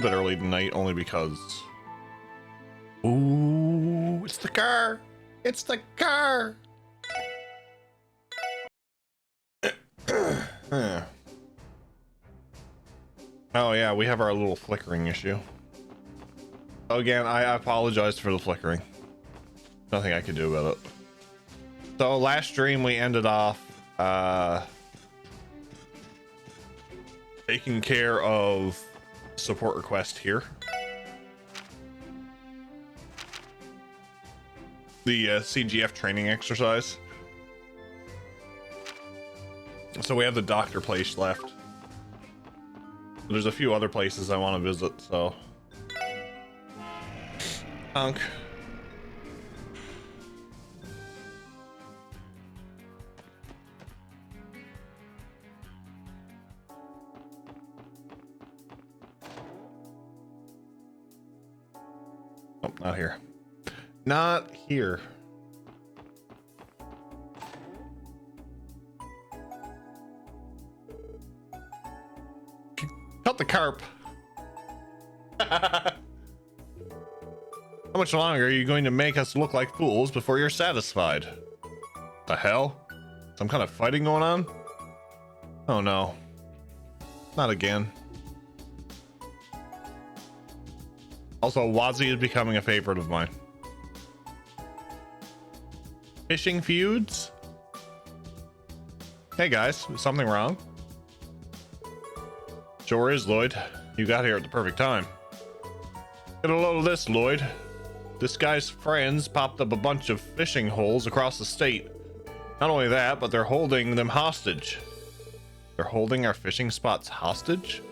bit early tonight, only because... Ooh, it's the car! It's the car! Oh yeah, we have our little flickering issue. Again, I apologize for the flickering. Nothing I can do about it. So last stream we ended off taking care of support request here. The CGF training exercise. So we have the doctor place left. There's a few other places I want to visit, so. Hunk. Oh, not here. Not here. Cut the carp. How much longer are you going to make us look like fools before you're satisfied? The hell? Some kind of fighting going on? Oh no. Not again. Also, Wazzy is becoming a favorite of mine. Fishing feuds? Hey guys, is something wrong? Sure is, Lloyd. You got here at the perfect time. Get a load of this, Lloyd. This guy's friends popped up a bunch of fishing holes across the state. Not only that, but they're holding them hostage. They're holding our fishing spots hostage?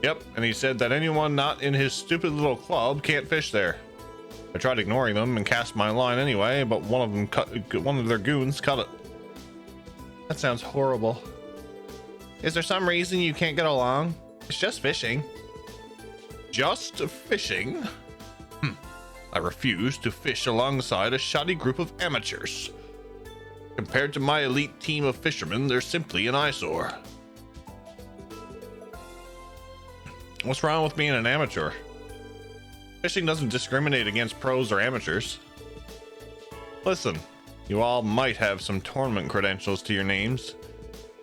Yep, and he said that anyone not in his stupid little club can't fish there. I tried ignoring them and cast my line anyway, but one of their goons cut it. That sounds horrible. Is there some reason you can't get along? It's just fishing. Just fishing? I refuse to fish alongside a shoddy group of amateurs. Compared to my elite team of fishermen, they're simply an eyesore. What's wrong with being an amateur? Fishing doesn't discriminate against pros or amateurs. Listen, you all might have some tournament credentials to your names,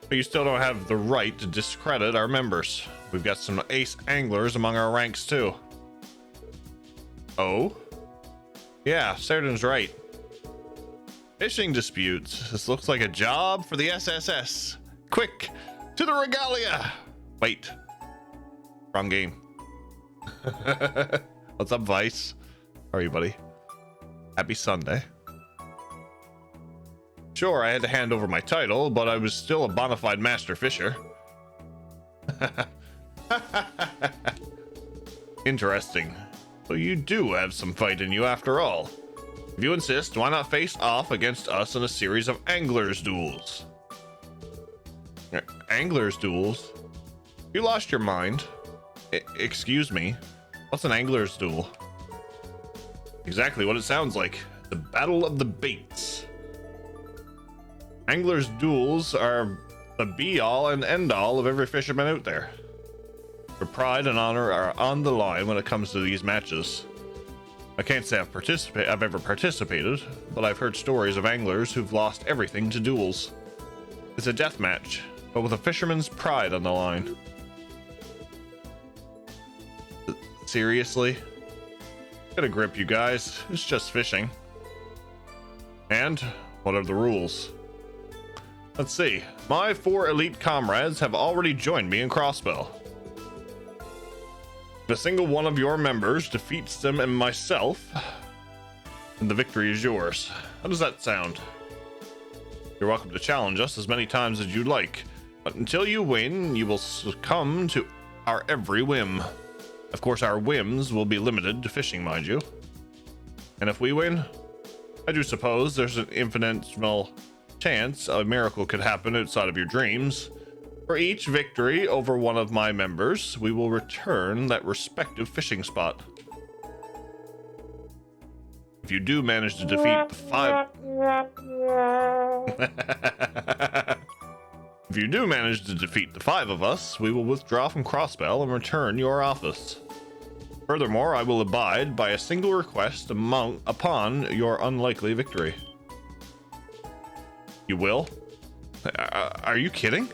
but you still don't have the right to discredit our members. We've got some ace anglers among our ranks too. Oh? Yeah, Sardin's right. Fishing disputes. This looks like a job for the SSS. Quick, to the regalia! Wait. Wrong game. What's up, Vice? How are you, buddy? Happy Sunday. Sure, I had to hand over my title, but I was still a bona fide master fisher. Interesting. So you do have some fight in you after all. If you insist, why not face off against us in a series of anglers duels? Anglers duels? You lost your mind. Excuse me. What's an angler's duel? Exactly what it sounds like. The battle of the baits. Anglers duels are the be-all and end-all of every fisherman out there. Your pride and honor are on the line when it comes to these matches. I can't say I've ever participated, but I've heard stories of anglers who've lost everything to duels. It's a death match, but with a fisherman's pride on the line. Seriously? Get a grip, you guys. It's just fishing. And what are the rules? Let's see. My 4 elite comrades have already joined me in Crossbow. If a single one of your members defeats them and myself, then the victory is yours. How does that sound? You're welcome to challenge us as many times as you'd like, but until you win, you will succumb to our every whim. Of course, our whims will be limited to fishing, mind you. And if we win, I do suppose there's an infinitesimal chance a miracle could happen outside of your dreams. For each victory over one of my members, we will return that respective fishing spot. If you do manage to defeat the 5... If you do manage to defeat the 5 of us, we will withdraw from Crossbell and return your office. Furthermore, I will abide by a single request upon your unlikely victory. You will? Are you kidding?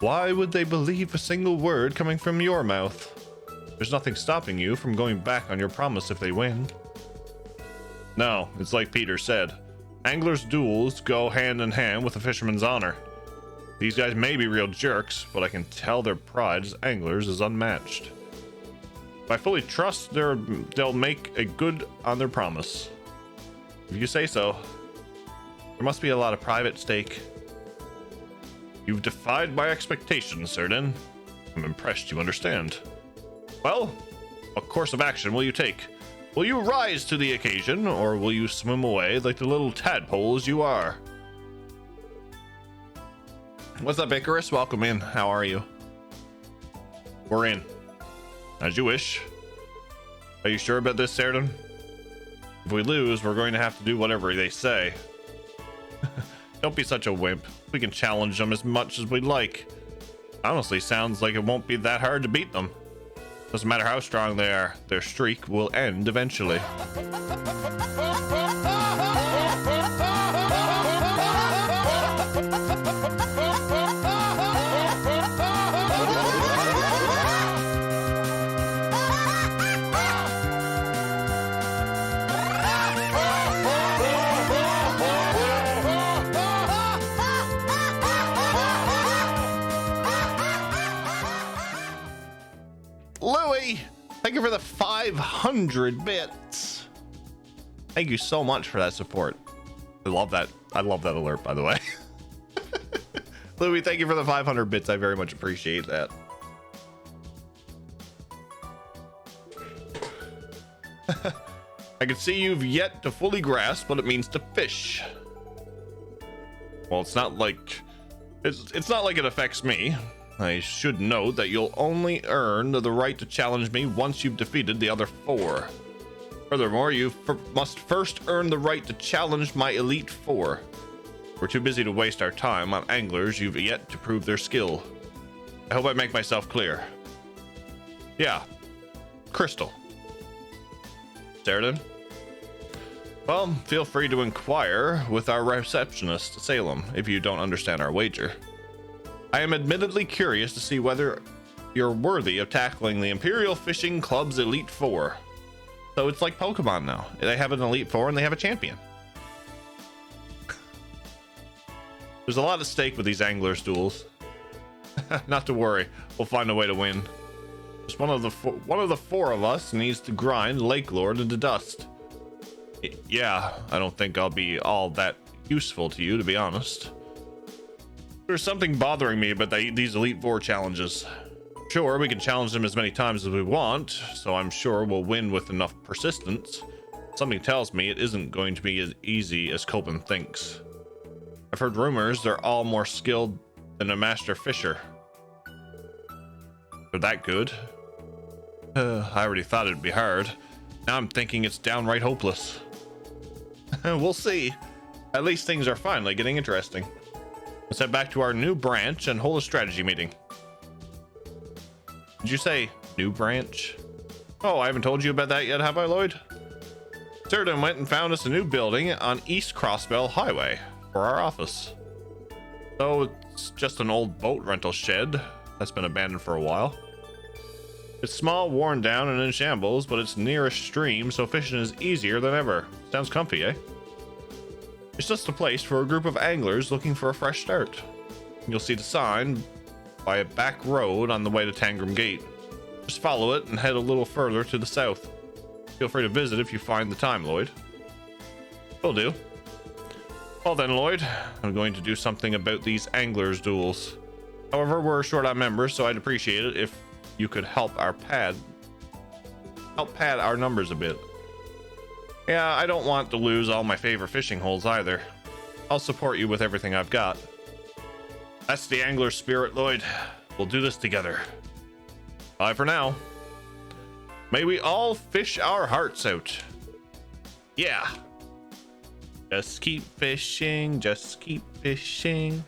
Why would they believe a single word coming from your mouth? There's nothing stopping you from going back on your promise if they win. No, it's like Peter said. Anglers' duels go hand in hand with a fisherman's honor. These guys may be real jerks, but I can tell their pride as anglers is unmatched. I fully trust they'll make a good on their promise. If you say so. There must be a lot of pride at stake. You've defied my expectations, Cerdan. I'm impressed you understand. Well, what course of action will you take? Will you rise to the occasion, or will you swim away like the little tadpoles you are? What's up, Icarus? Welcome in. How are you? We're in. As you wish. Are you sure about this, Cerdan? If we lose, we're going to have to do whatever they say. Don't be such a wimp. We can challenge them as much as we'd like. Honestly, sounds like it won't be that hard to beat them. Doesn't matter how strong they are, their streak will end eventually. Louis, thank you for the 500 bits. Thank you so much for that support. I love that. I love that alert, by the way. Louis, thank you for the 500 bits. I very much appreciate that. I can see you've yet to fully grasp what it means to fish. Well, it's not like it affects me. I should note that you'll only earn the right to challenge me once you've defeated the other 4. Furthermore, you must first earn the right to challenge my Elite 4. We're too busy to waste our time on anglers you've yet to prove their skill. I hope I make myself clear. Yeah, Crystal. Cerdan? Well, feel free to inquire with our receptionist, Salem, if you don't understand our wager. I am admittedly curious to see whether you're worthy of tackling the Imperial Fishing Club's Elite 4. So it's like Pokemon now. They have an Elite 4 and they have a champion. There's a lot at stake with these anglers duels. Not to worry, we'll find a way to win. Just one of the 4 of us needs to grind Lake Lord into dust. Yeah, I don't think I'll be all that useful to you, to be honest. There's something bothering me about these Elite 4 challenges. Sure, we can challenge them as many times as we want, so I'm sure we'll win with enough persistence. Something tells me it isn't going to be as easy as Copen thinks. I've heard rumors they're all more skilled than a master fisher. They're that good? I already thought it'd be hard. Now I'm thinking it's downright hopeless. We'll see. At least things are finally getting interesting. Let's head back to our new branch and hold a strategy meeting. Did you say new branch? Oh, I haven't told you about that yet, have I, Lloyd? Cerdan went and found us a new building on East Crossbell Highway for our office. So it's just an old boat rental shed that's been abandoned for a while. It's small, worn down, and in shambles, but it's near a stream, so fishing is easier than ever. Sounds comfy, eh? It's just a place for a group of anglers looking for a fresh start. You'll see the sign by a back road on the way to Tangram Gate. Just follow it and head a little further to the south. Feel free to visit if you find the time, Lloyd. Will do. Well then, Lloyd, I'm going to do something about these anglers duels. However, we're short on members, so I'd appreciate it if you could help pad our numbers a bit. Yeah, I don't want to lose all my favorite fishing holes either. I'll support you with everything I've got. That's the angler spirit, Lloyd. We'll do this together. Bye for now. May we all fish our hearts out. Yeah. Just keep fishing, just keep fishing.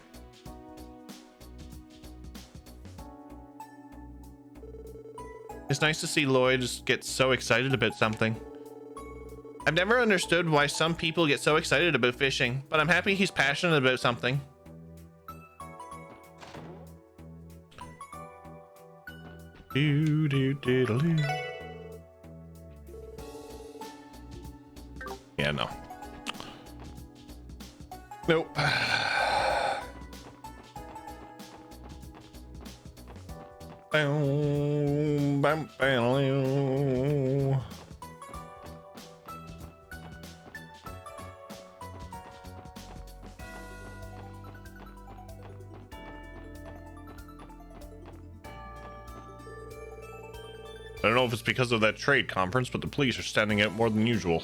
It's nice to see Lloyd just get so excited about something. I've never understood why some people get so excited about fishing, but I'm happy he's passionate about something. Yeah, no. Nope. I don't know if it's because of that trade conference, but the police are standing out more than usual.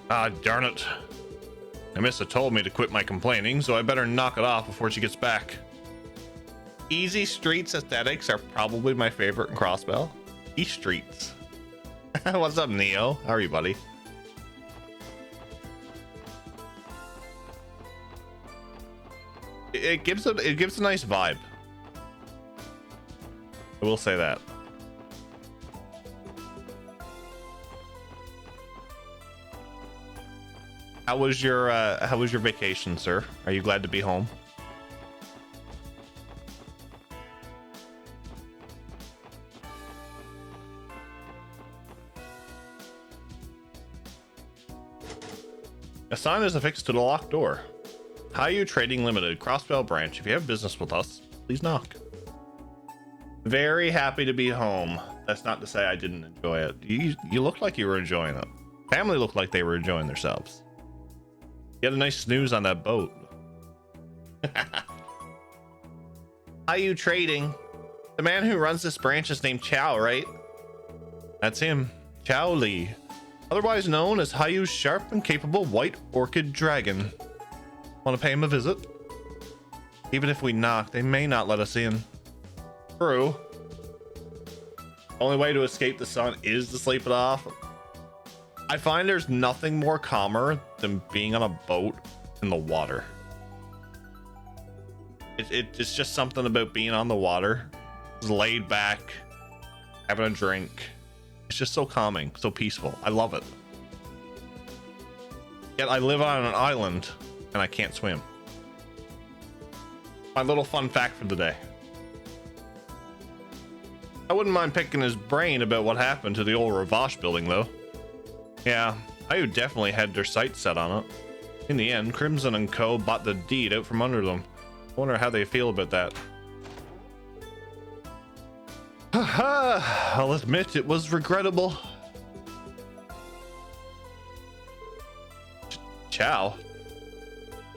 Ah, darn it. Amissa told me to quit my complaining, so I better knock it off before she gets back. Easy Streets aesthetics are probably my favorite in Crossbell. East Streets. What's up, Neo? How are you, buddy? It gives a nice vibe. I will say that. How was your vacation, sir? Are you glad to be home? A sign is affixed to the locked door. Hayu Trading Limited, Crossbell Branch. If you have business with us, please knock. Very happy to be home. That's not to say I didn't enjoy it. You looked like you were enjoying it. Family looked like they were enjoying themselves. You had a nice snooze on that boat. Hayu Trading. The man who runs this branch is named Chow, right? That's him. Chow Lee. Otherwise known as Hayu's sharp and capable white orchid dragon. Want to pay him a visit? Even if we knock, they may not let us in. True. Only way to escape the sun is to sleep it off. I find there's nothing more calmer than being on a boat in the water. It's just something about being on the water, just laid back, having a drink. It's just so calming, so peaceful. I love it. Yet I live on an island and I can't swim. My little fun fact for the day. I wouldn't mind picking his brain about what happened to the old Ravache building, though. Yeah, I definitely had their sights set on it. In the end, Crimson and Co. bought the deed out from under them. I wonder how they feel about that. Haha, I'll admit it was regrettable. Ciao.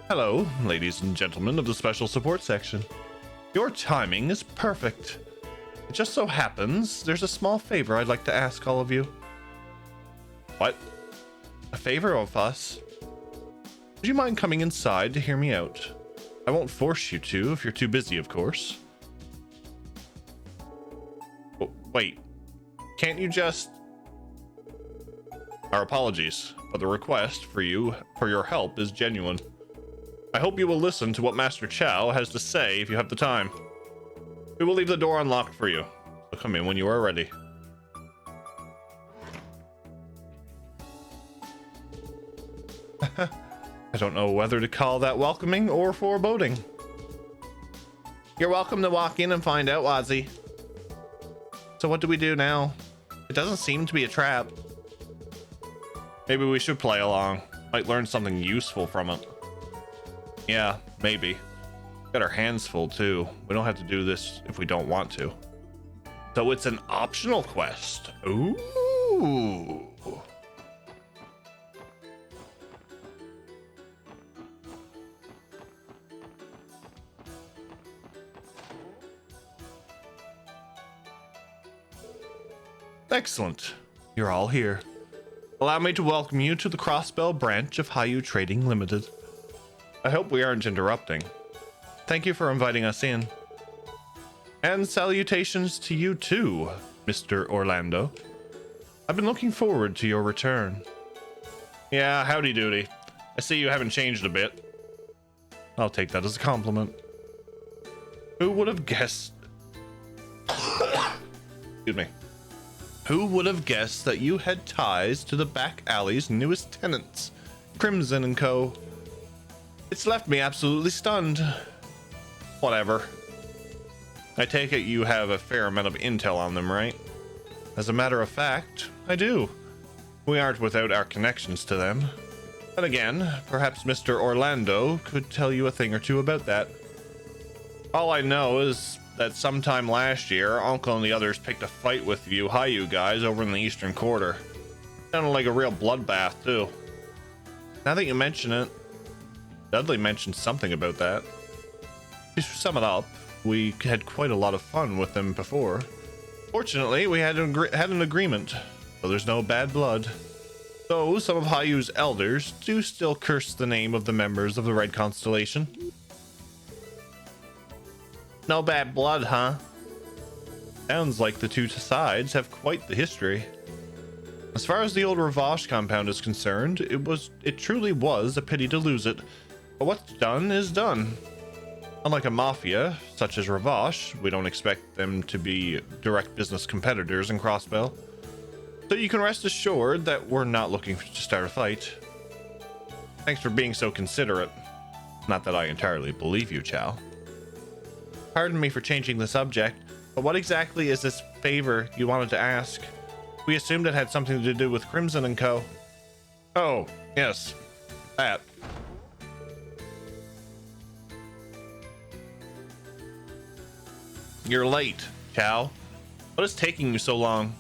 Hello, ladies and gentlemen of the special support section. Your timing is perfect. It just so happens there's a small favor I'd like to ask all of you. What? A favor of us? Would you mind coming inside to hear me out? I won't force you to if you're too busy, of course. Oh, wait. Can't you just... Our apologies, but the request for your help is genuine. I hope you will listen to what Master Chow has to say if you have the time. We will leave the door unlocked for you, so come in when you are ready. I don't know whether to call that welcoming or foreboding. You're welcome to walk in and find out, Wazzy. So what do we do now? It doesn't seem to be a trap. Maybe we should play along. Might learn something useful from it. Yeah, maybe. Got our hands full too. We don't have to do this if we don't want to. So it's an optional quest. Ooh. Excellent. You're all here. Allow me to welcome you to the Crossbell branch of Hayu Trading Limited. I hope we aren't interrupting. Thank you for inviting us in. And salutations to you too, Mr. Orlando. I've been looking forward to your return. Yeah, howdy doody. I see you haven't changed a bit. I'll take that as a compliment. Who would have guessed Excuse me. Who would have guessed that you had ties to the back alley's newest tenants, Crimson and Co.? It's left me absolutely stunned. Whatever. I take it you have a fair amount of intel on them, right? As a matter of fact, I do. We aren't without our connections to them. And again, perhaps Mr. Orlando could tell you a thing or two about that. All I know is that sometime last year, Uncle and the others picked a fight with you Hayu guys over in the Eastern Quarter. Sounded like a real bloodbath, too. Now that you mention it, Dudley mentioned something about that. To sum it up, we had quite a lot of fun with them before. Fortunately, we had an agreement, so there's no bad blood. Though some of Hayu's elders do still curse the name of the members of the Red Constellation. No bad blood, huh? Sounds like the two sides have quite the history. As far as the old Ravache compound is concerned, it truly was a pity to lose it. But what's done is done. Unlike a mafia, such as Ravache, we don't expect them to be direct business competitors in Crossbell. So you can rest assured that we're not looking to start a fight. Thanks for being so considerate. Not that I entirely believe you, Chow. Pardon me for changing the subject, but what exactly is this favor you wanted to ask? We assumed it had something to do with Crimson and Co. Oh, yes. That. You're late, Chow. What is taking you so long?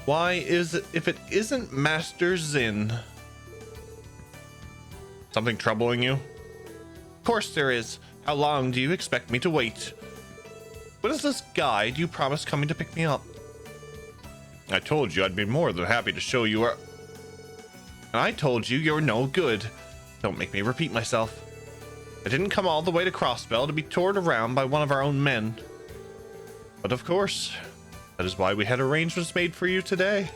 Why is it, if it isn't Master Zin? Something troubling you? Of course there is. How long do you expect me to wait? When is this guide you promised coming to pick me up? I told you I'd be more than happy to show you where... And I told you you're no good. Don't make me repeat myself. I didn't come all the way to Crossbell to be toured around by one of our own men. But of course, that is why we had arrangements made for you today.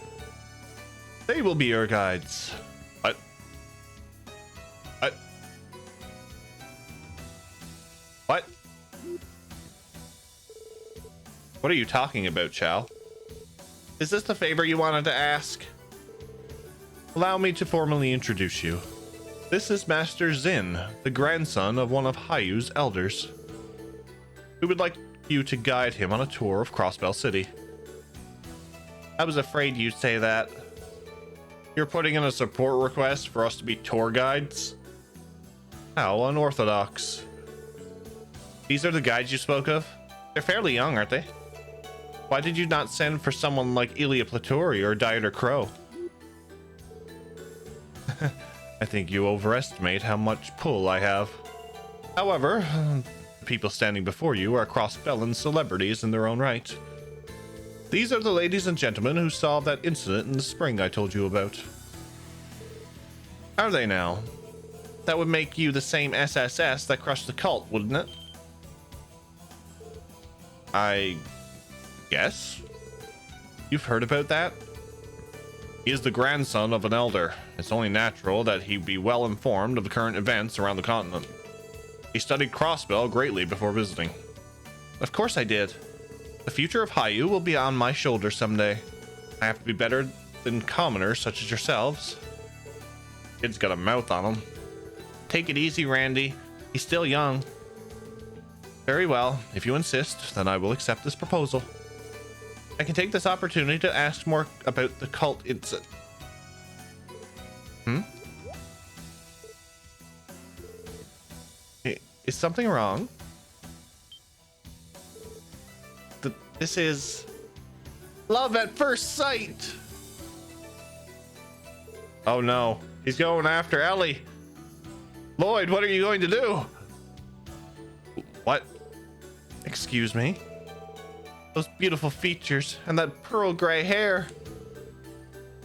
They will be your guides. What? What are you talking about, Chow? Is this the favor you wanted to ask? Allow me to formally introduce you. This is Master Zin, the grandson of one of Hayu's elders. We would like you to guide him on a tour of Crossbell City. I was afraid you'd say that. You're putting in a support request for us to be tour guides? How unorthodox. These are the guides you spoke of? They're fairly young, aren't they? Why did you not send for someone like Ilya Platori or Dieter Crow? I think you overestimate how much pull I have. However, the people standing before you are Crossbellan celebrities in their own right. These are the ladies and gentlemen who solved that incident in the spring I told you about. Are they now? That would make you the same SSS that crushed the cult, wouldn't it? I guess. You've heard about that? He is the grandson of an elder. It's only natural that he be well informed of the current events around the continent. He studied Crossbell greatly before visiting. Of course I did. The future of Hayu will be on my shoulders someday. I have to be better than commoners such as yourselves. Kid's got a mouth on him. Take it easy, Randy. He's still young. Very well. If you insist, then I will accept this proposal. I can take this opportunity to ask more about the cult incident. Is something wrong? This is love at first sight. Oh no, he's going after Ellie. Lloyd, what are you going to do? What? Excuse me? Those beautiful features and that pearl gray hair.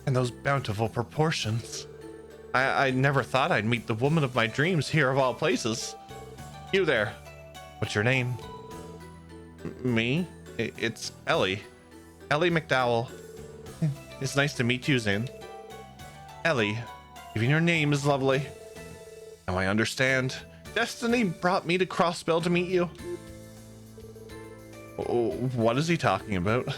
And those bountiful proportions. I never thought I'd meet the woman of my dreams here of all places. You there. What's your name? Me? It's Ellie. Ellie McDowell. It's nice to meet you, Zin. Ellie, even your name is lovely. Now I understand. Destiny brought me to Crossbell to meet you. Oh, what is he talking about?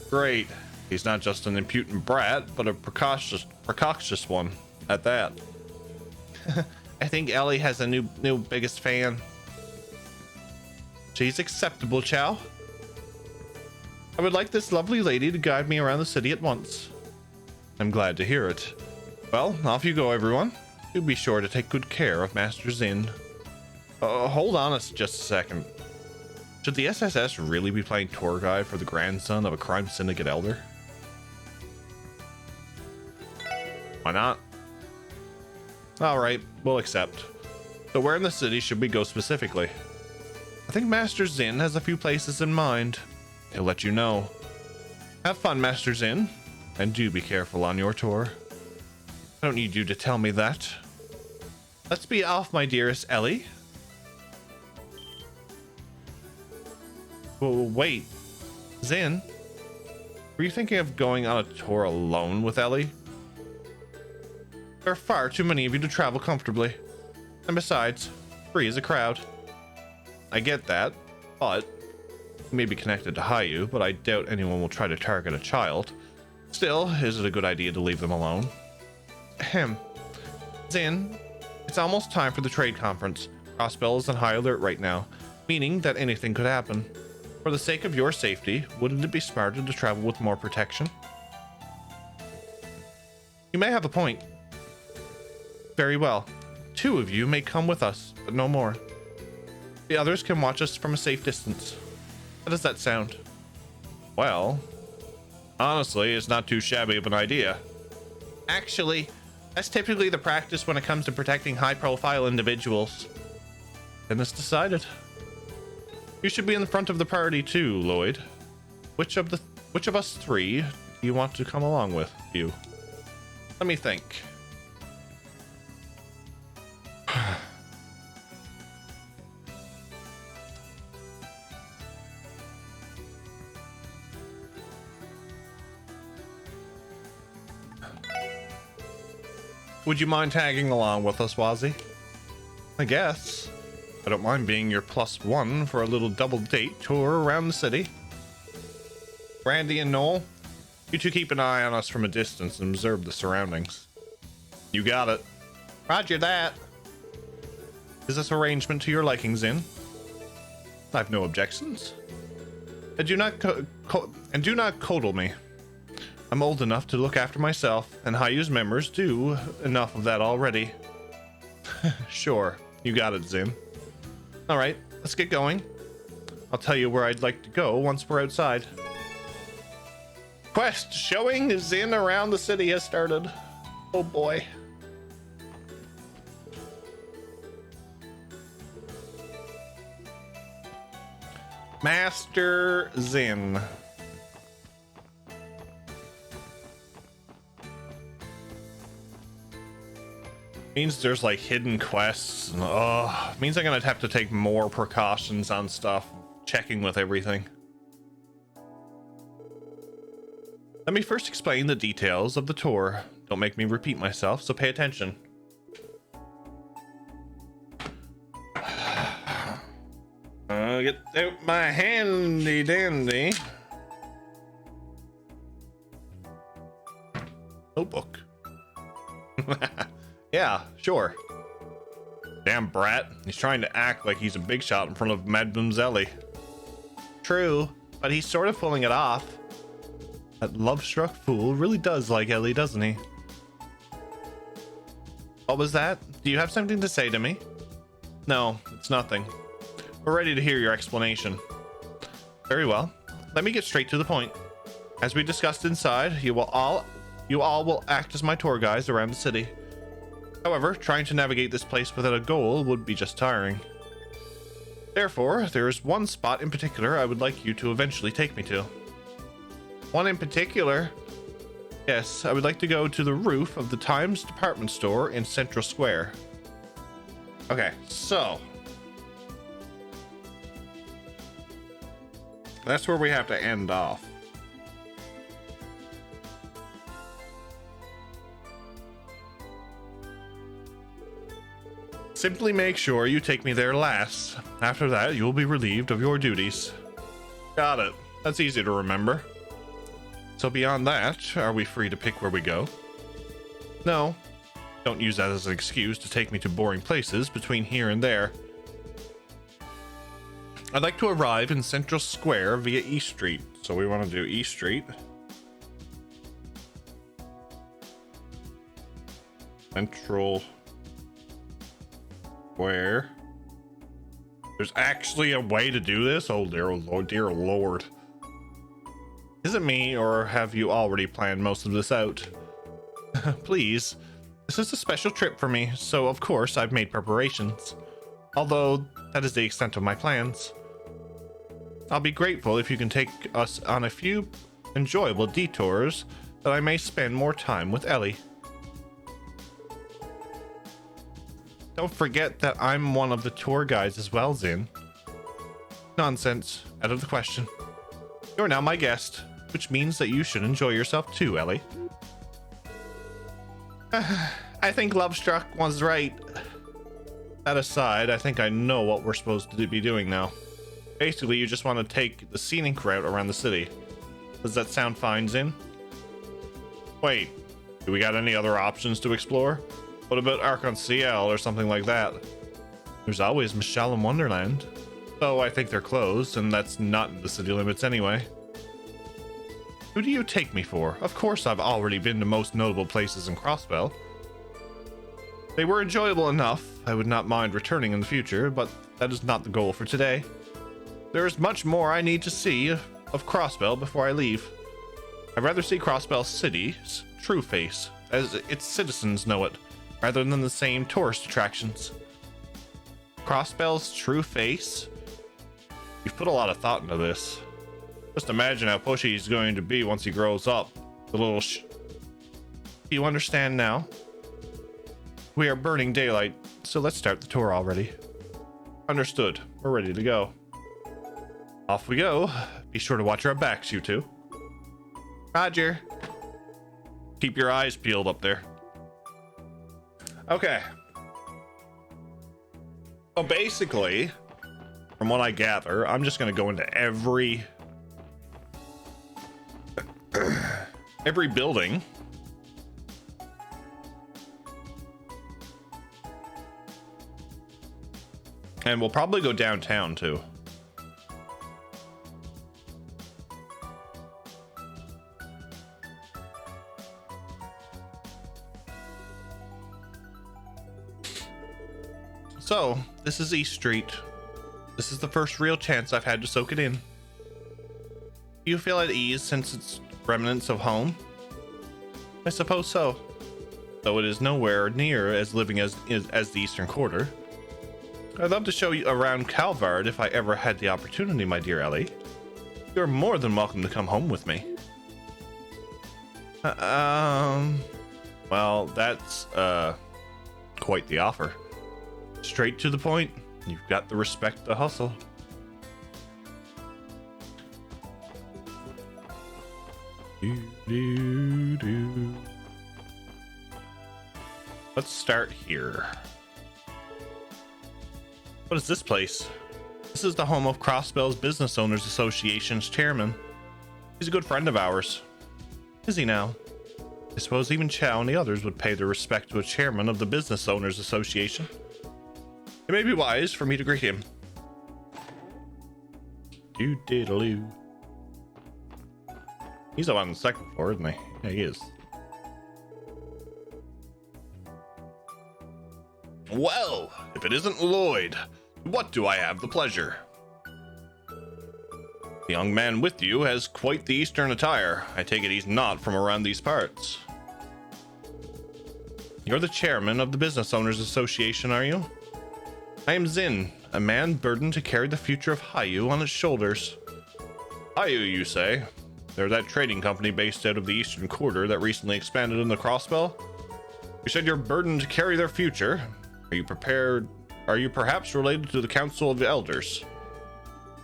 Great. He's not just an impudent brat, but a precocious one at that. I think Ellie has a new biggest fan. She's acceptable, Chow. I would like this lovely lady to guide me around the city at once. I'm glad to hear it. Well, off you go, everyone. Do be sure to take good care of Master Zin. Hold on just a second. Should the SSS really be playing tour guide for the grandson of a crime syndicate elder? Why not? Alright, we'll accept. So where in the city should we go specifically? I think Master Zin has a few places in mind. He'll let you know. Have fun, Master Zin. And do be careful on your tour. I don't need you to tell me that. Let's be off, my dearest Ellie. Well, wait. Zin? Were you thinking of going on a tour alone with Ellie? There are far too many of you to travel comfortably. And besides, free is a crowd. I get that, but you may be connected to Hayu, but I doubt anyone will try to target a child. Still, is it a good idea to leave them alone? Ahem. Zin, it's almost time for the trade conference. Crossbell is on high alert right now, meaning that anything could happen. For the sake of your safety, wouldn't it be smarter to travel with more protection? You may have a point. Very well. 2 of you may come with us, but no more. The others can watch us from a safe distance. How does that sound? Well, honestly, it's not too shabby of an idea. Actually, that's typically the practice when it comes to protecting high-profile individuals. Then it's decided. You should be in the front of the party too, Lloyd. Which of us 3 do you want to come along with you? Let me think. Would you mind tagging along with us, Wazzy? I guess. I don't mind being your +1 for a little double date tour around the city. Randy and Noel, you two keep an eye on us from a distance and observe the surroundings. You got it. Roger that. Is this arrangement to your liking, Zin? I've no objections. And do not coddle me. I'm old enough to look after myself, and Hayu's members do enough of that already. Sure, you got it, Zin. All right, let's get going. I'll tell you where I'd like to go once we're outside. Quest showing Zin around the city has started. Oh boy. Master Zin. Means there's like hidden quests. Means I'm gonna have to take more precautions on stuff, checking with everything. Let me first explain the details of the tour. Don't make me repeat myself, so pay attention. Get out my handy dandy notebook. Yeah, sure. Damn brat. He's trying to act like he's a big shot in front of Madame Zelly. True, but he's sort of pulling it off. That love-struck fool really does like Ellie, doesn't he? What was that? Do you have something to say to me? No, it's nothing. We're ready to hear your explanation. Very well. Let me get straight to the point. As we discussed inside, you all will act as my tour guides around the city. However, trying to navigate this place without a goal would be just tiring. Therefore, there is one spot in particular I would like you to eventually take me to. One in particular? Yes, I would like to go to the roof of the Times department store in Central Square. Okay, so that's where we have to end off. Simply make sure you take me there last. After that, you will be relieved of your duties. Got it. That's easy to remember. So beyond that, are we free to pick where we go? No. Don't use that as an excuse to take me to boring places between here and there. I'd like to arrive in Central Square via East Street. So we want to do East Street. Central Square. There's actually a way to do this? Oh dear Lord, dear Lord. Is it me, or have you already planned most of this out? Please. This is a special trip for me, so of course I've made preparations. Although, that is the extent of my plans. I'll be grateful if you can take us on a few enjoyable detours that I may spend more time with Ellie. Don't forget that I'm one of the tour guides as well, Zin. Nonsense. Out of the question. You're now my guest, which means that you should enjoy yourself too, Ellie. I think Lovestruck was right. That aside, I think I know what we're supposed to be doing now. Basically, you just want to take the scenic route around the city. Does that sound fine, Zin? Wait, do we got any other options to explore? What about Arc-en-Ciel or something like that? There's always Michelle in Wonderland. Though I think they're closed, and that's not in the city limits anyway. Who do you take me for? Of course I've already been to most notable places in Crossbell. They were enjoyable enough. I would not mind returning in the future, but that is not the goal for today. There is much more I need to see of Crossbell before I leave. I'd rather see Crossbell City's true face, as its citizens know it, rather than the same tourist attractions. Crossbell's true face? You've put a lot of thought into this. Just imagine how pushy he's going to be once he grows up. The little Do you understand now? We are burning daylight, so let's start the tour already. Understood. We're ready to go. Off we go. Be sure to watch our backs, you two. Roger. Keep your eyes peeled up there. Okay. So basically, from what I gather, I'm just going to go into every building. And we'll probably go downtown too. So, this is East Street. This is the first real chance I've had to soak it in. Do you feel at ease since it's remnants of home? I suppose so. Though it is nowhere near as living as the Eastern Quarter. I'd love to show you around Calvard if I ever had the opportunity, my dear Ellie. You're more than welcome to come home with me. Well, that's quite the offer. Straight to the point. You've got the respect to hustle. Let's start here. What is this place? This is the home of Crossbell's Business Owners Association's chairman. He's a good friend of ours. Is he now? I suppose even Chow and the others would pay their respect to a chairman of the Business Owners Association. It may be wise for me to greet him. Doo-diddle-oo. He's up on the second floor, isn't he? Yeah, he is. Well, if it isn't Lloyd, what do I have the pleasure? The young man with you has quite the Eastern attire. I take it he's not from around these parts. You're the chairman of the Business Owners Association, are you? I am Zin, a man burdened to carry the future of Hayu on its shoulders. Hayu, you say? They're that trading company based out of the Eastern Quarter that recently expanded in the Crossbell? You said you're burdened to carry their future. Are you prepared? Are you perhaps related to the Council of the Elders?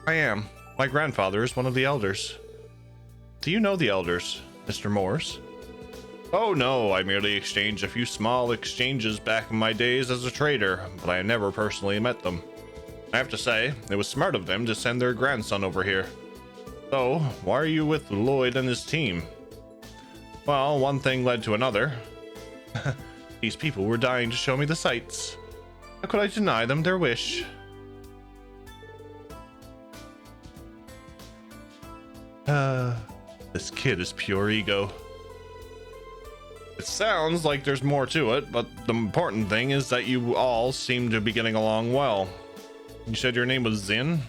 I am. My grandfather is one of the elders. Do you know the elders, Mr. Morse? Oh no, I merely exchanged a few small exchanges back in my days as a trader, but I never personally met them. I have to say, it was smart of them to send their grandson over here. So, why are you with Lloyd and his team? Well, one thing led to another. These people were dying to show me the sights. How could I deny them their wish? This kid is pure ego. It sounds like there's more to it, but the important thing is that you all seem to be getting along well. You said your name was Zin?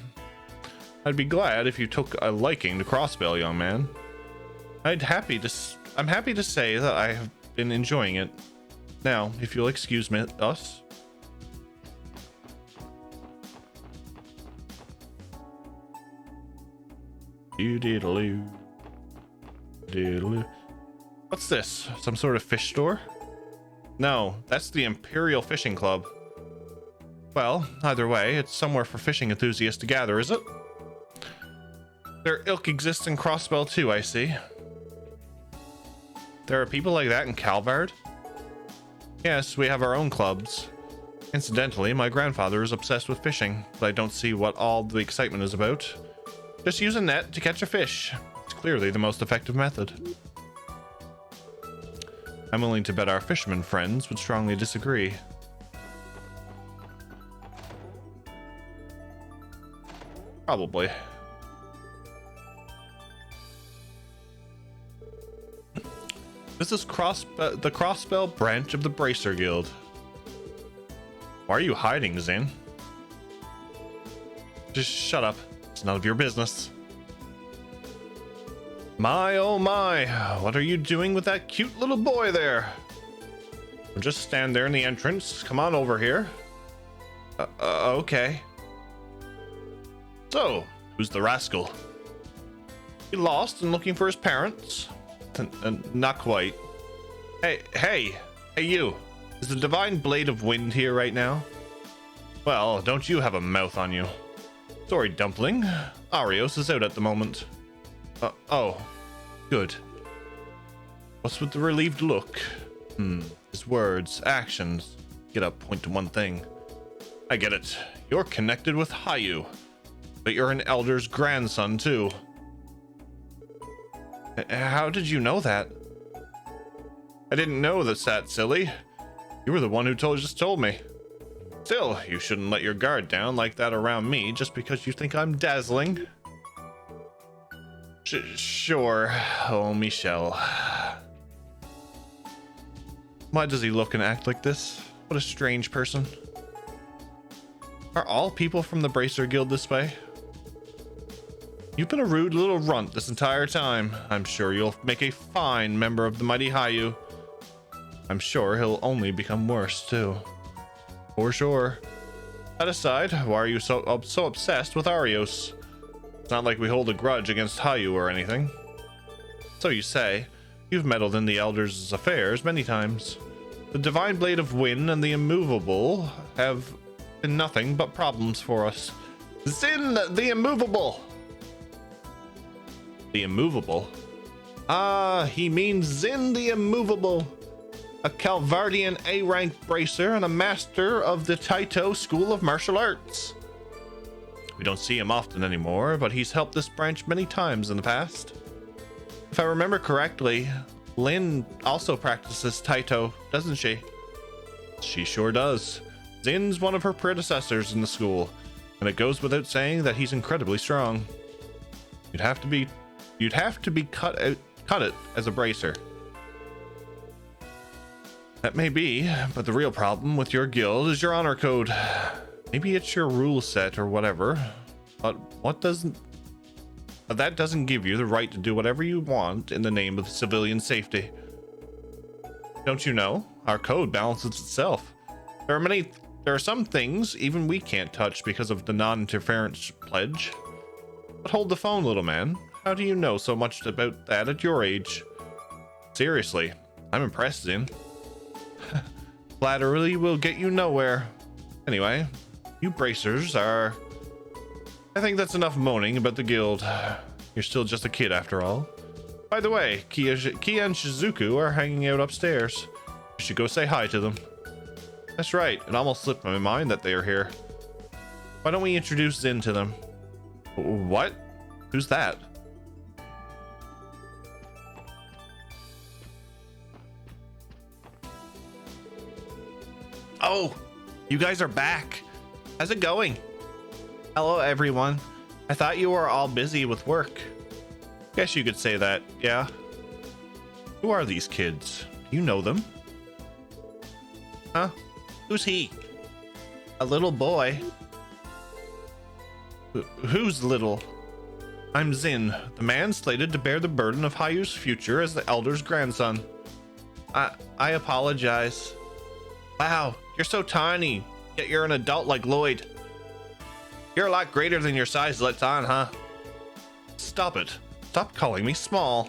I'd be glad if you took a liking to Crossbell, young man. I'm happy to say that I have been enjoying it. Now, if you'll excuse me, us. Doodaloo. Doodaloo. What's this? Some sort of fish store? No, that's the Imperial Fishing Club. Well, either way, it's somewhere for fishing enthusiasts to gather, is it? Their ilk exists in Crossbell too, I see. There are people like that in Calvard? Yes, we have our own clubs. Incidentally, my grandfather is obsessed with fishing, but I don't see what all the excitement is about. Just use a net to catch a fish. It's clearly the most effective method. I'm willing to bet our fisherman friends would strongly disagree. Probably. This is the Crossbell branch of the Bracer Guild. Why are you hiding, Zane? Just shut up. It's none of your business. My oh my, what are you doing with that cute little boy there? Well, just stand there in the entrance. Come on over here. Okay. So, who's the rascal? He lost and looking for his parents? Not quite. Hey you. Is the divine blade of wind here right now? Well, don't you have a mouth on you? Sorry, Dumpling. Arios is out at the moment. Oh. Good. What's with the relieved look? His words, actions. Get up, point to one thing. I get it. You're connected with Hayu. But you're an elder's grandson, too. How did you know that? I didn't know that, silly. You were the one who just told me. Still, you shouldn't let your guard down like that around me just because you think I'm dazzling. Sure. Oh, Michelle. Why does he look and act like this? What a strange person. Are all people from the Bracer Guild this way? You've been a rude little runt this entire time. I'm sure you'll make a fine member of the mighty Hayu. I'm sure he'll only become worse, too. For sure. That aside, why are you so obsessed with Arios? It's not like we hold a grudge against Hayu or anything. So you say. You've meddled in the Elders' affairs many times. The Divine Blade of Wind and the Immovable have been nothing but problems for us. Zin the Immovable! The Immovable? Ah, he means Zin the Immovable. A Calvardian A-rank bracer and a master of the Taito School of Martial Arts. We don't see him often anymore, but he's helped this branch many times in the past. If I remember correctly, Lynn also practices Taito, doesn't she? She sure does. Zin's one of her predecessors in the school, and it goes without saying that he's incredibly strong. You'd have to be cut it as a bracer. That may be, but the real problem with your guild is your honor code. Maybe it's your rule set or whatever, but that doesn't give you the right to do whatever you want in the name of civilian safety. Don't you know? Our code balances itself. There are some things even we can't touch because of the non-interference pledge. But hold the phone, little man. How do you know so much about that at your age? Seriously, I'm impressed, Zin. Flattery will get you nowhere. Anyway, you bracers are... I think that's enough moaning about the guild. You're still just a kid after all. By the way, Kia and Shizuku are hanging out upstairs. You should go say hi to them. That's right. It almost slipped my mind that they are here. Why don't we introduce Zin to them? What? Who's that? Oh, you guys are back. How's it going? Hello, everyone. I thought you were all busy with work. Guess you could say that, yeah. Who are these kids? Do you know them? Huh? Who's he? A little boy. Who's little? I'm Zin, the man slated to bear the burden of Hayu's future as the elder's grandson. I apologize. Wow, you're so tiny, yet you're an adult like Lloyd. You're a lot greater than your size lets on, huh? Stop it. Stop calling me small.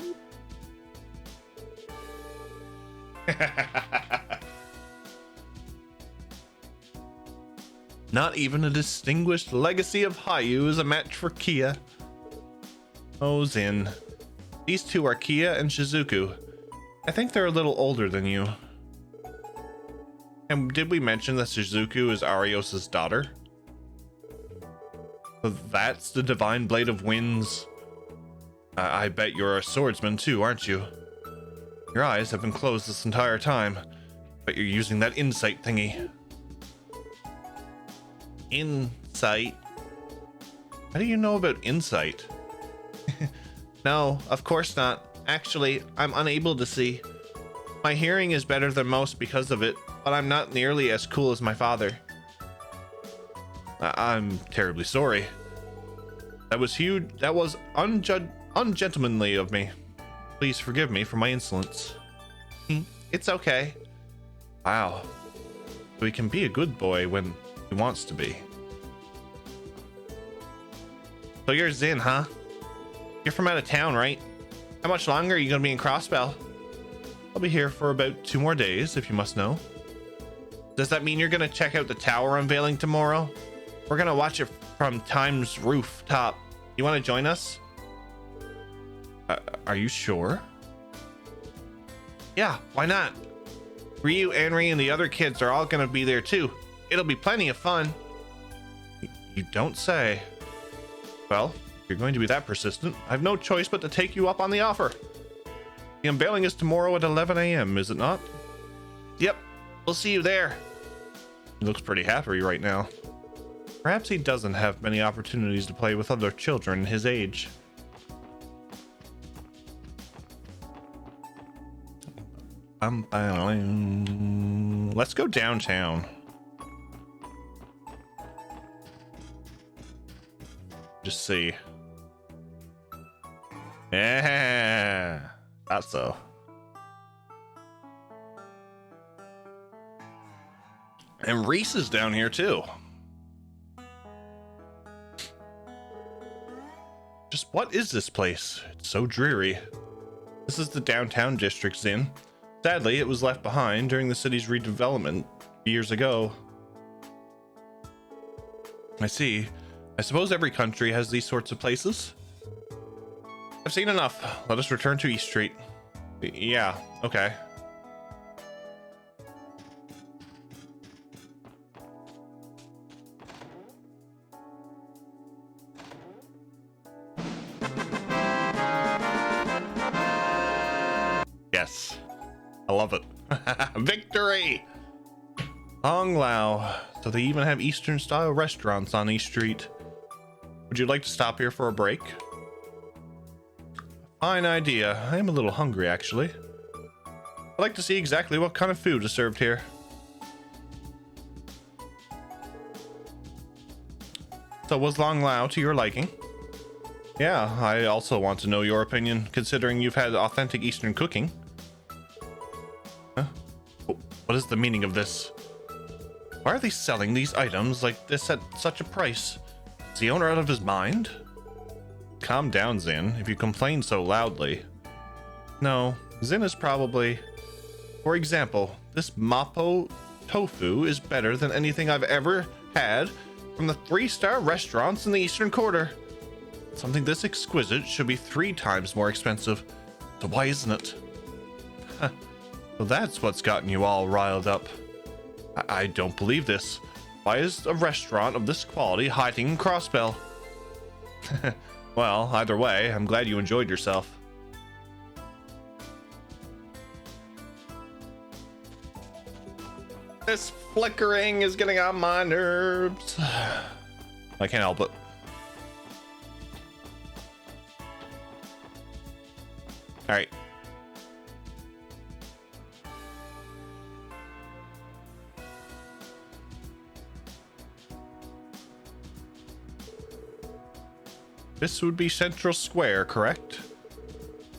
Not even a distinguished legacy of Hayu is a match for Kia. Oh, Zin. These two are Kia and Shizuku. I think they're a little older than you. And did we mention that Shizuku is Arios' daughter? So that's the Divine Blade of Winds. I bet you're a swordsman too, aren't you? Your eyes have been closed this entire time, but you're using that insight thingy. Insight? How do you know about insight? No, of course not. Actually, I'm unable to see. My hearing is better than most because of it, but I'm not nearly as cool as my father. I'm terribly sorry. That was huge. That was ungentlemanly of me. Please forgive me for my insolence. It's okay. Wow. So he can be a good boy when he wants to be. So you're Zin, huh? You're from out of town, right? How much longer are you gonna be in Crossbell? I'll be here for about 2 more days, if you must know. Does that mean you're gonna check out the tower unveiling tomorrow? We're gonna watch it from Time's rooftop. You wanna join us? Are you sure? Yeah, why not? Ryu, Anri, and the other kids are all gonna be there too. It'll be plenty of fun. You don't say. Well, if you're going to be that persistent, I have no choice but to take you up on the offer. The unveiling is tomorrow at 11 a.m., is it not? Yep, we'll see you there. He looks pretty happy right now. Perhaps he doesn't have many opportunities to play with other children his age. Let's go downtown. Just see. Yeah, thought so. And Reese is down here too. Just what is this place? It's so dreary. This is the downtown district's in. Sadly, it was left behind during the city's redevelopment years ago. I see. I suppose every country has these sorts of places. I've seen enough. Let us return to East Street. Yeah, okay. Yes, I love it. Victory! Long Lao. So they even have Eastern style restaurants on East Street. Would you like to stop here for a break? Fine idea. I am a little hungry, actually. I'd like to see exactly what kind of food is served here. So was Long Lao to your liking? Yeah, I also want to know your opinion, considering you've had authentic Eastern cooking. Huh? What is the meaning of this? Why are they selling these items like this at such a price? Is the owner out of his mind? Calm down, Zin, if you complain so loudly. No, Zin is probably... For example, this Mapo tofu is better than anything I've ever had from the 3-star restaurants in the Eastern Quarter. Something this exquisite should be 3 times more expensive. So why isn't it? Huh. So that's what's gotten you all riled up. I don't believe this. Why is a restaurant of this quality hiding in Crossbell? Well, either way, I'm glad you enjoyed yourself. This flickering is getting on my nerves. I can't help it. All right. This would be Central Square, correct?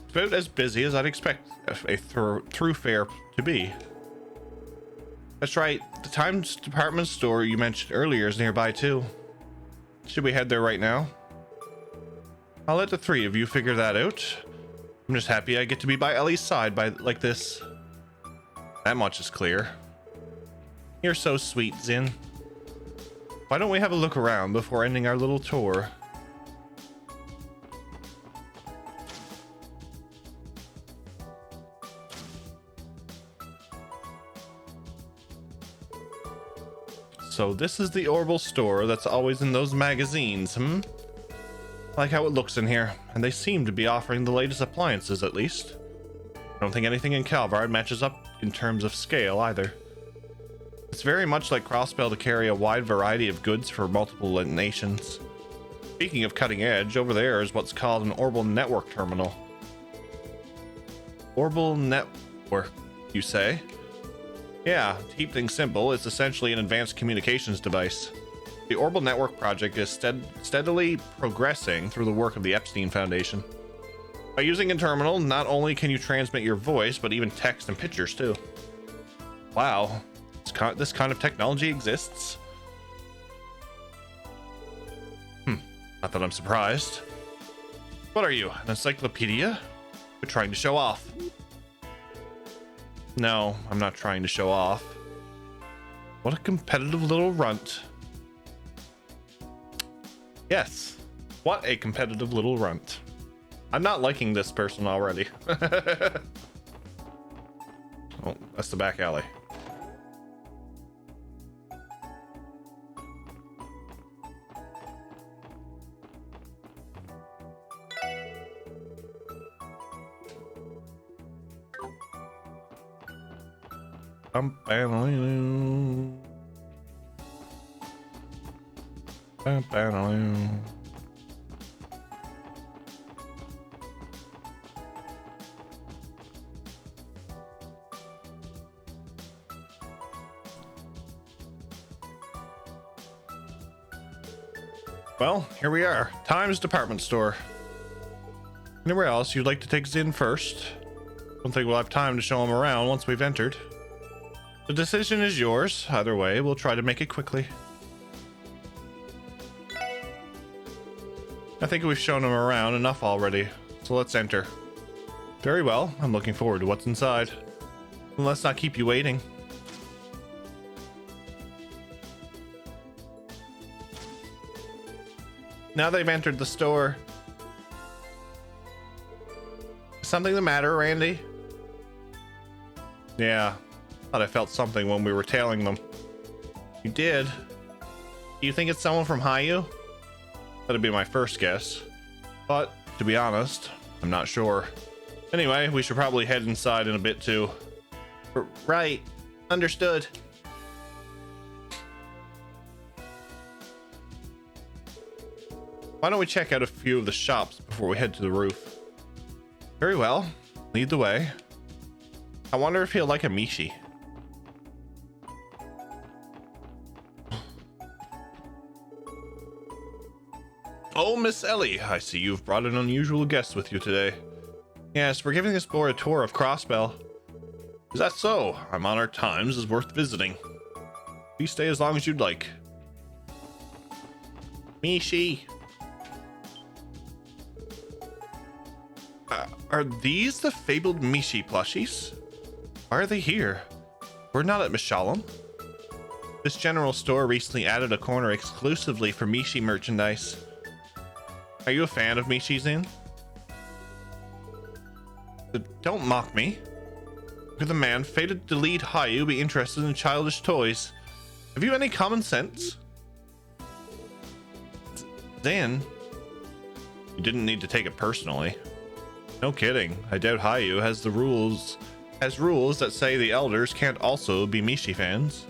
It's about as busy as I'd expect a thoroughfare to be. That's right. The Times department store you mentioned earlier is nearby too. Should we head there right now? I'll let the three of you figure that out. I'm just happy I get to be by Ellie's side like this. That much is clear. You're so sweet, Zin. Why don't we have a look around before ending our little tour? So this is the Orbital store that's always in those magazines, I like how it looks in here, and they seem to be offering the latest appliances at least. I don't think anything in Calvard matches up in terms of scale either. It's very much like Crossbell to carry a wide variety of goods for multiple nations. Speaking of cutting edge, over there is what's called an Orbital network terminal. Orbital network, you say? Yeah, to keep things simple, it's essentially an advanced communications device. The Orbital Network project is steadily progressing through the work of the Epstein Foundation. By using a terminal, not only can you transmit your voice, but even text and pictures too. Wow, this kind of technology exists? Not that I'm surprised. What are you, an encyclopedia? You're trying to show off. No, I'm not trying to show off. What a competitive little runt. Yes, what a competitive little runt. I'm not liking this person already. Oh, that's the back alley. Well, here we are. Times department store. Anywhere else you'd like to take Zin first? Don't think we'll have time to show him around once we've entered. The decision is yours. Either way, we'll try to make it quickly. I think we've shown him around enough already, so let's enter. Very well, I'm looking forward to what's inside. And let's not keep you waiting. Now they've entered the store. Is something the matter, Randy? Yeah. Thought I felt something when we were tailing them. You did? Do you think it's someone from Hayu? That'd be my first guess. But, to be honest, I'm not sure. Anyway, we should probably head inside in a bit too. Right. Understood. Why don't we check out a few of the shops before we head to the roof? Very well. Lead the way. I wonder if he'll like a Mishi. Oh, Miss Ellie, I see you've brought an unusual guest with you today. Yes, we're giving this boy a tour of Crossbell. Is that so? I'm honored. Times is worth visiting. Please stay as long as you'd like. Mishi. Are these the fabled Mishi plushies? Why are they here? We're not at Mishalem. This general store recently added a corner exclusively for Mishi merchandise. Are you a fan of Mishi's in? Don't mock me. Could the man fated to lead Hayu be interested in childish toys? Have you any common sense? Dan, you didn't need to take it personally. No kidding. I doubt Hayu has rules that say the elders can't also be Mishi fans.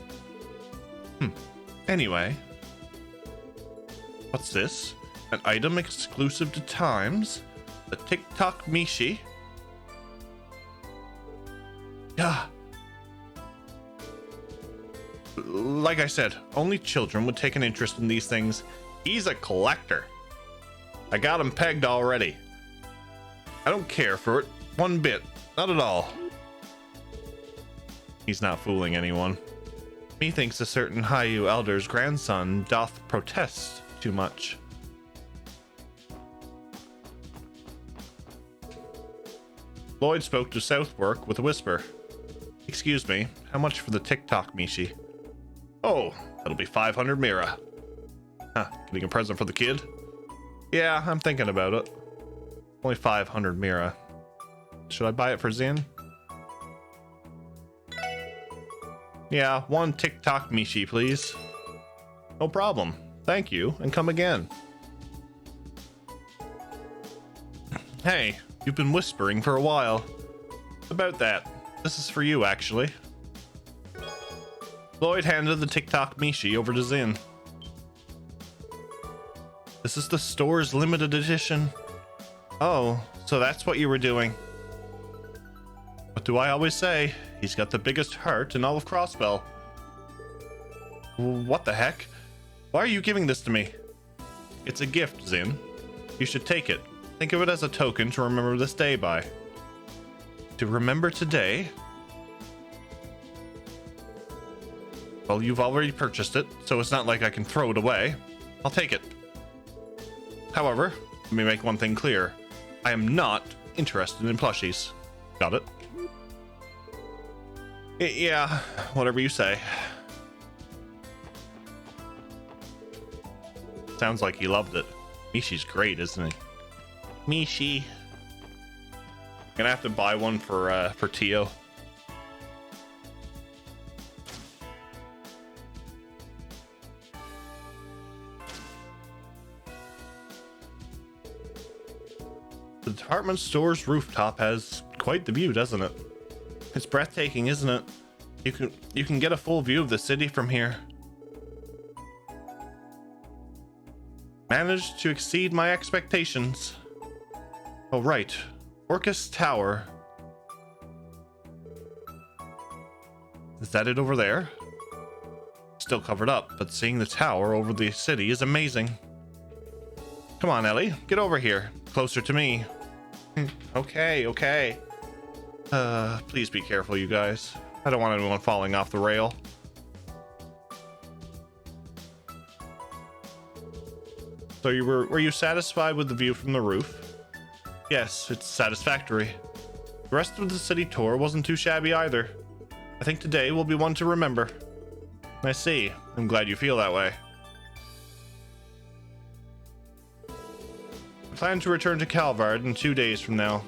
Anyway. What's this? An item exclusive to Times? The TikTok Mishi? Yeah. Like I said, only children would take an interest in these things. He's a collector. I got him pegged already. I don't care for it one bit. Not at all. He's not fooling anyone. Methinks a certain Hayu elder's grandson doth protest too much. Lloyd spoke to Southwark with a whisper. Excuse me, how much for the TikTok Mishi? Oh, that'll be 500 Mira. Huh, getting a present for the kid? Yeah, I'm thinking about it. Only 500 Mira. Should I buy it for Zin? Yeah, one TikTok Mishi, please. No problem. Thank you, and come again. Hey, you've been whispering for a while. About that. This is for you, actually. Lloyd handed the TikTok Mishi over to Zin. This is the store's limited edition. Oh, so that's what you were doing. What do I always say? He's got the biggest heart in all of Crossbell. What the heck? Why are you giving this to me? It's a gift, Zin. You should take it. Think of it as a token to remember this day by. To remember today? Well, you've already purchased it, so it's not like I can throw it away. I'll take it. However, let me make one thing clear. I am not interested in plushies. Got it? Yeah, whatever you say. Sounds like he loved it. Mishi's great, isn't he? Mishi. Gonna have to buy one for Tio. The department store's rooftop has quite the view, doesn't it? It's breathtaking, isn't it? You can get a full view of the city from here. Managed to exceed my expectations. Oh right, Orcus Tower. Is that it over there? Still covered up, but seeing the tower over the city is amazing. Come on, Ellie, get over here, closer to me. Okay. Please be careful, you guys. I don't want anyone falling off the rail. So were you satisfied with the view from the roof? Yes, it's satisfactory. The rest of the city tour wasn't too shabby either. I think today will be one to remember. I see. I'm glad you feel that way. I plan to return to Calvard in 2 days from now.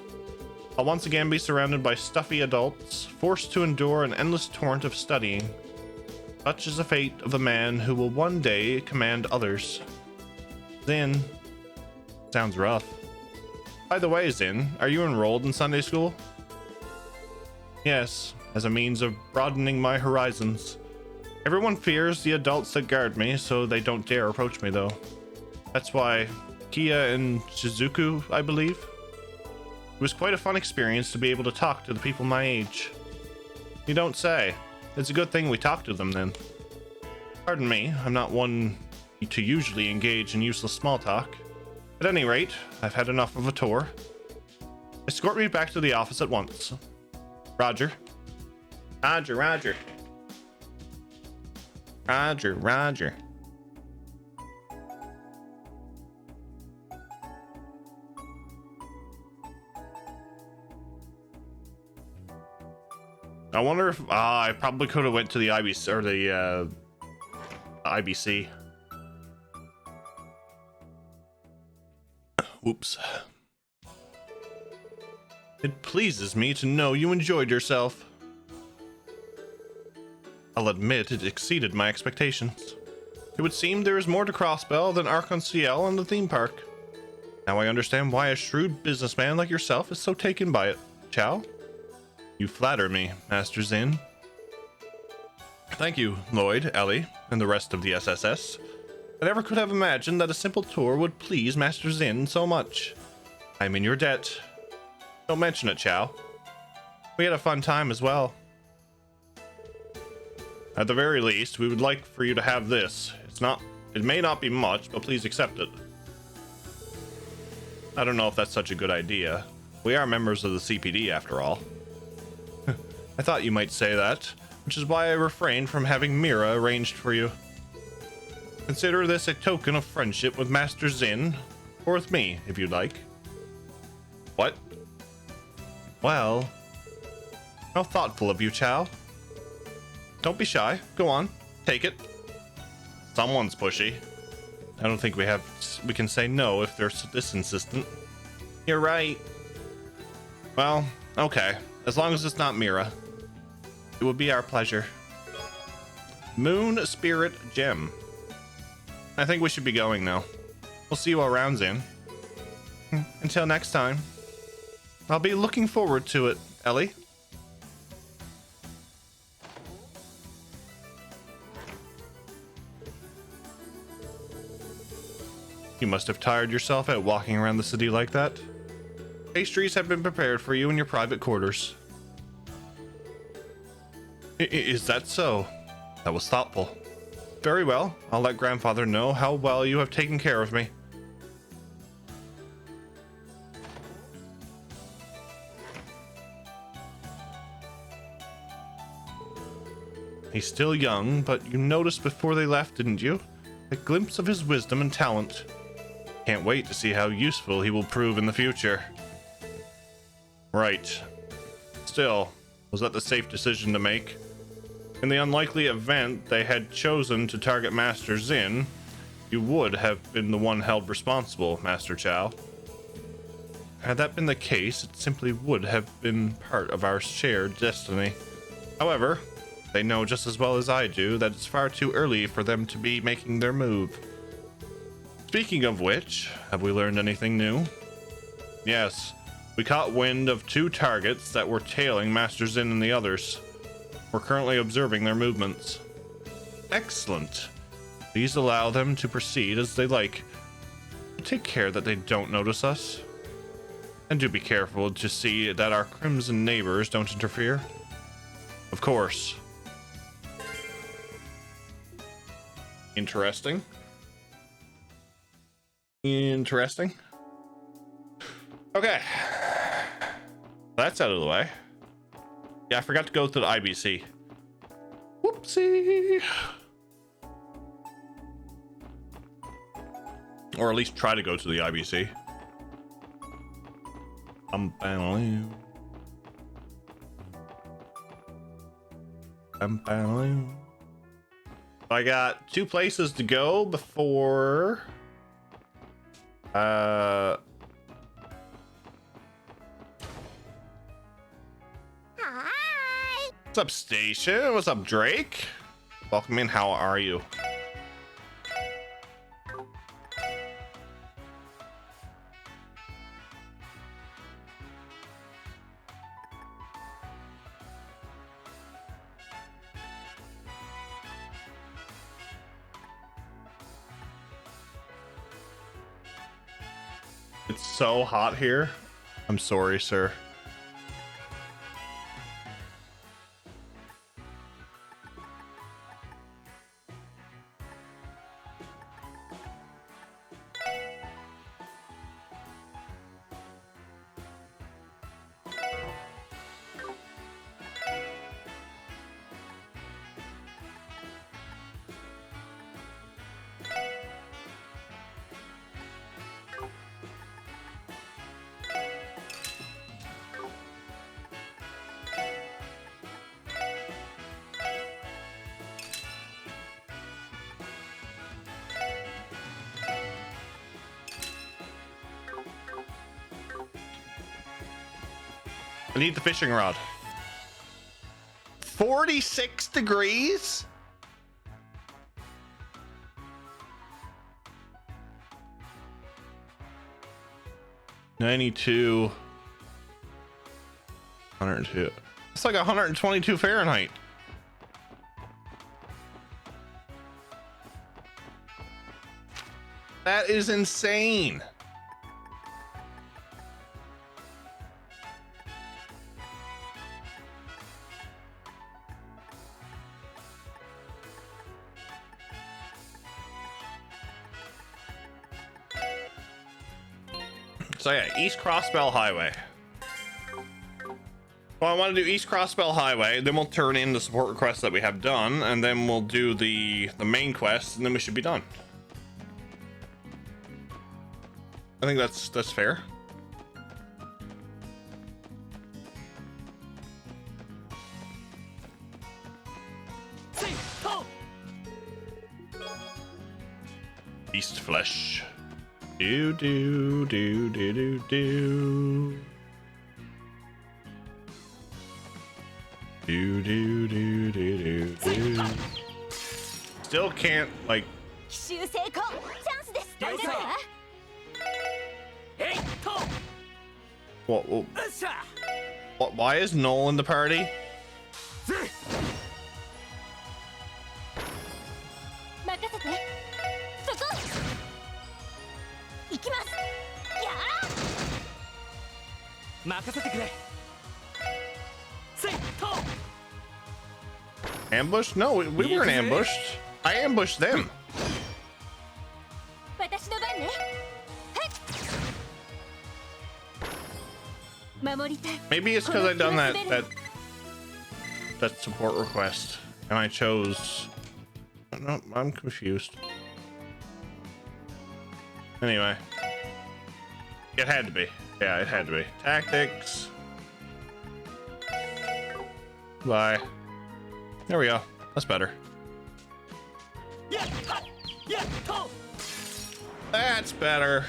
I'll once again be surrounded by stuffy adults, forced to endure an endless torrent of studying. Such is the fate of a man who will one day command others. Zin. Sounds rough. By the way, Zin, are you enrolled in Sunday school? Yes, as a means of broadening my horizons. Everyone fears the adults that guard me, so they don't dare approach me, though. That's why Kia and Shizuku, I believe. It was quite a fun experience to be able to talk to the people my age. You don't say. It's a good thing we talked to them then. Pardon me, I'm not one to usually engage in useless small talk. At any rate, I've had enough of a tour. Escort me back to the office at once. Roger. Roger. Roger. I wonder if I probably could have went to the IBC or the IBC. Whoops. It pleases me to know you enjoyed yourself. I'll admit it exceeded my expectations. It would seem there is more to Crossbell than Arc-en-Ciel and the theme park. Now I understand why a shrewd businessman like yourself is so taken by it. Chow? You flatter me, Master Zin. Thank you, Lloyd, Ellie, and the rest of the SSS. I never could have imagined that a simple tour would please Master Zin so much. I'm in your debt. Don't mention it, Chow. We had a fun time as well. At the very least, we would like for you to have this. It may not be much, but please accept it. I don't know if that's such a good idea. We are members of the CPD after all. I thought you might say that, which is why I refrained from having Mira arranged for you. Consider this a token of friendship with Master Zin, or with me, if you'd like. What? Well, how thoughtful of you, Chow. Don't be shy. Go on. Take it. Someone's pushy. I don't think we can say no if they're this insistent. You're right. Well, okay. As long as it's not Mira. It would be our pleasure. Moon Spirit Gem. I think we should be going now. We'll see you around, Zin. Until next time. I'll be looking forward to it, Ellie. You must have tired yourself out walking around the city like that. Pastries have been prepared for you in your private quarters. Is that so? That was thoughtful. Very well. I'll let Grandfather know how well you have taken care of me. He's still young, but you noticed before they left, didn't you? A glimpse of his wisdom and talent. Can't wait to see how useful he will prove in the future. Right. Still, was that the safe decision to make? In the unlikely event they had chosen to target Master Zin, you would have been the one held responsible, Master Chow. Had that been the case, it simply would have been part of our shared destiny. However, they know just as well as I do that it's far too early for them to be making their move. Speaking of which, have we learned anything new? Yes, we caught wind of 2 targets that were tailing Master Zin and the others. We're currently observing their movements. Excellent. Please allow them to proceed as they like. Take care that they don't notice us. And do be careful to see that our crimson neighbors don't interfere. Of course. Interesting. Interesting. Okay. That's out of the way. Yeah, I forgot to go to the IBC. Whoopsie. Or at least try to go to the IBC. I got 2 places to go before Hi. what's up, Station? What's up, Drake? Welcome in. How are you? It's so hot here. I'm sorry, sir. I need the fishing rod. 46 degrees? (92) 102. It's like 122 Fahrenheit. That is insane. So yeah, East Crossbell Highway. Well, I want to do East Crossbell Highway, then we'll turn in the support requests that we have done, and then we'll do the main quest, and then we should be done. I think that's fair. Beast flesh. Do do do do do do. Do do do do do do. Still can't like. What? Why is Noel in the party? Ambushed? No, we weren't ambushed. I ambushed them. Maybe it's because I done that support request and I chose. No, I'm confused. Anyway, it had to be. Yeah, it had to be. Tactics. Bye. There we go. That's better. That's better.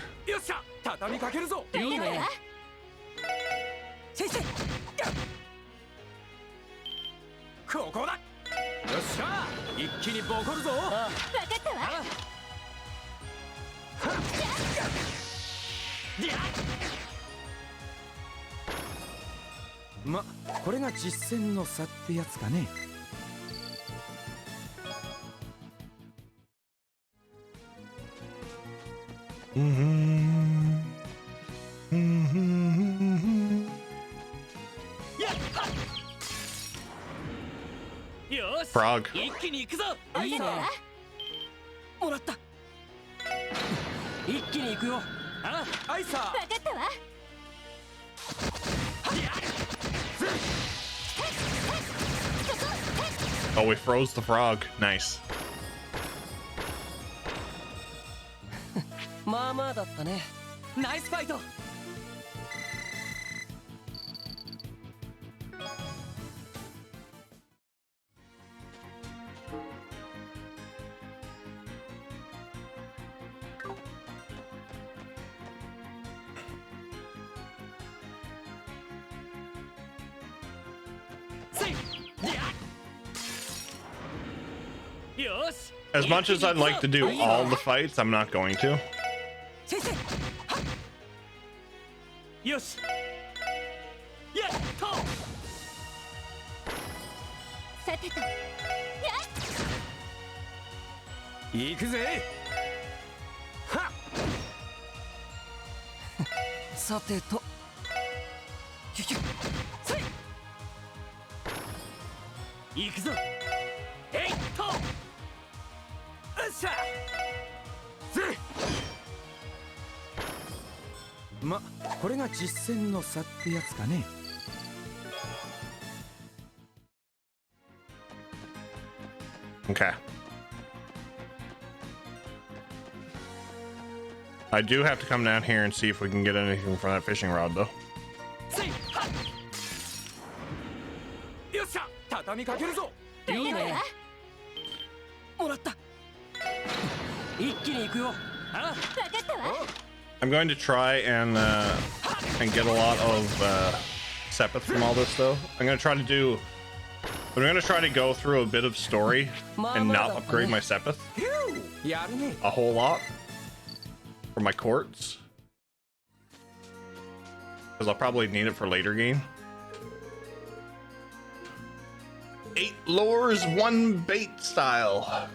ま、これが実践の差ってやつかね。Frog. 一気に行くぞ。いいね。もらった。一気に行くよ。あ、アイサー。わかったわ。Oh, we froze the frog. Nice. まあまあだったね。ナイスファイト。As much as I'd like to do all the fights, I'm not going to.ま、これが実践の差ってやつかね。Okay. I do have to come down here and see if we can get anything from that fishing rod, though. よっしゃ、畳みかけるぞ。いいね。もらった。一気に行くよ。あ、わかったわ。 I'm going to try and get a lot of Sepith from all this though. I'm gonna try to go through a bit of story and not upgrade my Sepith a whole lot for my courts, because I'll probably need it for later game. 8 lures, 1 bait style.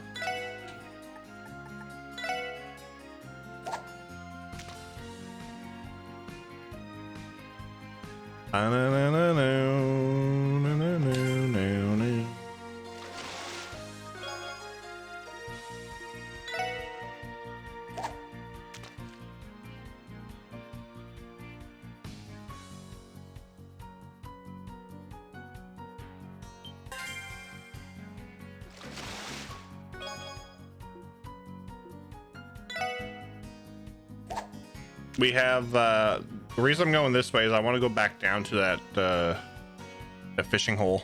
We have the reason I'm going this way is I want to go back down to that fishing hole.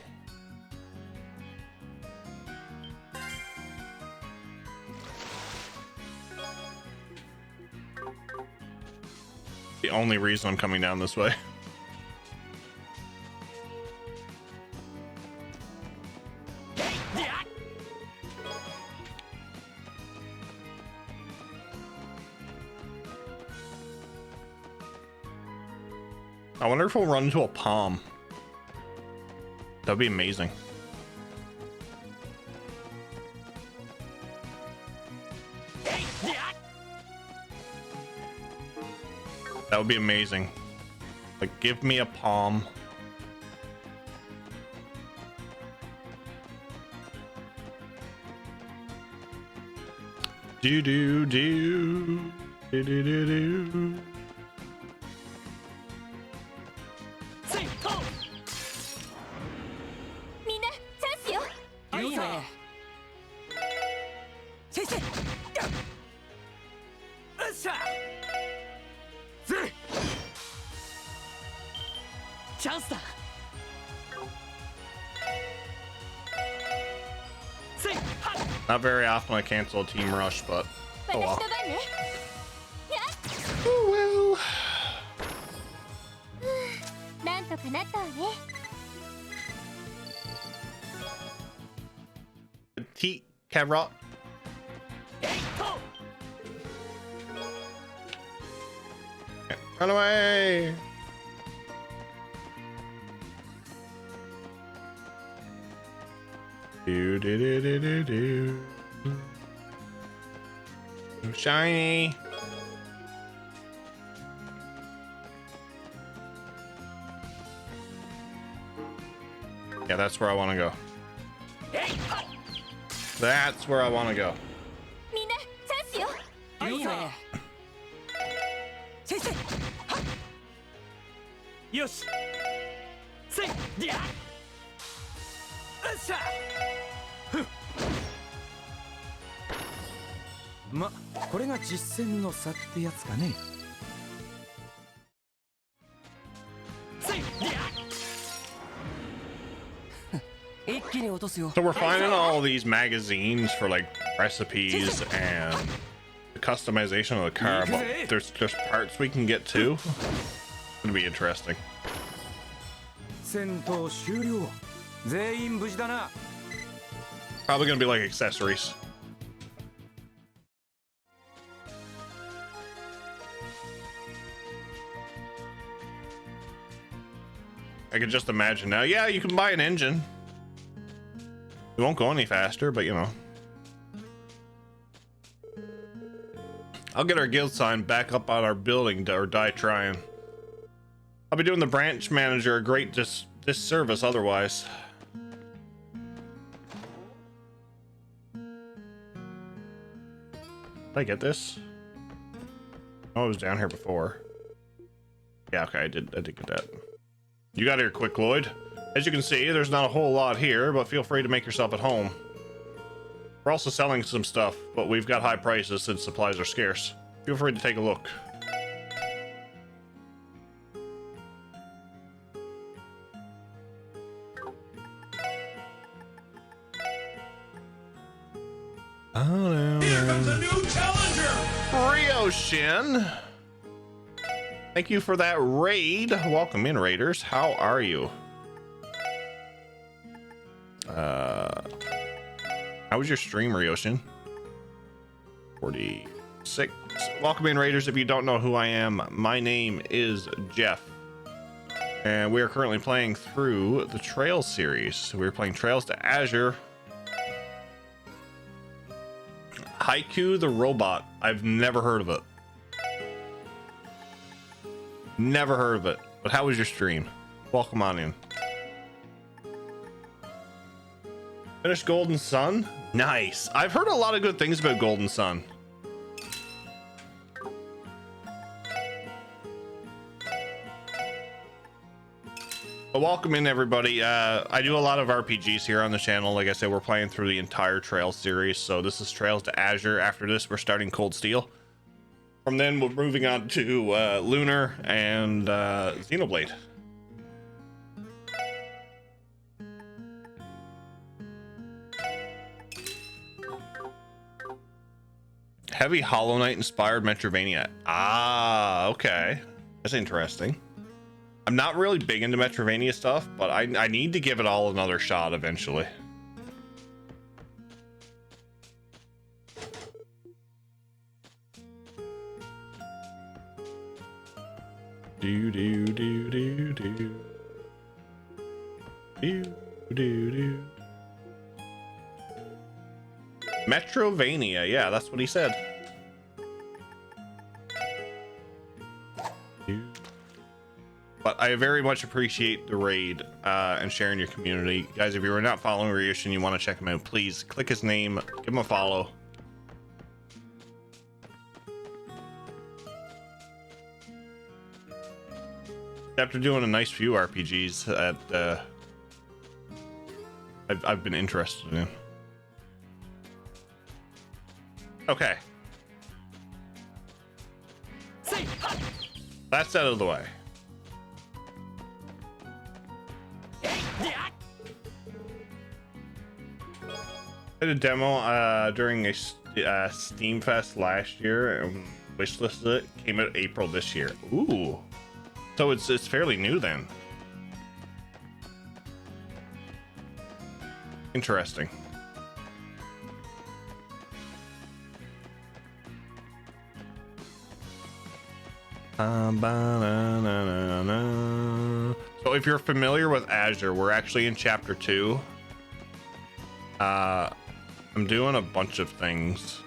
The only reason I'm coming down this way. I wonder if we'll run into a palm. That'd be amazing. That would be amazing. Like, give me a palm. Do do do do do do do. Not very often I cancel a team rush, but oh well. Oh well. Petite carrot. Run away! Do do do do do do. Shiny. Yeah, that's where I want to go. That's where I want to go.ま、これが実戦の差ってやつかね。So we're finding all these magazines for like recipes and the customization of the car, but there's parts we can get too. It's gonna be interesting. 戦闘終了。全員無事だな。Probably gonna be like accessories. I can just imagine now. Yeah, you can buy an engine. It won't go any faster, but you know. I'll get our guild sign back up on our building or die trying. I'll be doing the branch manager a great disservice otherwise. Did I get this? Oh, I was down here before. Yeah, okay, I did get that. You got here quick, Lloyd. As you can see, there's not a whole lot here, but feel free to make yourself at home. We're also selling some stuff, but we've got high prices since supplies are scarce. Feel free to take a look. Oh, here comes a new challenger! Rio Shin. Thank you for that raid. Welcome in, raiders. How are you? How was your stream, Ryoshin? 46. Welcome in, raiders. If you don't know who I am, my name is Jeff, and we are currently playing through the Trails series. We're playing Trails to Azure. Haiku the Robot. I've never heard of it. Never heard of it. But how was your stream? Welcome on in. Finished Golden Sun? Nice. I've heard a lot of good things about Golden Sun. Well, welcome in, everybody. I do a lot of RPGs here on the channel. Like I said, we're playing through the entire Trails series. So this is Trails to Azure. After this, we're starting Cold Steel. From then, we're moving on to Lunar and Xenoblade. Heavy Hollow Knight inspired Metroidvania. Ah, okay. That's interesting. I'm not really big into Metroidvania stuff, but I need to give it all another shot eventually. Do do do do do do do do. Metrovania, yeah, that's what he said. But I very much appreciate the raid and sharing your community. Guys, if you are not following Ryoshin and you want to check him out, please click his name, give him a follow. After doing a nice few RPGs that I've been interested in. Okay. That's out of the way. I did a demo during a Steam Fest last year and wishlisted it. Came out April this year. Ooh. So it's fairly new then. Interesting. So if you're familiar with Azure, we're actually in chapter 2. I'm doing a bunch of things.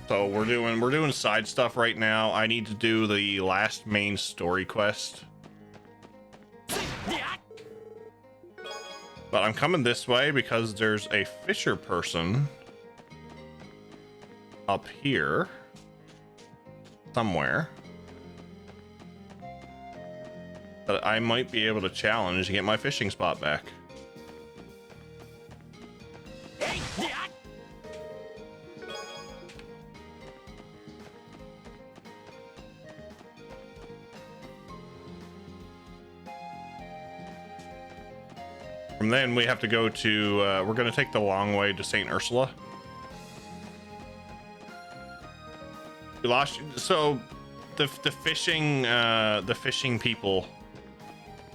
So we're doing side stuff right now. I need to do the last main story quest. But I'm coming this way because there's a fisher person up here somewhere that I might be able to challenge to get my fishing spot back. From then we have to go to we're going to take the long way to St. Ursula. We lost, so the fishing people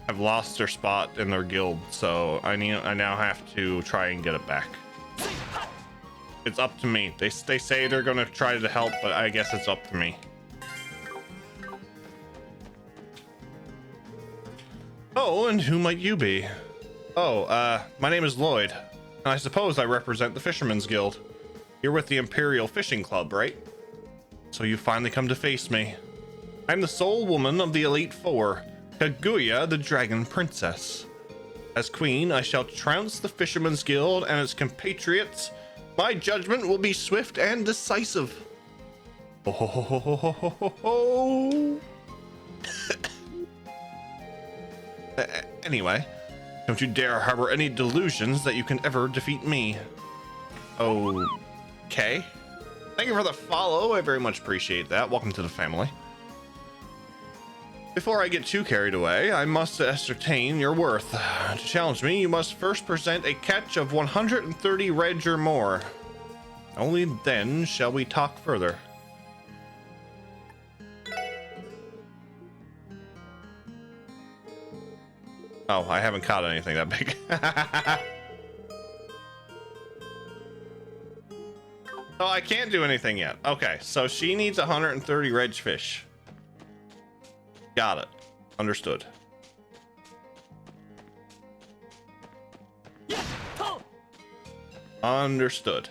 have lost their spot in their guild, so I now have to try and get it back. It's up to me. They say they're going to try to help, but I guess it's up to me. Oh, and who might you be? Oh, my name is Lloyd, and I suppose I represent the Fisherman's Guild. You're with the Imperial Fishing Club, right? So you finally come to face me. I'm the sole woman of the Elite Four, Kaguya the Dragon Princess. As queen, I shall trounce the Fisherman's Guild and its compatriots. My judgment will be swift and decisive. Oh, ho, ho, ho, ho, ho, ho, ho. Anyway, don't you dare harbor any delusions that you can ever defeat me. Okay. Thank you for the follow. I very much appreciate that. Welcome to the family. Before I get too carried away, I must ascertain your worth. To challenge me, you must first present a catch of 130 reg or more. Only then shall we talk further. Oh, I haven't caught anything that big. So I can't do anything yet. Okay, so she needs 130 reg fish. Got it. Understood. Understood.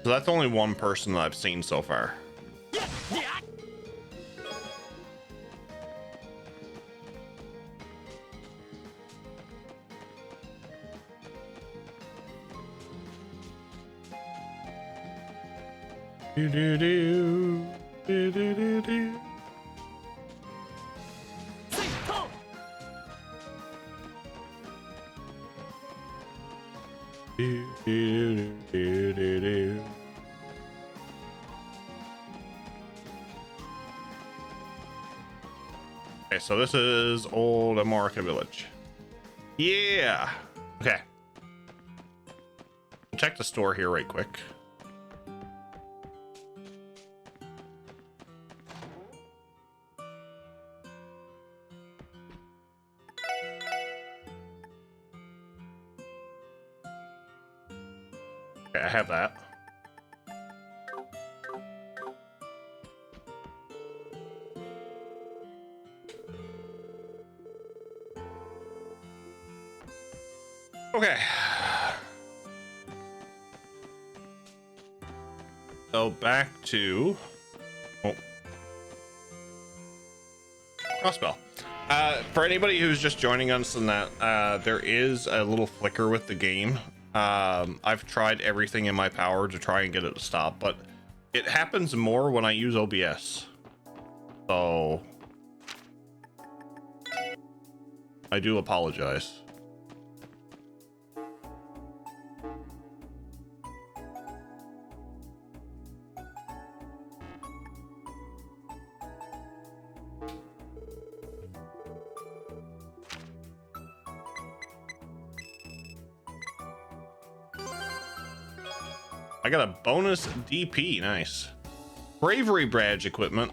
So that's only one person that I've seen so far. Do do do do do do do. Do do do do do. Okay, so this is Old Amorica Village. Yeah. Okay. Check the store here right quick. Okay, I have that. Okay. So back to crossbow. For anybody who's just joining us in that, there is a little flicker with the game. I've tried everything in my power to try and get it to stop, but it happens more when I use OBS. So I do apologize. I got a bonus DP, nice. Bravery badge equipment.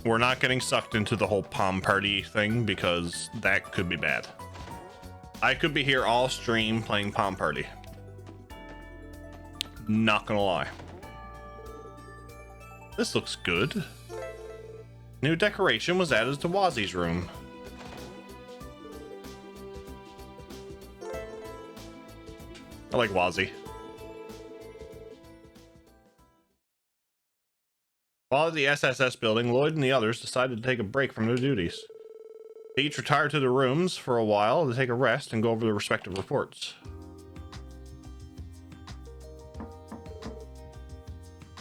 We're not getting sucked into the whole palm party thing because that could be bad. I could be here all stream playing palm party. Not gonna lie. This looks good. New decoration was added to Wazi's room. I like Wazi. While at the SSS building, Lloyd and the others decided to take a break from their duties. They each retired to their rooms for a while to take a rest and go over their respective reports.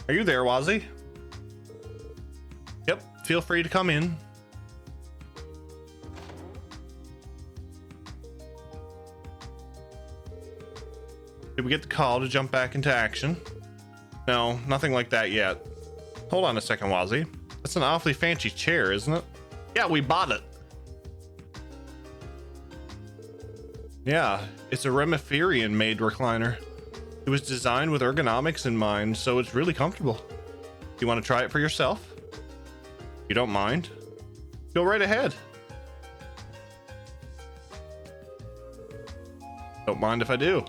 Are you there, Wazi? Yep, feel free to come in. Did we get the call to jump back into action? No, nothing like that yet. Hold on a second, Wazi. That's an awfully fancy chair, isn't it? Yeah, we bought it. Yeah, it's a Remiferian-made recliner. It was designed with ergonomics in mind, so it's really comfortable. You want to try it for yourself? You don't mind? Go right ahead. Don't mind if I do.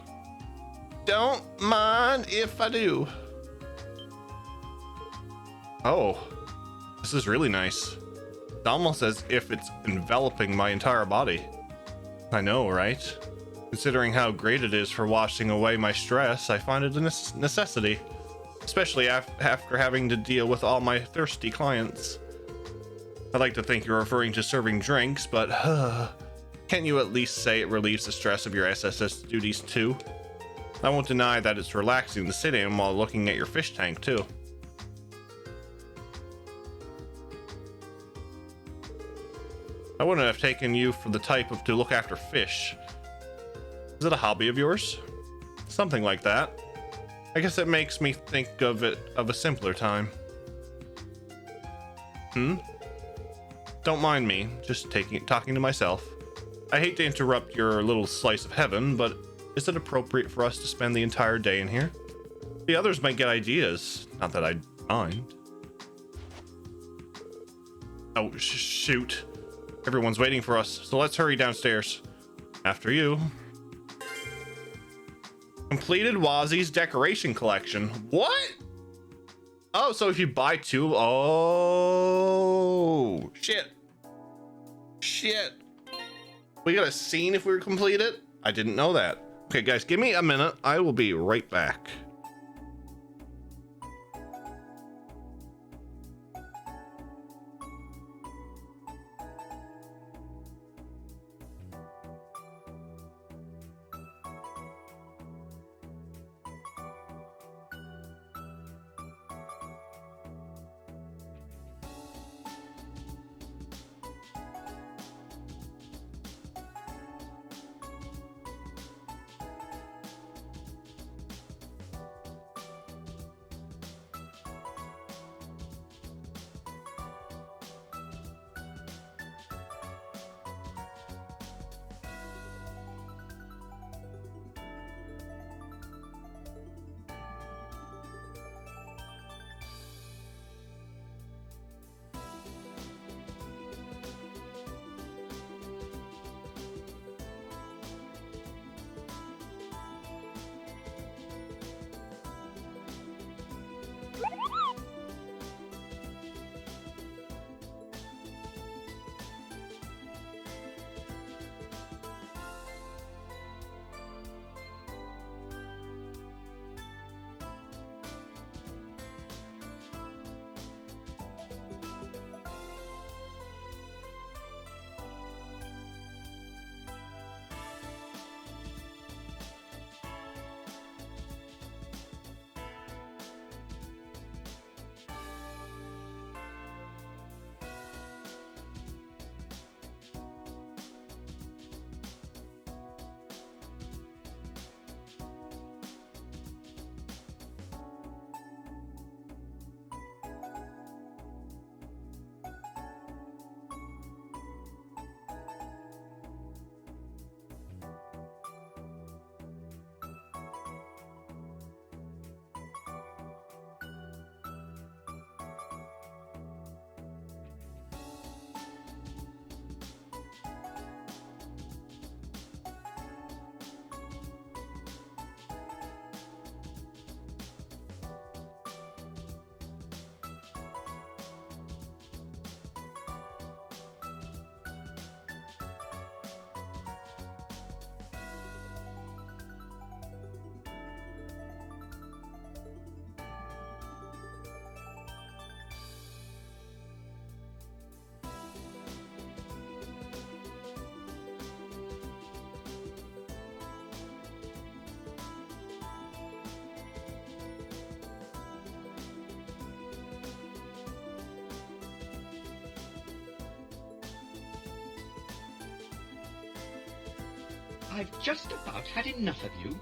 Don't mind if I do. Oh, this is really nice. It's almost as if it's enveloping my entire body. I know, right? Considering how great it is for washing away my stress, I find it a necessity. Especially after having to deal with all my thirsty clients. I'd like to think you're referring to serving drinks, but can't you at least say it relieves the stress of your SSS duties too? I won't deny that it's relaxing to sit in while looking at your fish tank too. I wouldn't have taken you for the type of to look after fish. Is it a hobby of yours? Something like that. I guess it makes me think of it of a simpler time. Don't mind me, just talking to myself. I hate to interrupt your little slice of heaven, but is it appropriate for us to spend the entire day in here? The others might get ideas, not that I'd mind. Oh, shoot. Everyone's waiting for us, so let's hurry downstairs. After you. Completed Wazzy's decoration collection. What? Oh, so if you buy two... Oh, shit. Shit. We got a scene if we complete it? I didn't know that. Okay, guys, give me a minute. I will be right back. I've just about had enough of you.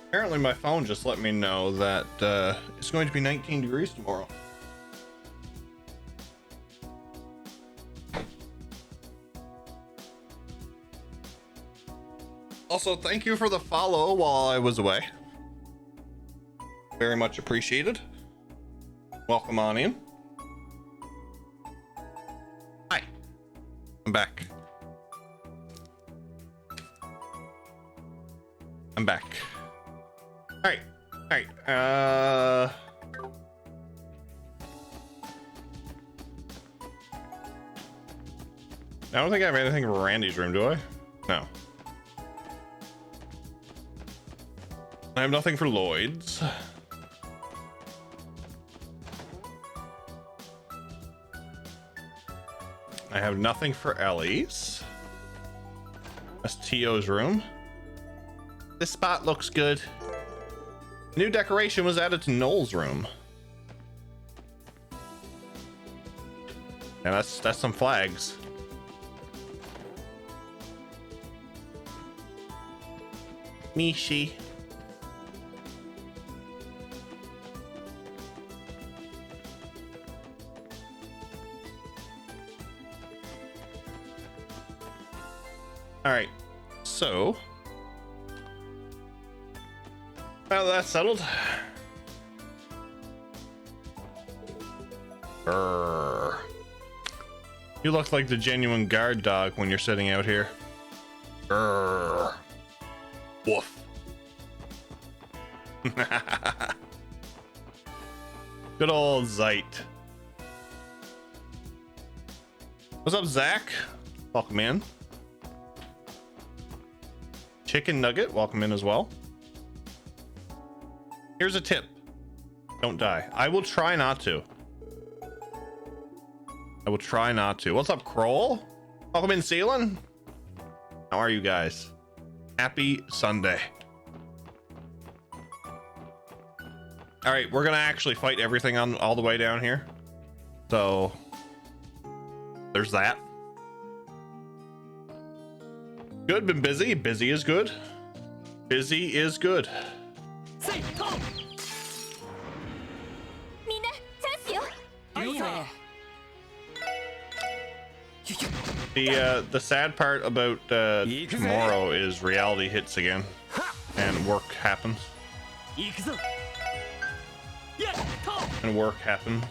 Apparently my phone just let me know that it's going to be 19 degrees tomorrow. Also, thank you for the follow while I was away. Very much appreciated. Welcome on in. Hi. I'm back. I'm back. Alright. Alright. I don't think I have anything for Randy's room, do I? No. I have nothing for Lloyd's. I have nothing for Ellie's. That's Tio's room. This spot looks good. New decoration was added to Noel's room. And that's some flags. Mishi. All right, so now that's settled. Grrr. You look like the genuine guard dog when you're sitting out here. Grrr. Woof. Good old Zeit. What's up, Zach? Welcome in. Chicken Nugget, welcome in as well. Here's a tip. Don't die. I will try not to. I will try not to. What's up, Kroll? Welcome in, Ceylon. How are you guys? Happy Sunday. All right, we're gonna actually fight everything on all the way down here. So there's that. Good, been busy. Busy is good. Busy is good. The sad part about tomorrow is reality hits again and work happens. And work happens.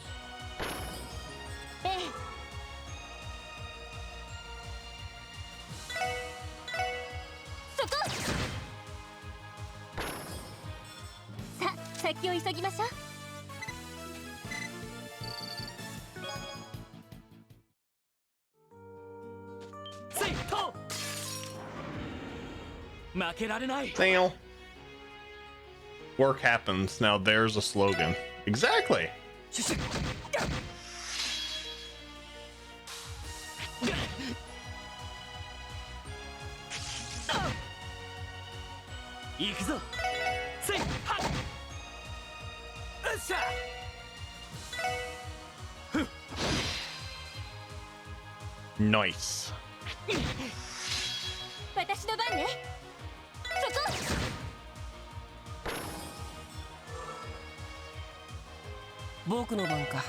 Fail. Work happens. Now there's a slogan. Exactly. Nice. 私の番ね。そこ。僕の番か。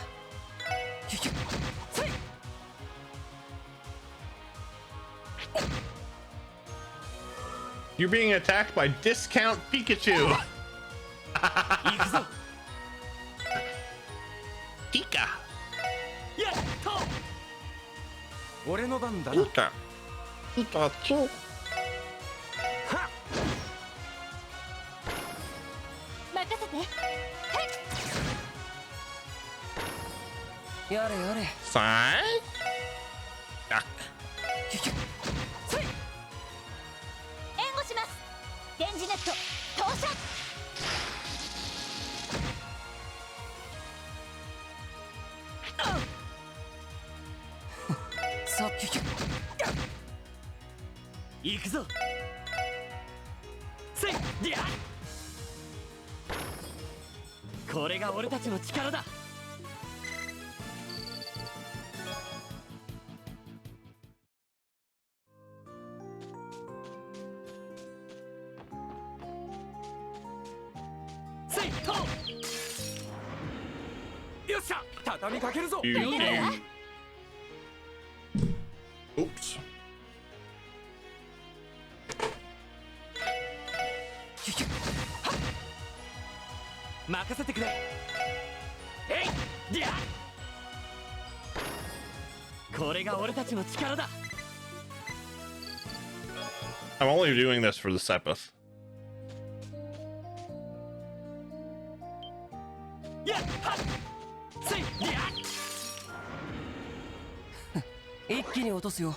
You're being attacked by Discount Pikachu. Pika. 俺の番だな。 Pika. Pikachu. 任せて。やれやれ。 Sigh. Duck. 援護します。電磁ネット投射。さっ行くぞ。せいりゃ。これが俺たちの力だ。とよっしゃ畳みかけるぞ Oops. 任せてくれえいりゃこれが俺たちの力だ I'm only doing this for the Sepith. やっはっせいりゃ一気に落とすよ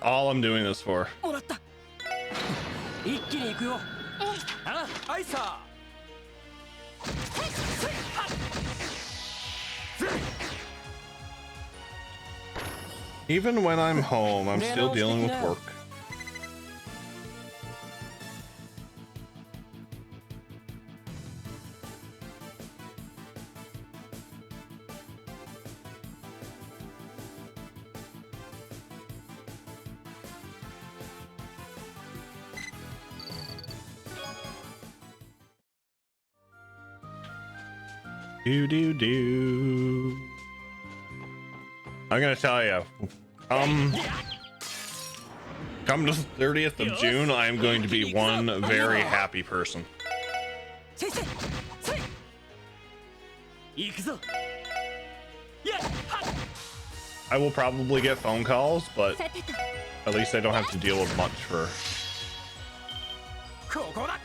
All I'm doing this for. もらった一気に行くよあアイサー Even when I'm home, I'm still dealing with work. Do. I'm gonna tell you, come to the 30th of June, I am going to be one very happy person. せいせいせい行くぞやっはっ I will probably get phone calls, but さてと at least I don't have to deal with much for ここだ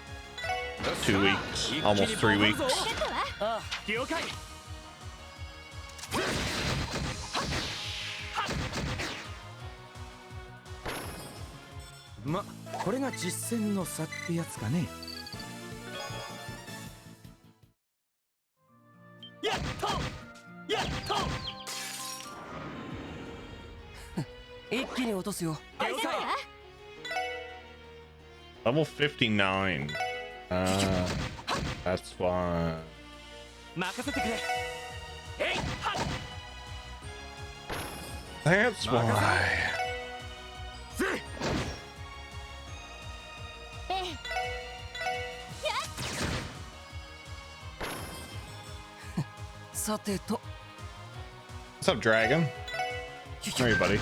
2 weeks, almost 3 weeks. さてとはああ了解ま、これが実践の差ってやつかねやっとやっと一気に落とすよ了解 Level 59. That's fine. 任せてくれえいはっ That's why. ぜええさてと What's up, Dragon? Hey, buddy.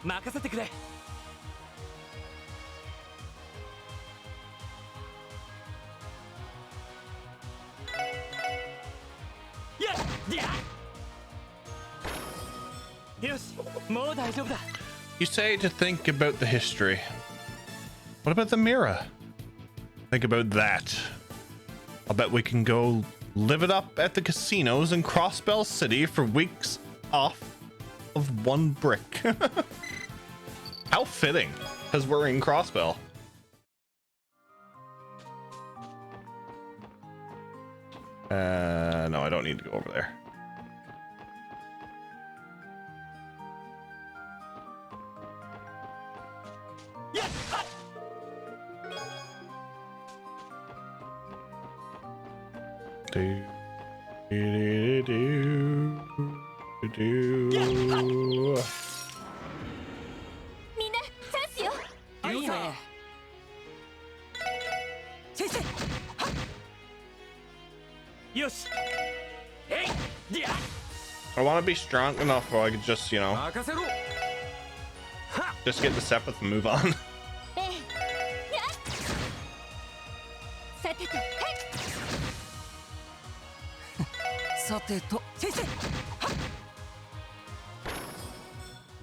任せてくれやっりゃよしもう大丈夫だ You say to think about the history. What about the mirror? Think about that. I'll bet we can go live it up at the casinos in Crossbell City for weeks off of one brick. How fitting, because we're in Crossbell. No, I don't need to go over there. Do, do, do, do, do. みんなチャンスよいいね先生はっよしえいりゃ I want to be strong enough where I could just, you know, 任せろはっ just get the Sepith and move on. ええやっさてとはいさてと先生はっ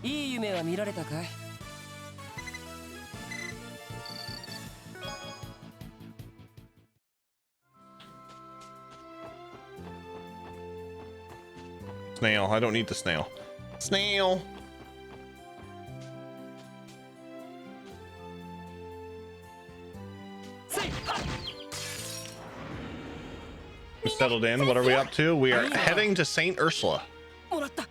いい夢は見られたかい Snail. I don't need the snail. Snail. We settled in. What are we up to? We are heading to Saint Ursula. もらった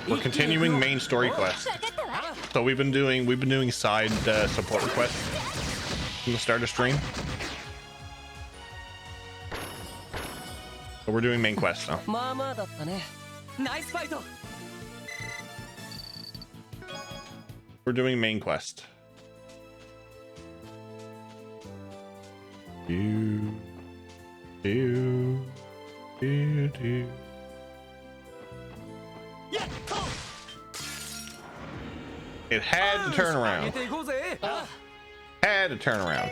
We're continuing main story quest. さてとは So we've been doing side support quests from the start of stream. So we're doing main quests now. まあまあだったねナイスファイト We're doing main quest. Do, do, do, do. やっと It had to turn 上 around. げていこうぜ。 Had to turn around.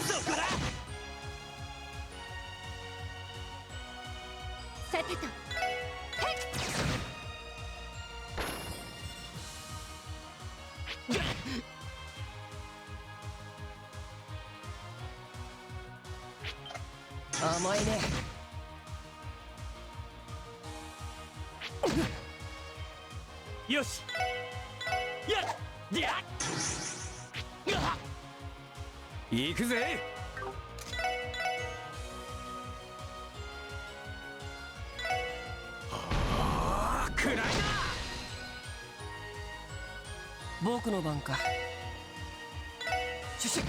そこだ。さてと甘いね。よし。やっやっ行くぜ。暗いな。僕の番か。シュシュッ。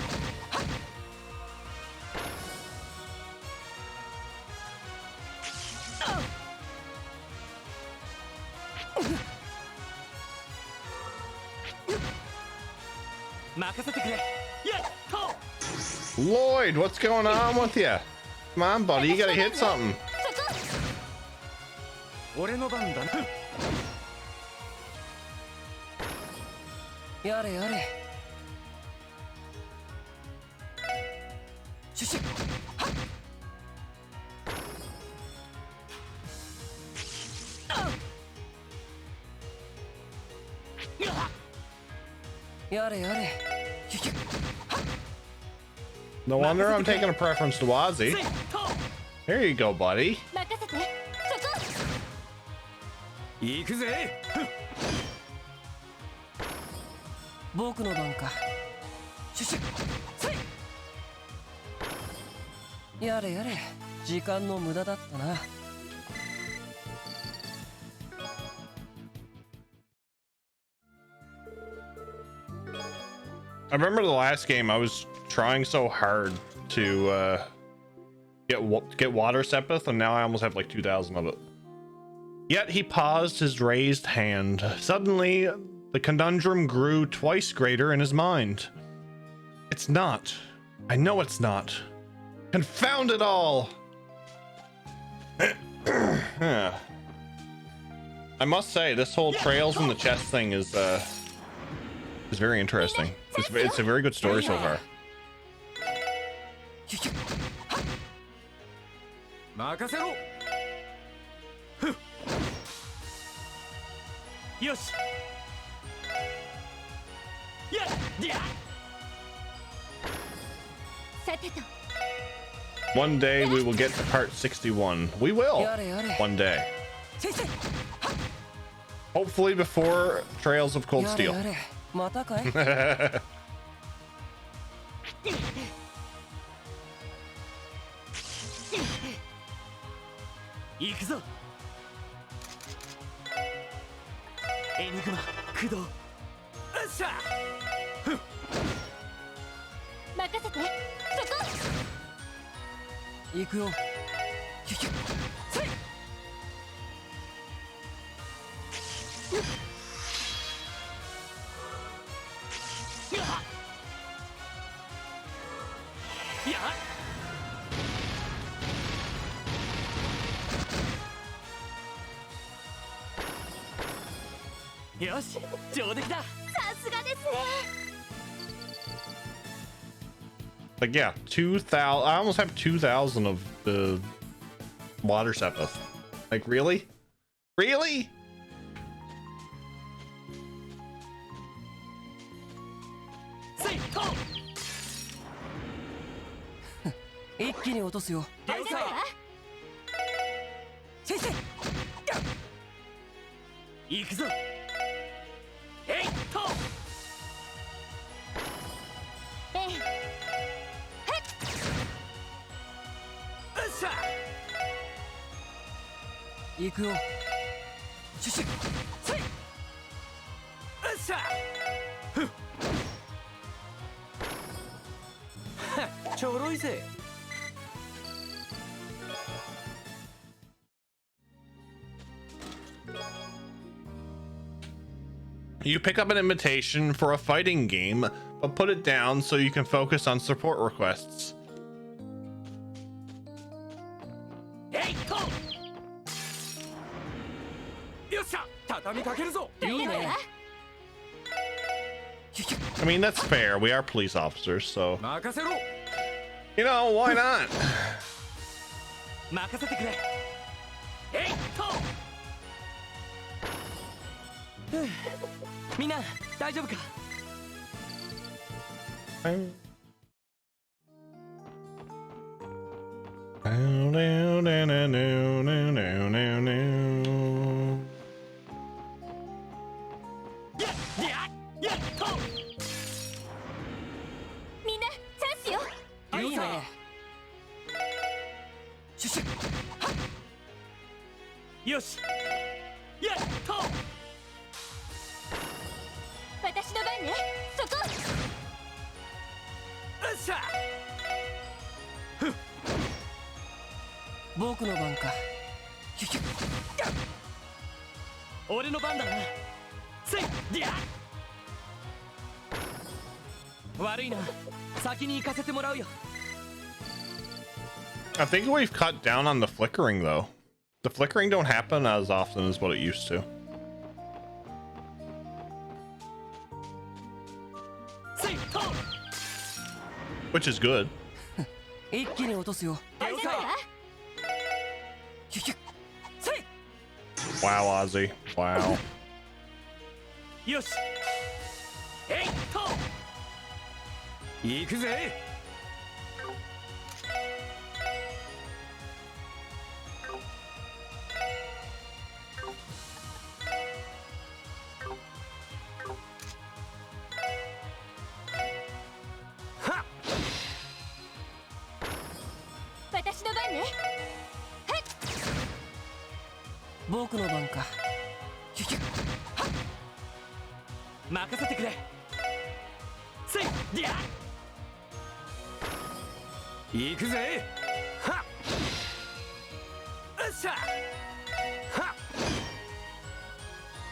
任せてくれ。やっと。 Lloyd, what's going on with you? Come on, buddy. You gotta hit something. 俺の番だな。やれやれ。シュシュッ。はっ。やれやれ。シュシュッ。 No wonder I'm taking a preference to Ozzy. There you go, buddy. 任せてそこ行くぜ。僕の番か。シュシュッ。せい。やれやれ。時間の無駄だったな。 I remember the last game I was trying so hard to get water sepith, and now I almost have like 2,000 of it. Yet he paused his raised hand. Suddenly, the conundrum grew twice greater in his mind. It's not. I know it's not. Confound it all! I must say, this whole trails in the chest thing is very interesting. It's a very good story so far. 任せろ。よし。やっやっ。 さてと One day we will get to part 61. We will. やれやれ。 One day. 先生。 Hopefully before Trails of Cold やれ Steel. やれ。またかい。行くぞ。エニグマ駆動。よっしゃ。任せてそこ行くよ。ヒュヒュ。せい。やっ。よし、上出来だ。さすがですね Like, yeah, 2,000. I almost have 2,000 of the water sepith. Like, really? Really? せいと。一気に落とすよ。分かったわ先生。行くぞ。えいっと。ええよっしゃ。行くよ。シュシュ。せい。よっしゃ。ふっ。はっ、ちょろいぜ。You pick up an invitation for a fighting game, but put it down so you can focus on support requests. えいとよっしゃ畳みかけるぞいいね I mean, that's fair. We are police officers, so 任せろ you know, why not? 任せてくれえいとふうみんな大丈夫か やっやっとみんなチャンスよ。いいねシュシュはっよしやっと私の番ね。そこ。よっしゃふっ僕の番かヒュヒュ俺の番だなせいりゃ悪いな先に行かせてもらうよ I think we've cut down on the flickering, though. The flickering don't happen as often as what it used to. せいと Which is good. 一気に落とすよ了解だわ。ヒュヒュせい Wow, Ozzy. Wow. よしえいと行くぜはっ私の番ね。僕の番かヒュヒュはっ任せてくれせいりゃ行くぜはっよっしゃはっ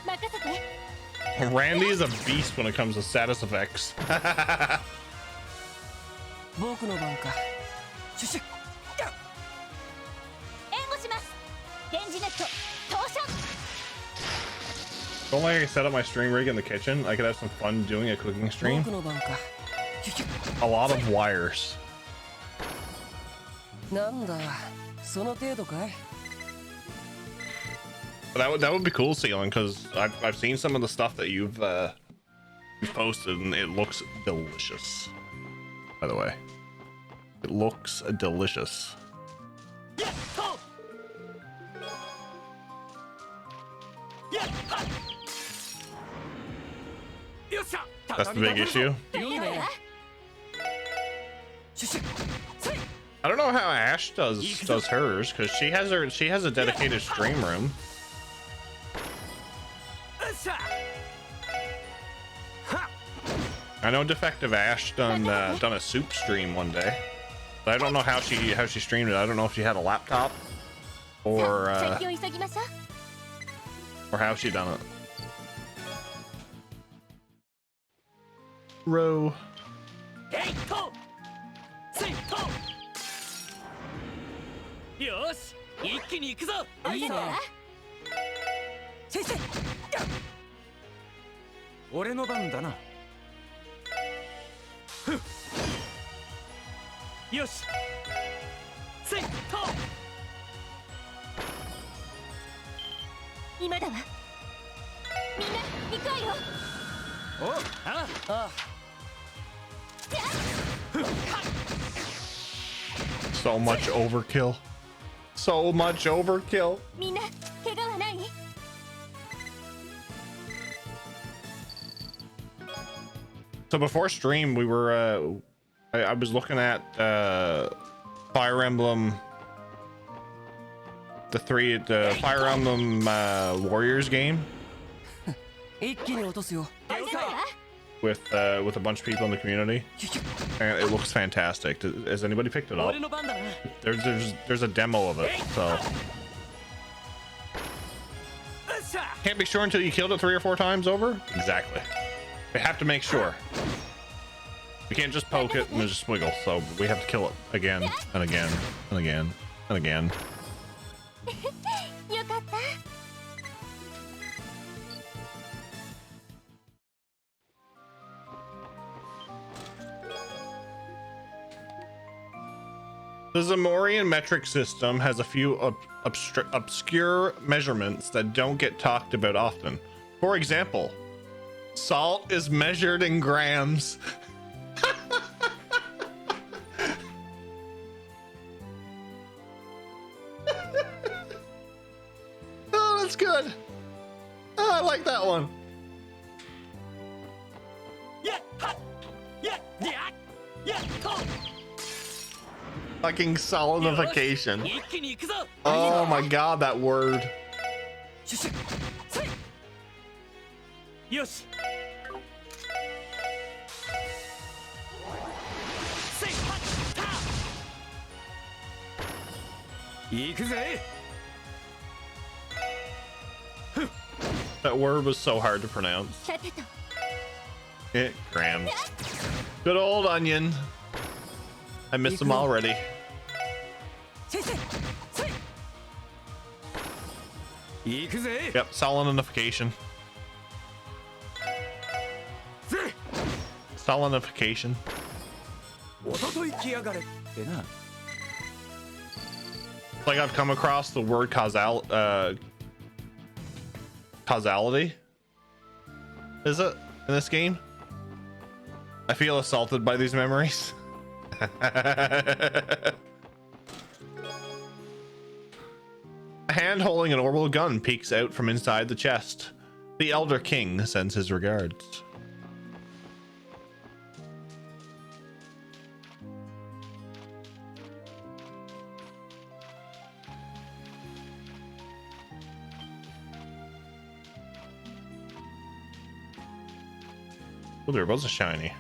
任せて。 Randy is a beast when it comes to status effects. 僕の番かシュシュ援護します。電磁ネット投射。 Don't like I set up my stream rig in the kitchen. I could have some fun doing a cooking stream. 僕の番かヒュヒュ A lot of wires. なんだその程度かい That would be cool, Sealing, because I've seen some of the stuff that you've posted, and it looks delicious. By the way, it looks delicious. やっとやっはっよっしゃ That's the big issue. いいねシュシュせい I don't know how Ash does hers, because she has a dedicated stream room. よっしゃはっ I know Defective Ash done a soup stream one day, but I don't know how she streamed it. I don't know if she had a laptop さ or あ先を急ぎましょう。 or how she done it. Row. えいとせいとよし一気に行くぞいいね先生俺の番だなふっよしせいと今だわ。みんな行くわよ。おああ So much overkill. So much overkill. みんな怪我はない？ So before stream, we were I was looking at Fire Emblem, the Fire Emblem Warriors game 一気に落とすよ了解 with a bunch of people in the community, and it looks fantastic. Has anybody picked it up? 俺の番だな There's a demo of it. So よっし Can't be sure until you killed it 3 or 4 times over? Exactly. We have to make sure. We can't just poke it and just wiggle, so we have to kill it again and again and again and again. よかった。 The Zamorian metric system has a few obscure measurements that don't get talked about often. For example, salt is measured in grams. Oh, that's good. Oh, I like that one. Fucking solenification. Oh my god, that word. That word was so hard to pronounce. さてと。 It grams. Good old onion. I miss him already. Yep, solenification. Solenification. Like I've come across the word causality. Is it in this game? I feel assaulted by these memories. A hand holding an orbital gun peeks out from inside the chest. The Elder King sends his regards. Oh, there was a shiny.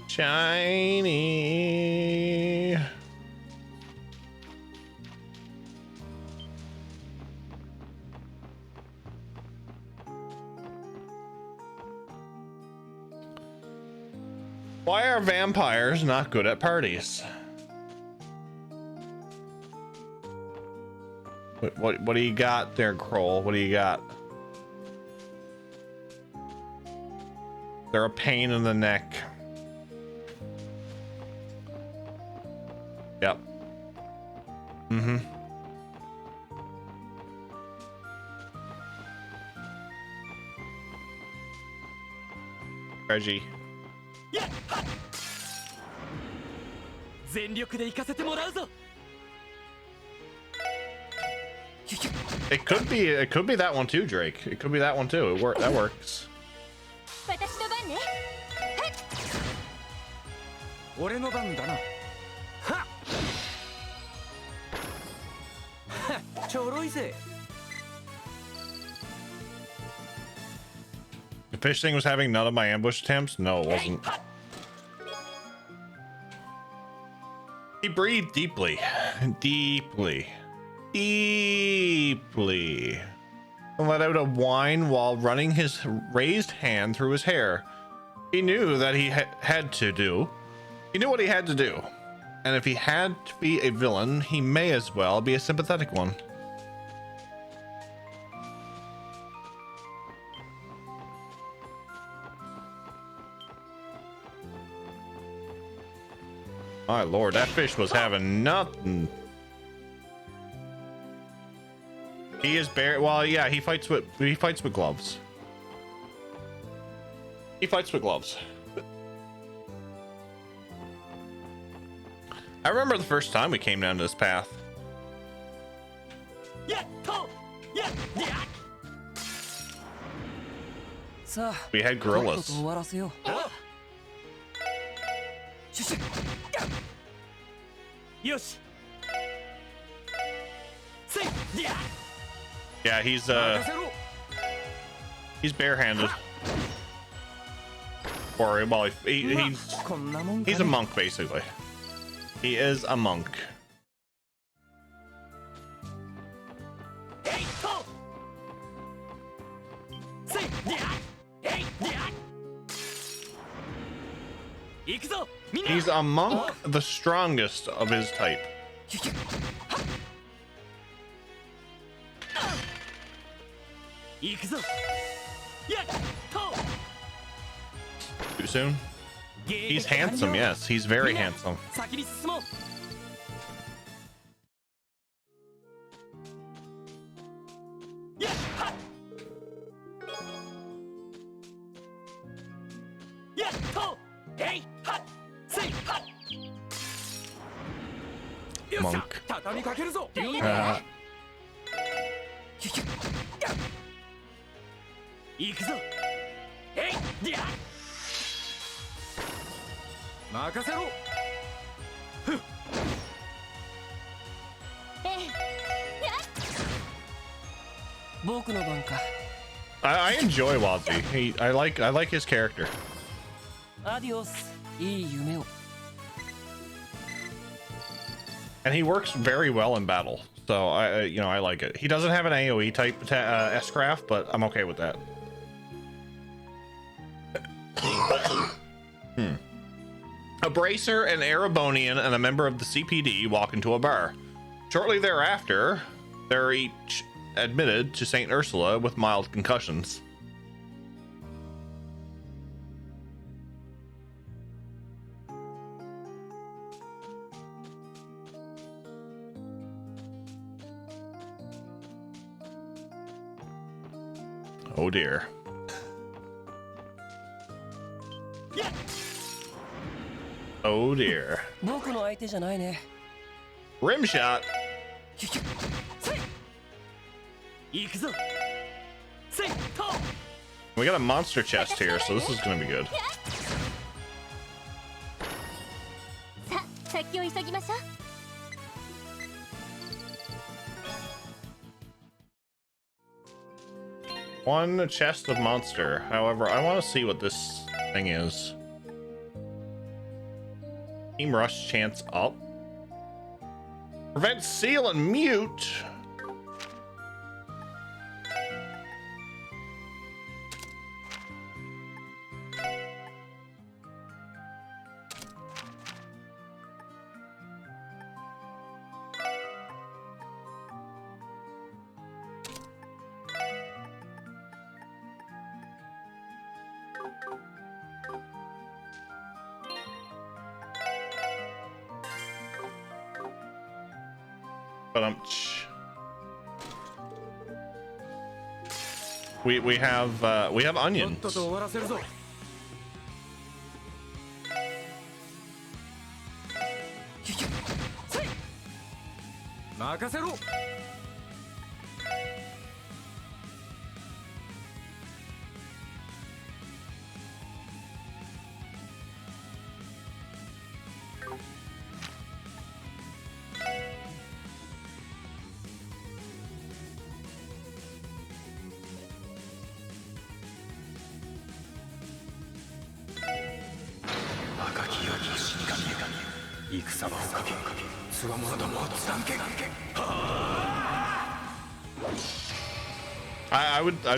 Shiny. Why are vampires not good at parties? What do you got there, Kroll? What do you got? They're a pain in the neck. Yep. Mm-hmm. Reggie. It could be that one too, Drake. It could be that one too. That works. 私の番ね。俺の番だな。はっ。ちょろいぜ。 The fish thing was having none of my ambush attempts? No, it wasn't. He breathed deeply. Deeply. Deeply. And let out a whine while running his raised hand through his hair. He knew that he had to do. He knew what he had to do. And if he had to be a villain, he may as well be a sympathetic one. My lord, that fish was having nothing. He is bare. Well, yeah, he fights with gloves. He fights with gloves. I remember the first time we came down to this path. We had gorillas. Yeah, he's barehanded. Or well, he's a monk basically. He is a monk. He's a monk, the strongest of his type. Too soon? He's handsome, yes. He's very handsome. Monk. I enjoy Wazi. I like his character. And he works very well in battle. So I like it. He doesn't have an AoE type S-craft, but I'm okay with that. A bracer, an Erebonian, and a member of the CPD walk into a bar. Shortly thereafter, they're each admitted to St. Ursula with mild concussions. Oh dear. Oh dear. Rim shot. We got a monster chest here, so this is gonna be good. One chest of monster. However, I want to see what this thing is. Team rush chance up. Prevent seal and mute. We have onions.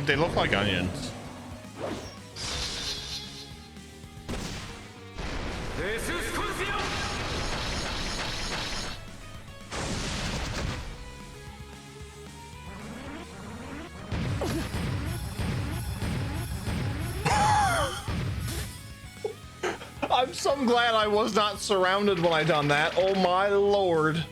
They look like onions. I'm so glad I was not surrounded when I done that. Oh my lord.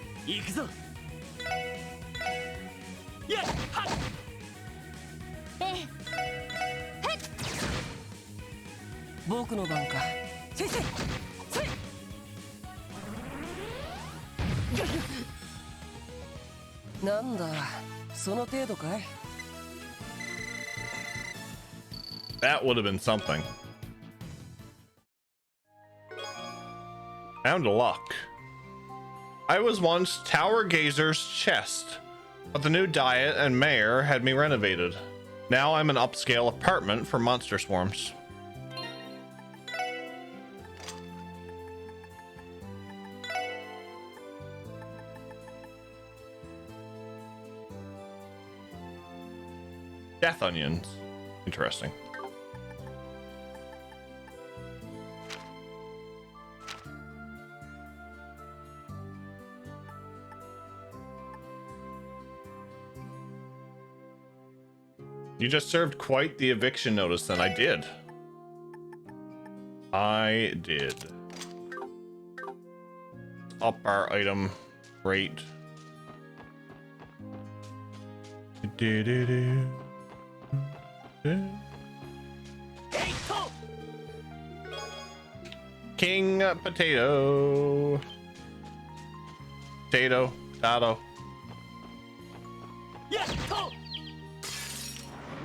That would have been something. Down to luck. I was once Tower Gazer's chest, but the new diet and mayor had me renovated. Now I'm an upscale apartment for monster swarms. Death onions. Interesting. You just served quite the eviction notice then. I did. Up our item rate. King Potato. Potato.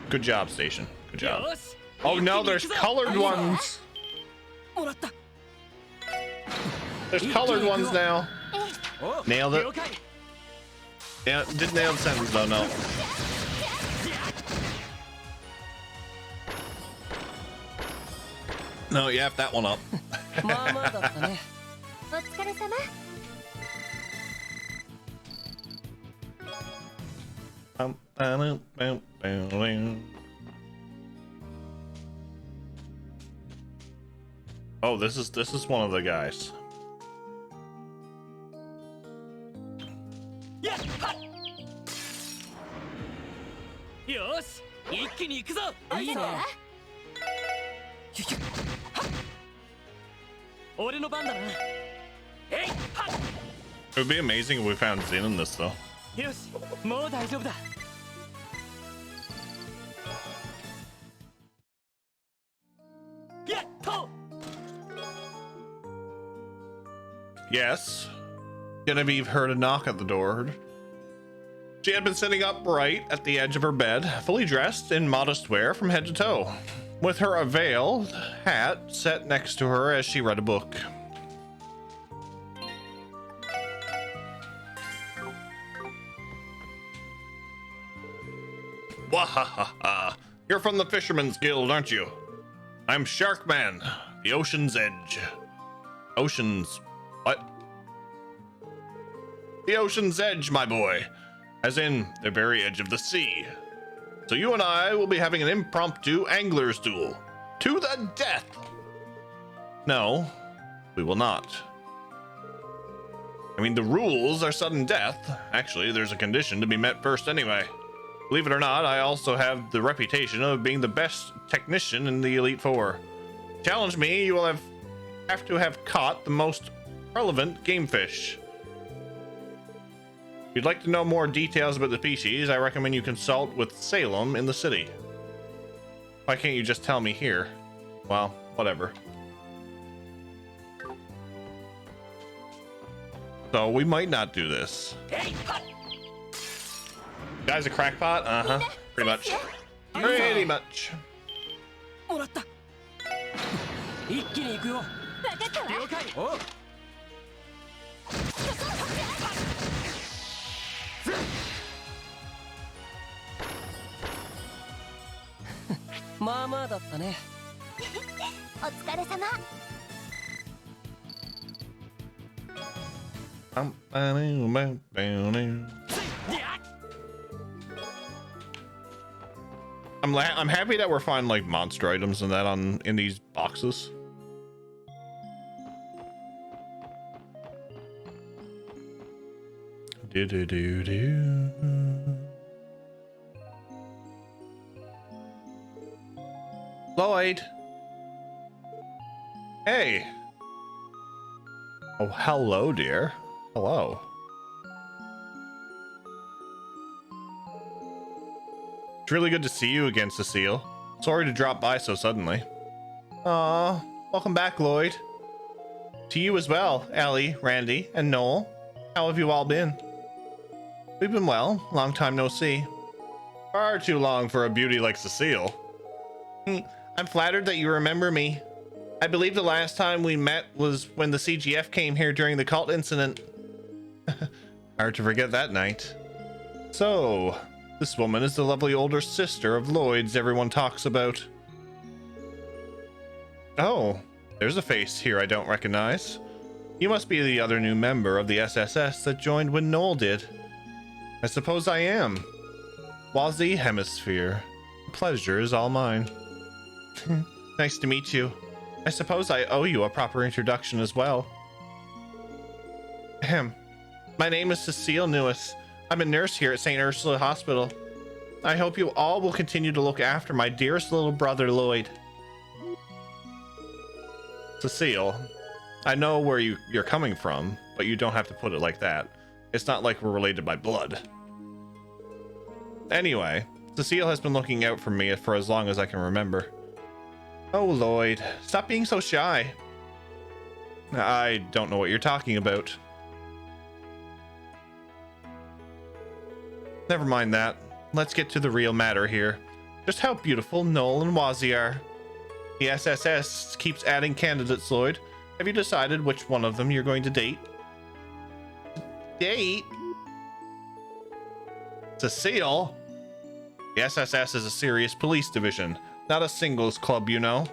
Good job, Station. Good job. Oh no, there's colored ones. There's colored ones now. Nailed it. Yeah, did nail the sentence though, no. No, you have that one up. Oh, this is one of the guys. It would be amazing if we found Zin in this though. Yes. Genevieve heard a knock at the door. She had been sitting upright at the edge of her bed, fully dressed in modest wear from head to toe, with her veiled hat set next to her as she read a book. Wahahaha! You're from the Fisherman's Guild, aren't you? I'm Sharkman, the Ocean's Edge. Ocean's... what? The Ocean's Edge, my boy. As in, the very edge of the sea. So you and I will be having an impromptu angler's duel. To the death! No, we will not. I mean, the rules are sudden death. Actually, there's a condition to be met first anyway. Believe it or not, I also have the reputation of being the best technician in the Elite Four. Challenge me, you will have to have caught the most relevant game fish. If you'd like to know more details about the species, I recommend you consult with Salem in the city. Why can't you just tell me here? Well, whatever. So we might not do this. Guy's a crackpot? Uh-huh. Pretty much. Pretty much. I'm happy that we're finding like monster items and that in these boxes. Lloyd. Hey. Oh, hello, dear. Hello. It's really good to see you again, Cecile. Sorry to drop by so suddenly. Aw, welcome back, Lloyd. To you as well, Ellie, Randy, and Noel. How have you all been? We've been well. Long time no see. Far too long for a beauty like Cecile. I'm flattered that you remember me. I believe the last time we met was when the CGF came here during the cult incident. Hard to forget that night. So, this woman is the lovely older sister of Lloyd's everyone talks about. Oh, there's a face here I don't recognize. You must be the other new member of the SSS that joined when Noel did. I suppose I am. Wazi Hemisphere. Pleasure is all mine. Nice to meet you. I suppose I owe you a proper introduction as well. Ahem. My name is Cecile Newis. I'm a nurse here at St. Ursula Hospital. I hope you all will continue to look after my dearest little brother, Lloyd. Cecile, I know where you're coming from, but you don't have to put it like that. It's not like we're related by blood. Anyway, Cecile has been looking out for me for as long as I can remember. Oh, Lloyd, stop being so shy. I don't know what you're talking about. Never mind that. Let's get to the real matter here. Just how beautiful Noel and Wazzy are. The SSS keeps adding candidates, Lloyd. Have you decided which one of them you're going to date? Date? Cecile? The SSS is a serious police division, not a singles club, you know.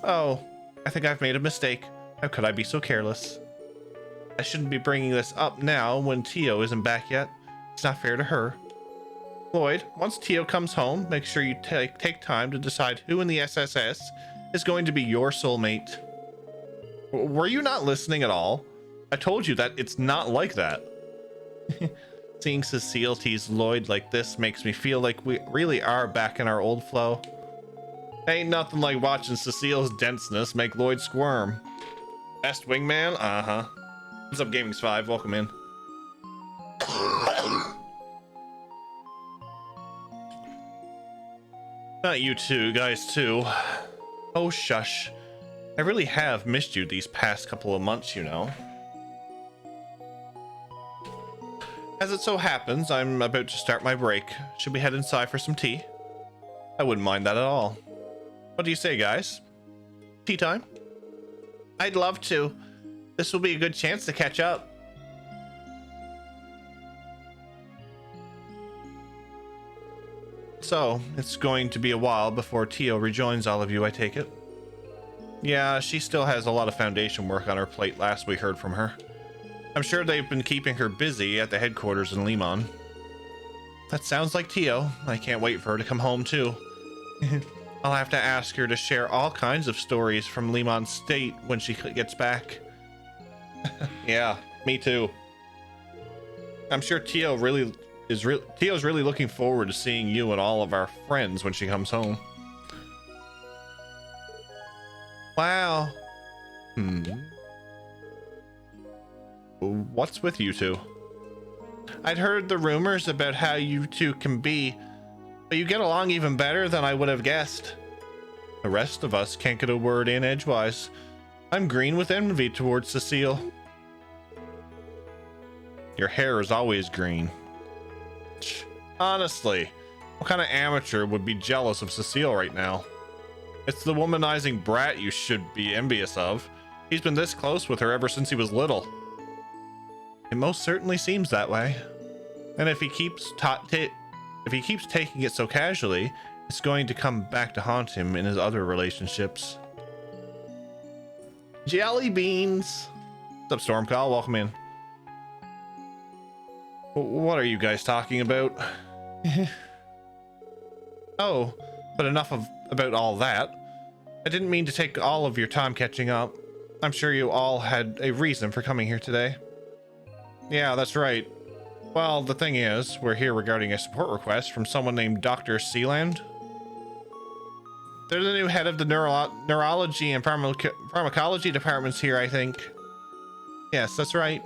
Oh, I think I've made a mistake. How could I be so careless? I shouldn't be bringing this up now when Tio isn't back yet. It's not fair to her. Lloyd, once Tio comes home, make sure you take time to decide who in the SSS is going to be your soulmate. Were you not listening at all? I told you that it's not like that. Seeing Cecile tease Lloyd like this makes me feel like we really are back in our old flow. Ain't nothing like watching Cecile's denseness make Lloyd squirm. Best wingman? Uh-huh. What's up, Gaming's 5? Welcome in. Not you two, guys too. Oh, shush. I really have missed you these past couple of months, you know. As it so happens, I'm about to start my break. Should we head inside for some tea? I wouldn't mind that at all. What do you say, guys? Tea time? I'd love to. This will be a good chance to catch up. So, it's going to be a while before Tio rejoins all of you, I take it? Yeah, she still has a lot of foundation work on her plate last we heard from her. I'm sure they've been keeping her busy at the headquarters in Limon. That sounds like Tio. I can't wait for her to come home too. I'll have to ask her to share all kinds of stories from Limon State when she gets back. Yeah, me too. I'm sure Tio's really looking forward to seeing you and all of our friends when she comes home. Wow. What's with you two? I'd heard the rumors about how you two can be, but you get along even better than I would have guessed. The rest of us can't get a word in edgewise. I'm green with envy towards Cecile. Your hair is always green. Honestly, what kind of amateur would be jealous of Cecile right now? It's the womanizing brat you should be envious of. He's been this close with her ever since he was little. It most certainly seems that way. And if he keeps taking it so casually, it's going to come back to haunt him in his other relationships. Jelly beans. What's up, Stormcall? Welcome in. What are you guys talking about? Oh, but enough about all that. I didn't mean to take all of your time catching up. I'm sure you all had a reason for coming here today. Yeah, that's right. Well, the thing is, we're here regarding a support request from someone named Dr. Sealand. They're the new head of the neurology and pharmacology departments here, I think. Yes, that's right.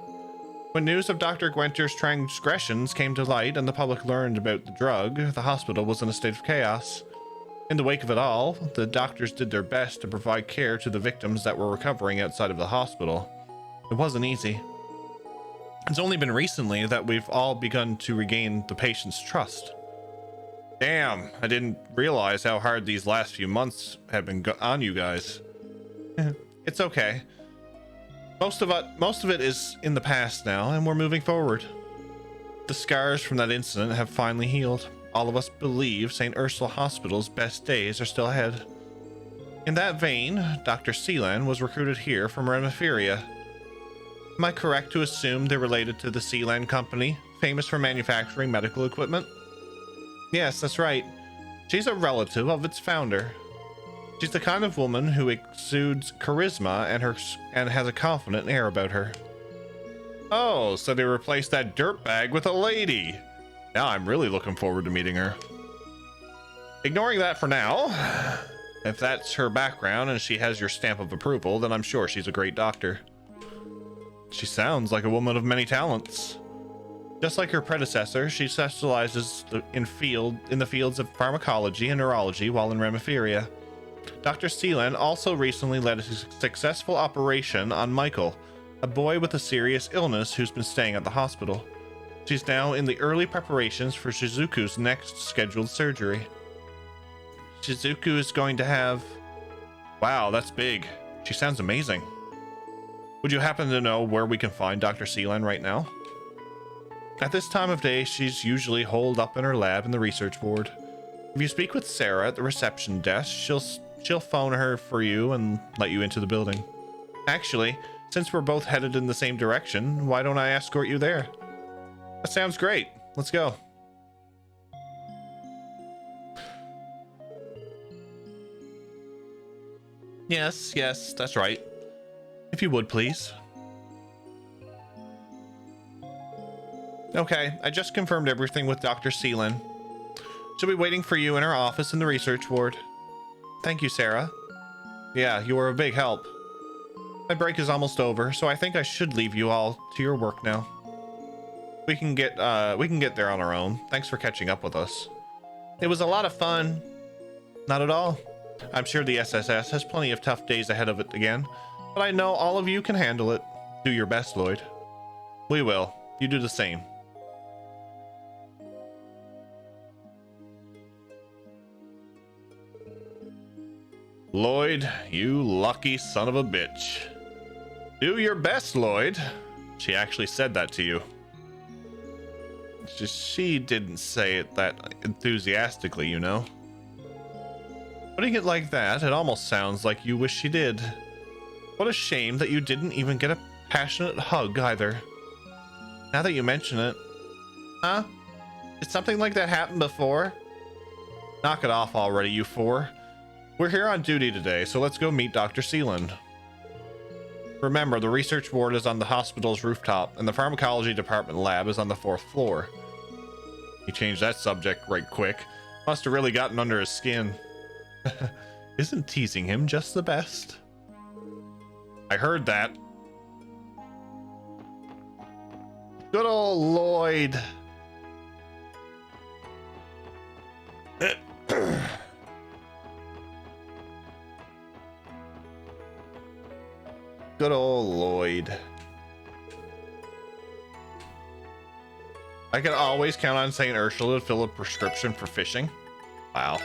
When news of Dr. Gwenter's transgressions came to light and the public learned about the drug, the hospital was in a state of chaos. In the wake of it all, the doctors did their best to provide care to the victims that were recovering outside of the hospital. It wasn't easy. It's only been recently that we've all begun to regain the patient's trust. Damn, I didn't realize how hard these last few months have been on you guys. It's okay. Most of it is in the past now, and we're moving forward. The scars from that incident have finally healed. All of us believe St. Ursula Hospital's best days are still ahead. In that vein, Dr. Sealand was recruited here from Remiferia. Am I correct to assume they're related to the Sealand Company, famous for manufacturing medical equipment? Yes, that's right. She's a relative of its founder. She's the kind of woman who exudes charisma and has a confident air about her. Oh, so they replaced that dirtbag with a lady. Now I'm really looking forward to meeting her. Ignoring that for now, if that's her background and she has your stamp of approval, then I'm sure she's a great doctor. She sounds like a woman of many talents. Just like her predecessor, she specializes in the fields of pharmacology and neurology while in Remiferia. Dr. Seelan also recently led a successful operation on Michael, a boy with a serious illness who's been staying at the hospital. She's now in the early preparations for Shizuku's next scheduled surgery. Shizuku is going to have... Wow, that's big. She sounds amazing. Would you happen to know where we can find Dr. Seelan right now? At this time of day, she's usually holed up in her lab in the research ward. If you speak with Sarah at the reception desk, she'll phone her for you and let you into the building. Actually, since we're both headed in the same direction, why don't I escort you there? That sounds great. Let's go. Yes, that's right. If you would, please. Okay, I just confirmed everything with Dr. Seelan. She'll be waiting for you in her office in the research ward. Thank you, Sarah. Yeah, you were a big help. My break is almost over, so I think I should leave you all to your work now. We can get there on our own. Thanks for catching up with us. It was a lot of fun. Not at all. I'm sure the SSS has plenty of tough days ahead of it again, but I know all of you can handle it. Do your best, Lloyd. We will. You do the same. Lloyd, you lucky son of a bitch. Do your best, Lloyd. She actually said that to you. It's just she didn't say it that enthusiastically, you know. Putting it like that, it almost sounds like you wish she did. What a shame that you didn't even get a passionate hug either. Now that you mention it. Huh? Did something like that happen before? Knock it off already, you four. We're here on duty today, so let's go meet Dr. Seelan. Remember, the research ward is on the hospital's rooftop, and the pharmacology department lab is on the 4th floor. He changed that subject right quick. Must have really gotten under his skin. Isn't teasing him just the best? I heard that. Good old Lloyd. Good old Lloyd. I can always count on St. Ursula to fill a prescription for fishing. Wow.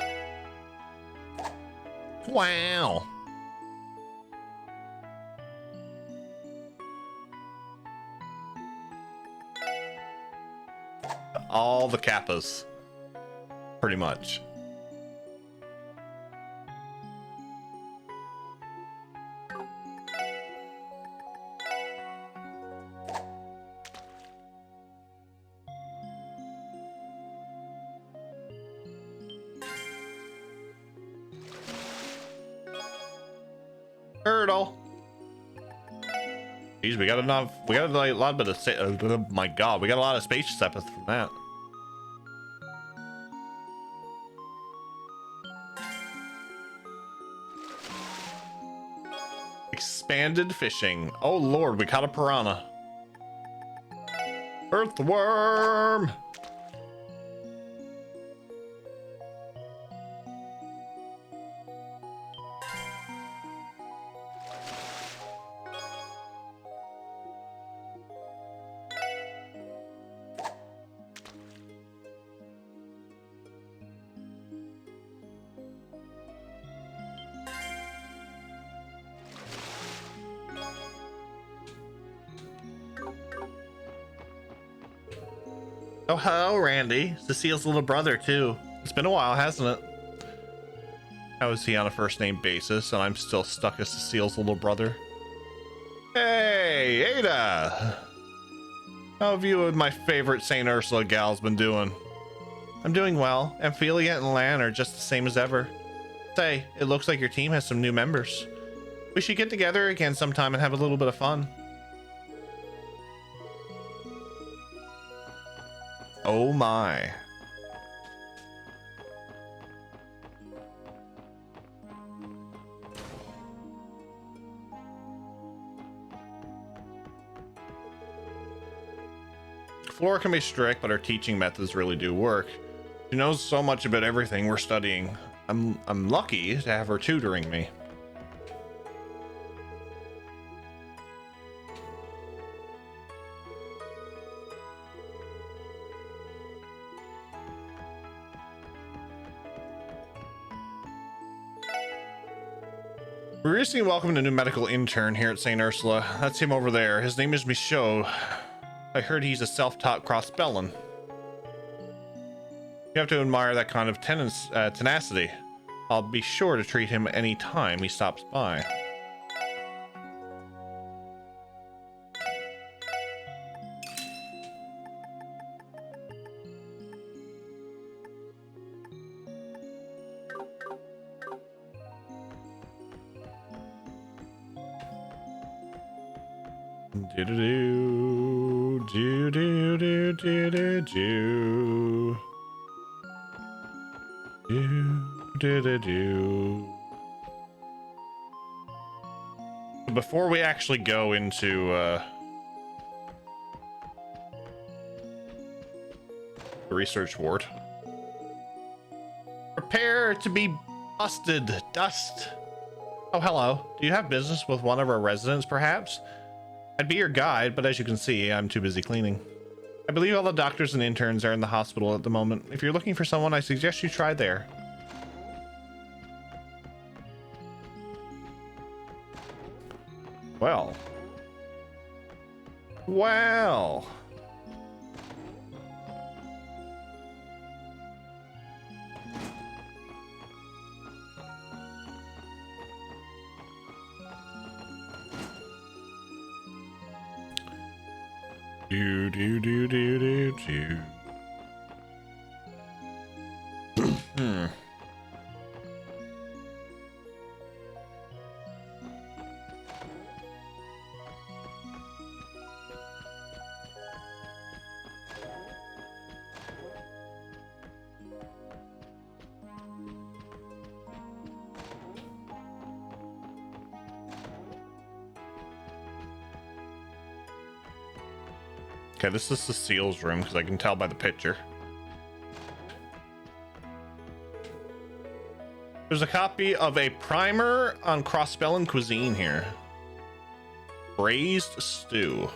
Wow. All the kappas. Pretty much. Turtle. Jeez, we got a lot of oh my god, we got a lot of space steppeth from that. Expanded fishing. Oh lord, we caught a piranha. Earthworm. Oh, hello, Randy. Cecile's little brother, too. It's been a while, hasn't it? How is he on a first-name basis, and I'm still stuck as Cecile's little brother? Hey, Ada! How have you and my favorite St. Ursula gals been doing? I'm doing well. Amphelia and Lan are just the same as ever. Say, it looks like your team has some new members. We should get together again sometime and have a little bit of fun. Oh my. Flora can be strict, but her teaching methods really do work. She knows so much about everything we're studying. I'm lucky to have her tutoring me. We recently welcomed a new medical intern here at St. Ursula. That's him over there. His name is Michaud. I heard he's a self-taught cross-spelling. You have to admire that kind of tenacity. I'll be sure to treat him any time he stops by. Do-do-do, do-do-do-do-do-do. Do-do-do-do. Before we actually go into the research ward, prepare to be busted. Dust. Oh, hello. Do you have business with one of our residents, perhaps? I'd be your guide, but as you can see, I'm too busy cleaning. I believe all the doctors and interns are in the hospital at the moment. If you're looking for someone, I suggest you try there. Well. Well. Do do do do do do. Okay, this is Cecile's room because I can tell by the picture. There's a copy of a primer on cross-spelling cuisine here. Braised stew.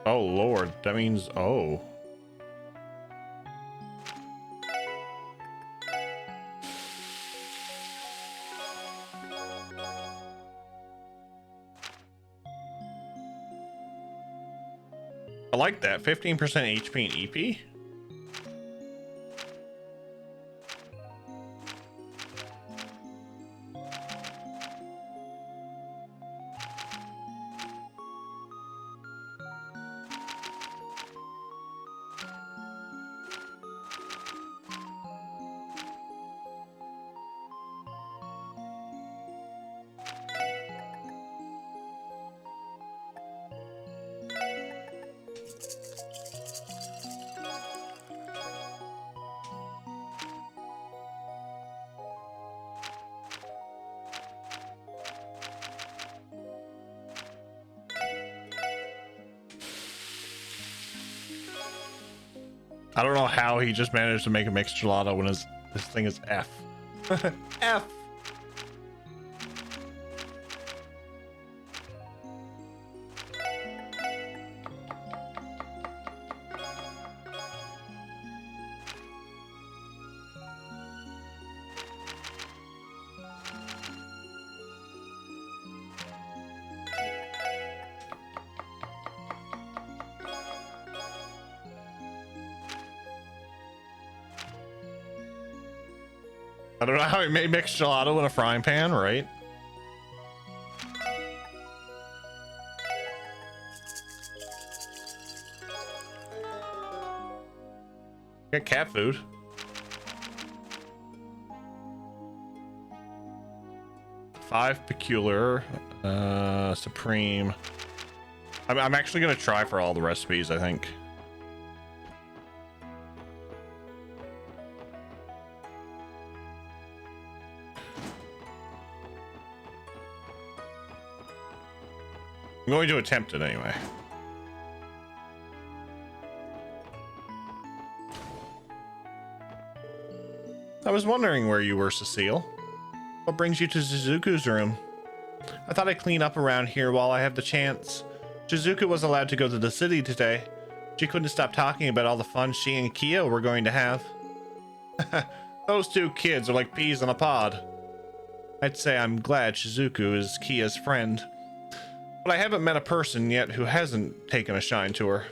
Oh Lord, that means oh. I like that. 15% HP and EP. I don't know how he just managed to make a mixed gelato when this thing is F. F. I don't know how he made mixed gelato in a frying pan, right? Get cat food. Five peculiar, supreme. I'm actually gonna try for all the recipes, I think. I'm going to attempt it anyway. I was wondering where you were, Cecile. What brings you to Shizuku's room? I thought I'd clean up around here while I have the chance. Shizuku was allowed to go to the city today. She couldn't stop talking about all the fun she and Kia were going to have. Those two kids are like peas in a pod. I'd say I'm glad Shizuku is Kia's friend, but I haven't met a person yet who hasn't taken a shine to her.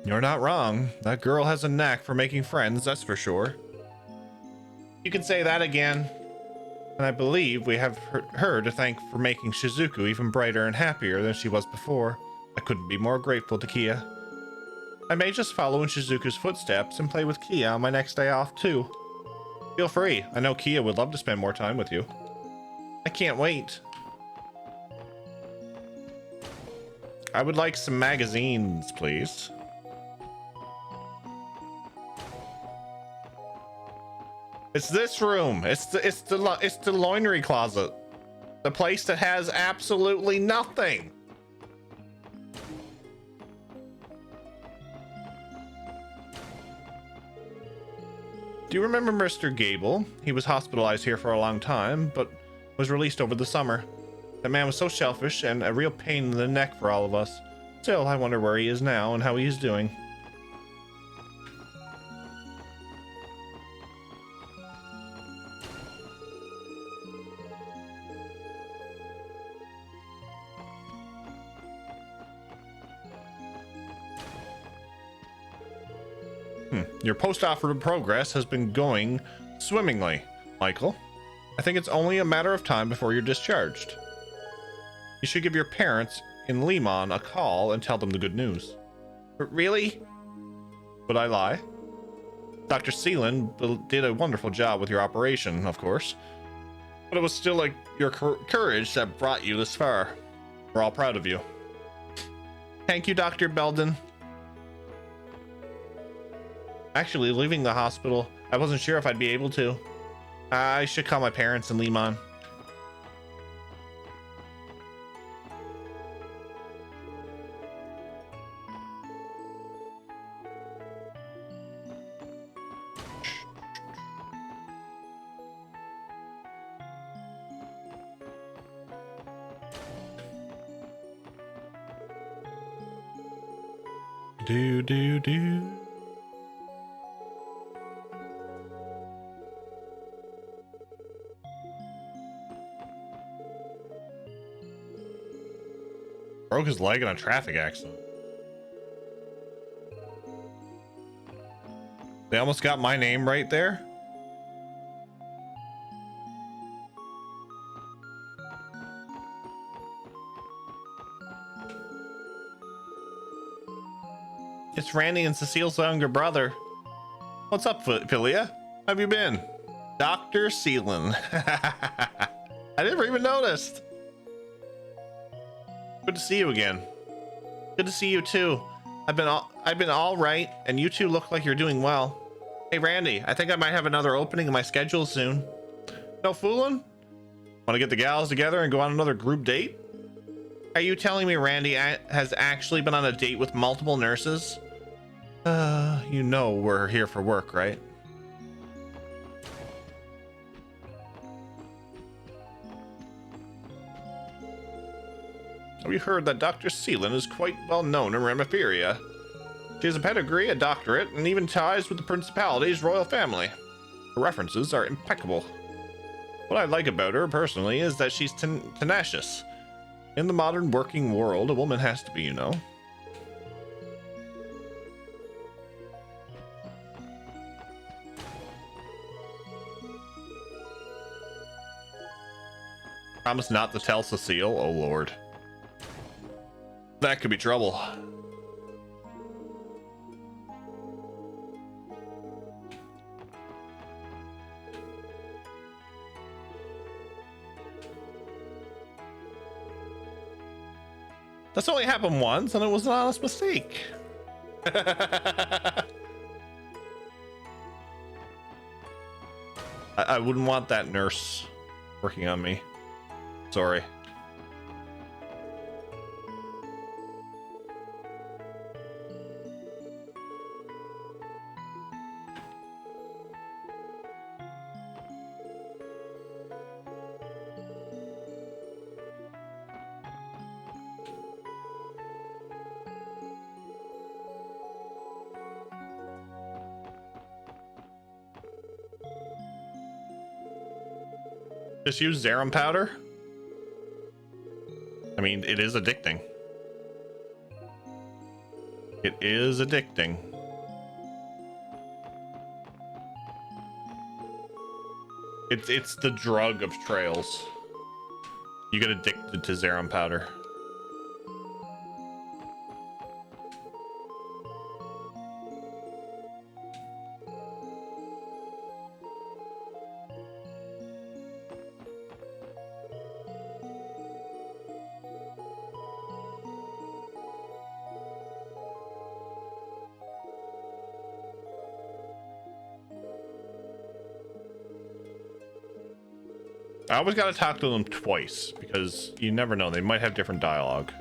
You're not wrong. That girl has a knack for making friends, that's for sure. You can say that again. And I believe we have her to thank for making Shizuku even brighter and happier than she was before. I couldn't be more grateful to Kia. I may just follow in Shizuku's footsteps and play with Kia on my next day off too. Feel free. I know Kia would love to spend more time with you. I can't wait. I would like some magazines, please. It's this room. It's the laundry closet. The place that has absolutely nothing. Do you remember Mr. Gable? He was hospitalized here for a long time, but was released over the summer. That man was so selfish and a real pain in the neck for all of us. Still, I wonder where he is now and how he is doing. Your post-operative progress has been going swimmingly, Michael. I think it's only a matter of time before you're discharged. You should give your parents in Limon a call and tell them the good news. Really? Would I lie? Dr. Seelan did a wonderful job with your operation, of course. But it was still like your courage that brought you this far. We're all proud of you. Thank you, Dr. Belden. Actually, leaving the hospital, I wasn't sure if I'd be able to. I should call my parents in Limon. Do. Broke his leg in a traffic accident. They almost got my name right there. It's Randy and Cecile's younger brother. What's up, Philia? How have you been? Dr. Seelan. I never even noticed. Good to see you again. Good to see you too. I've been all right, and you two look like you're doing well. Hey Randy, I think I might have another opening in my schedule soon. No fooling? Want to get the gals together and go on another group date? Are you telling me Randy has actually been on a date with multiple nurses? You know we're here for work, right? We heard that Dr. Seelan is quite well known in Remiferia. She has a pedigree, a doctorate, and even ties with the principality's royal family. Her references are impeccable. What I like about her, personally, is that she's tenacious. In the modern working world, a woman has to be, you know. Promise not to tell Cecile. Oh lord, that could be trouble. That's only happened once, and it was an honest mistake. I wouldn't want that nurse working on me. Sorry. Just use Zerum powder. I mean, it is addicting. It is addicting. It's the drug of trails. You get addicted to Zerum powder. I always got to talk to them twice because you never know. They might have different dialogue.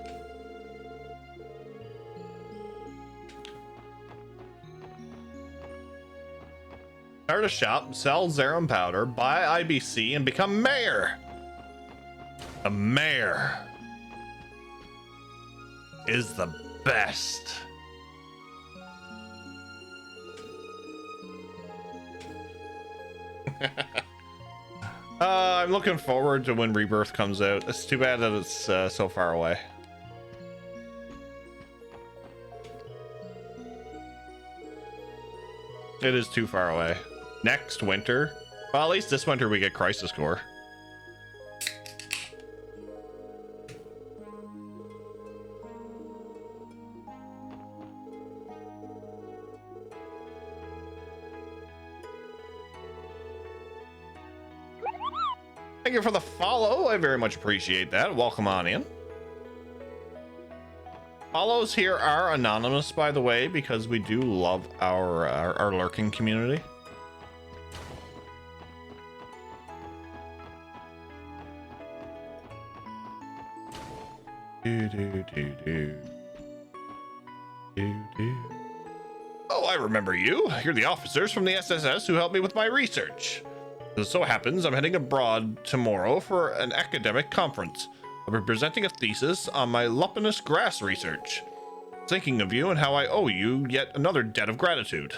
Start a shop, sell Zerum powder, buy IBC, and become mayor. The mayor is the best. I'm looking forward to when Rebirth comes out. It's too bad that it's so far away. It is too far away. Next winter. Well, at least this winter we get Crisis Core. Thank you for the follow. I very much appreciate that. Welcome on in. Follows here are anonymous, by the way, because we do love our lurking community. Oh, I remember you. You're the officers from the SSS who helped me with my research. As it so happens, I'm heading abroad tomorrow for an academic conference. I'll be presenting a thesis on my lupinous grass research. Thinking of you and how I owe you yet another debt of gratitude.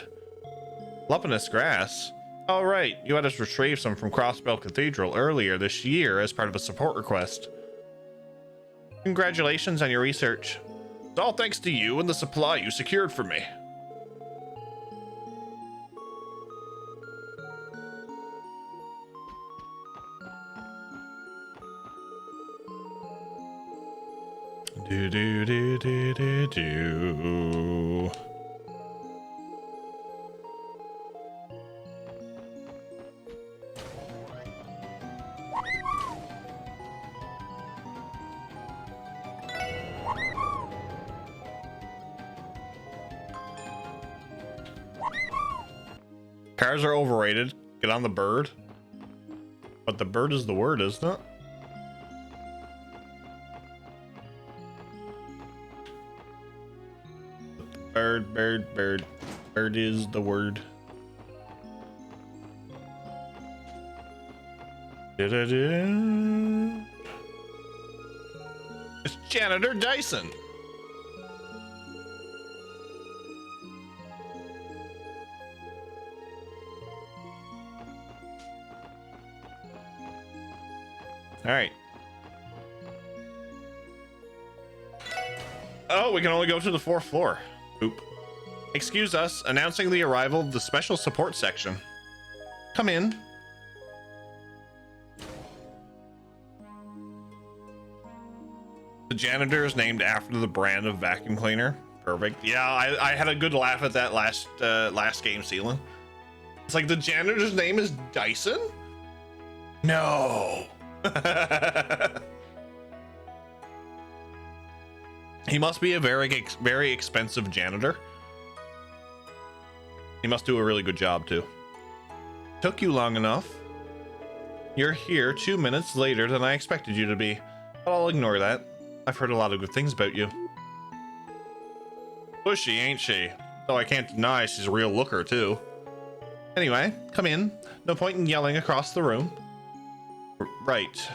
Lupinous grass? Oh right, you had us retrieve some from Crossbell Cathedral earlier this year as part of a support request. Congratulations on your research. It's all thanks to you and the supply you secured for me. Do do do do do do. Cars are overrated. Get on the bird. But the bird is the word, isn't it? Bird, bird, bird. Bird is the word. Da-da-da. It's Janitor Dyson. All right. Oh, we can only go to the 4th floor. Oop. Excuse us, announcing the arrival of the special support section. Come in. The janitor is named after the brand of vacuum cleaner. Perfect. Yeah, I had a good laugh at that last game, Sealan. It's like the janitor's name is Dyson? No. He must be a very expensive janitor. He must do a really good job too. Took you long enough. You're here 2 minutes later than I expected you to be. But I'll ignore that. I've heard a lot of good things about you. Pushy, ain't she? Though I can't deny she's a real looker too. Anyway, come in. No point in yelling across the room. Right.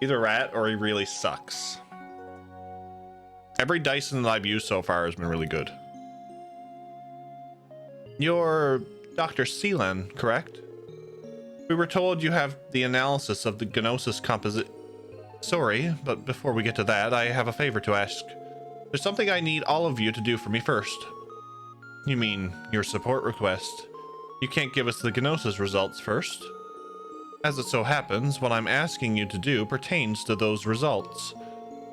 Either rat or he really sucks. Every Dyson that I've used so far has been really good. You're Dr. Sealan, correct? We were told you have the analysis of the Gnosis composite. Sorry, but before we get to that, I have a favor to ask. There's something I need all of you to do for me first. You mean your support request? You can't give us the Gnosis results first? As it so happens, what I'm asking you to do pertains to those results.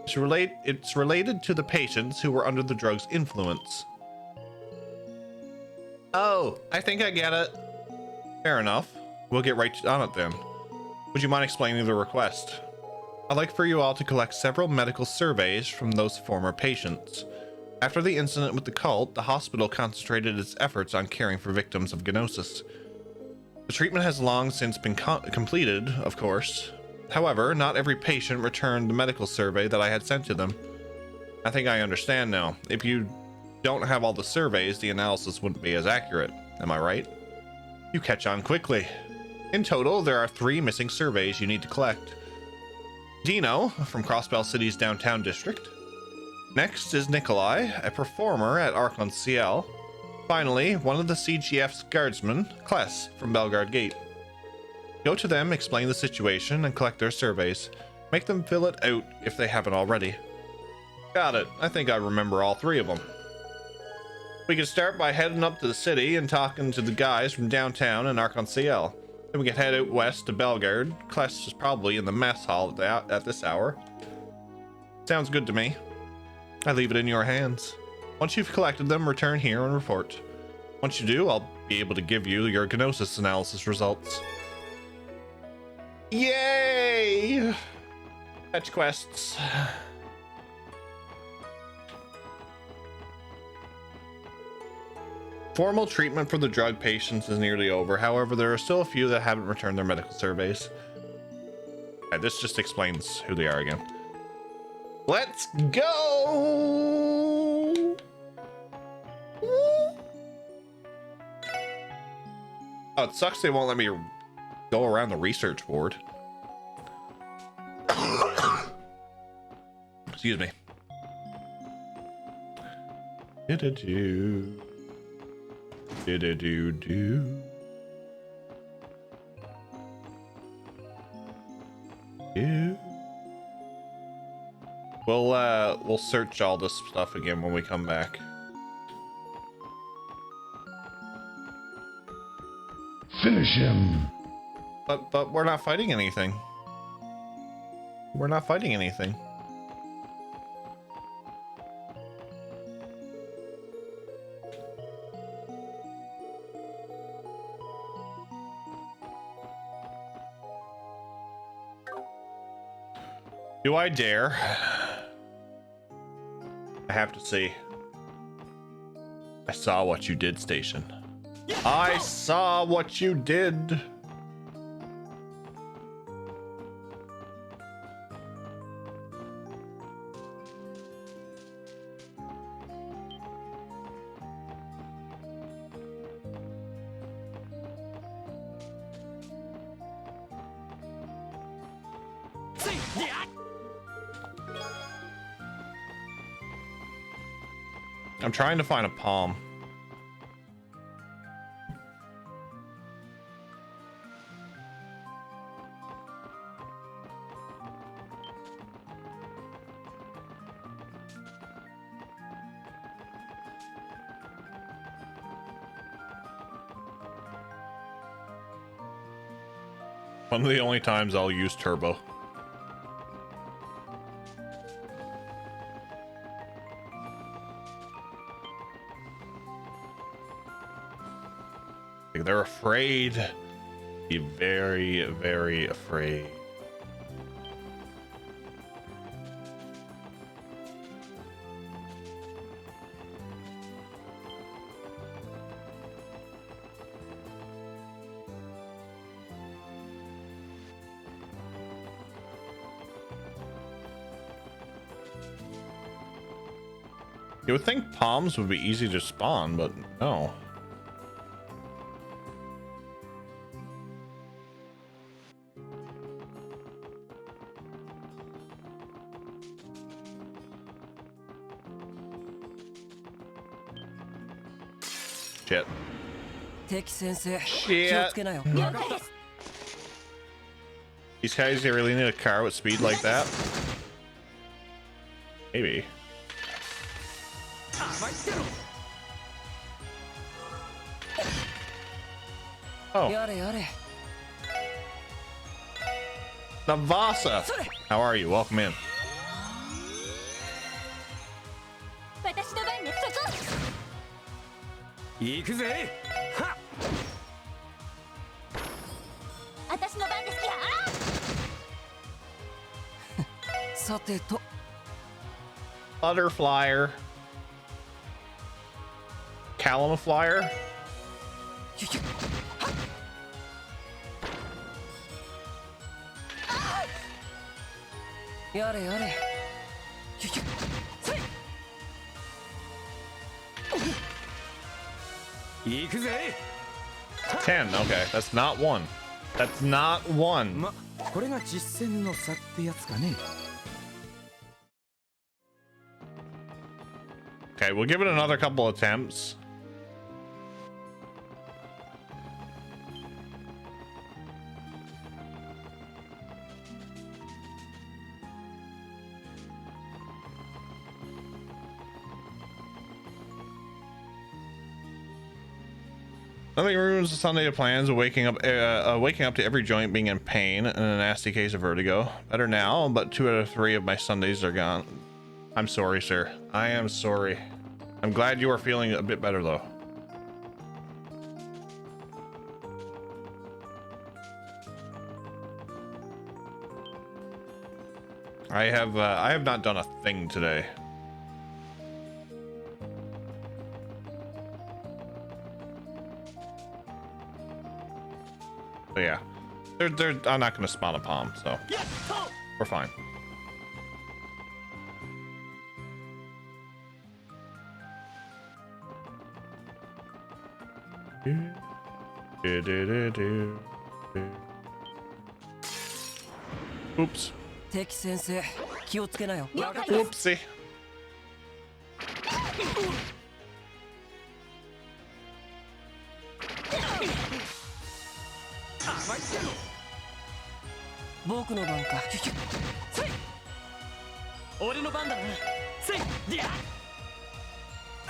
It's related to the patients who were under the drug's influence. Oh, I think I get it. Fair enough. We'll get right on it then. Would you mind explaining the request? I'd like for you all to collect several medical surveys from those former patients. After the incident with the cult, the hospital concentrated its efforts on caring for victims of Gnosis. The treatment has long since been completed, of course. However, not every patient returned the medical survey that I had sent to them. I think I understand now. If you don't have all the surveys, the analysis wouldn't be as accurate. Am I right? You catch on quickly. In total, there are 3 missing surveys you need to collect. Dino, from Crossbell City's downtown district. Next is Nikolai, a performer at Archon CL. Finally, one of the CGF's guardsmen, Kless, from Belgard Gate. Go to them, explain the situation, and collect their surveys. Make them fill it out if they haven't already. Got it. I think I remember all 3 of them. We can start by heading up to the city and talking to the guys from downtown and Archon CL. Then we can head out west to Belgard. Kless is probably in the mess hall at this hour. Sounds good to me. I leave it in your hands. Once you've collected them, return here and report. Once you do, I'll be able to give you your Gnosis analysis results. Yay! Fetch quests. Formal treatment for the drug patients is nearly over. However, there are still a few that haven't returned their medical surveys. Okay, this just explains who they are again. Let's go! Oh, it sucks they won't let me go around the research board. Excuse me. Do. We'll search all this stuff again when we come back. Finish him. But we're not fighting anything. We're not fighting anything. Do I dare? I have to see. I saw what you did, Station. I saw what you did. I'm trying to find a palm. One of the only times I'll use turbo. Like, they're afraid. Be very, very afraid. You would think palms would be easy to spawn, but no. Shit. 敵先生 Shit. 気をつけなよ。了解です。 These guys, they really need a car with speed like that? Maybe. 甘いってろ。 Oh, やれやれ。 Navasa! それ。 How are you? Welcome in. 私の番ね、そこ。行くぜ。はっ。私の番ですよ。さてと。 Butterflyer. Calamaflyer? ひゅひゅ やれやれ。ひゅひゅ。せい。行くぜ。 10. Okay, that's not one. That's not one. ま、これが実践の差ってやつかね。 Okay, we'll give it another couple attempts. Nothing ruins the Sunday plans of waking up to every joint being in pain and a nasty case of vertigo. Better now, but 2 out of 3 of my Sundays are gone. I'm sorry, sir. I am sorry. I'm glad you are feeling a bit better, though. I have not done a thing today. But yeah, I'm not going to spawn a palm, so we're fine. Oops. 敵先生気をつけなよ。 Whoopsie. 僕の番か。ひゅひゅ。せい。俺の番だな。せい。りゃ。よ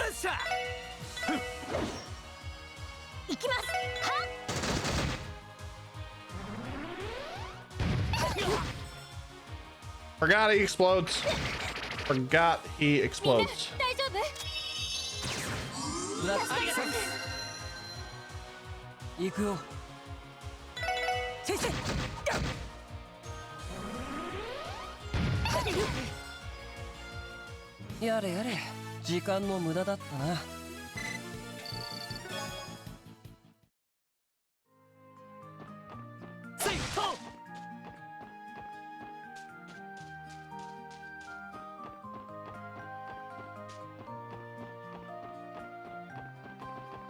っしゃ。行きます。はっ。 Forgot he explodes. Forgot he explodes. 大丈夫？行くよ。先生。やれやれ。時間の無駄だったな。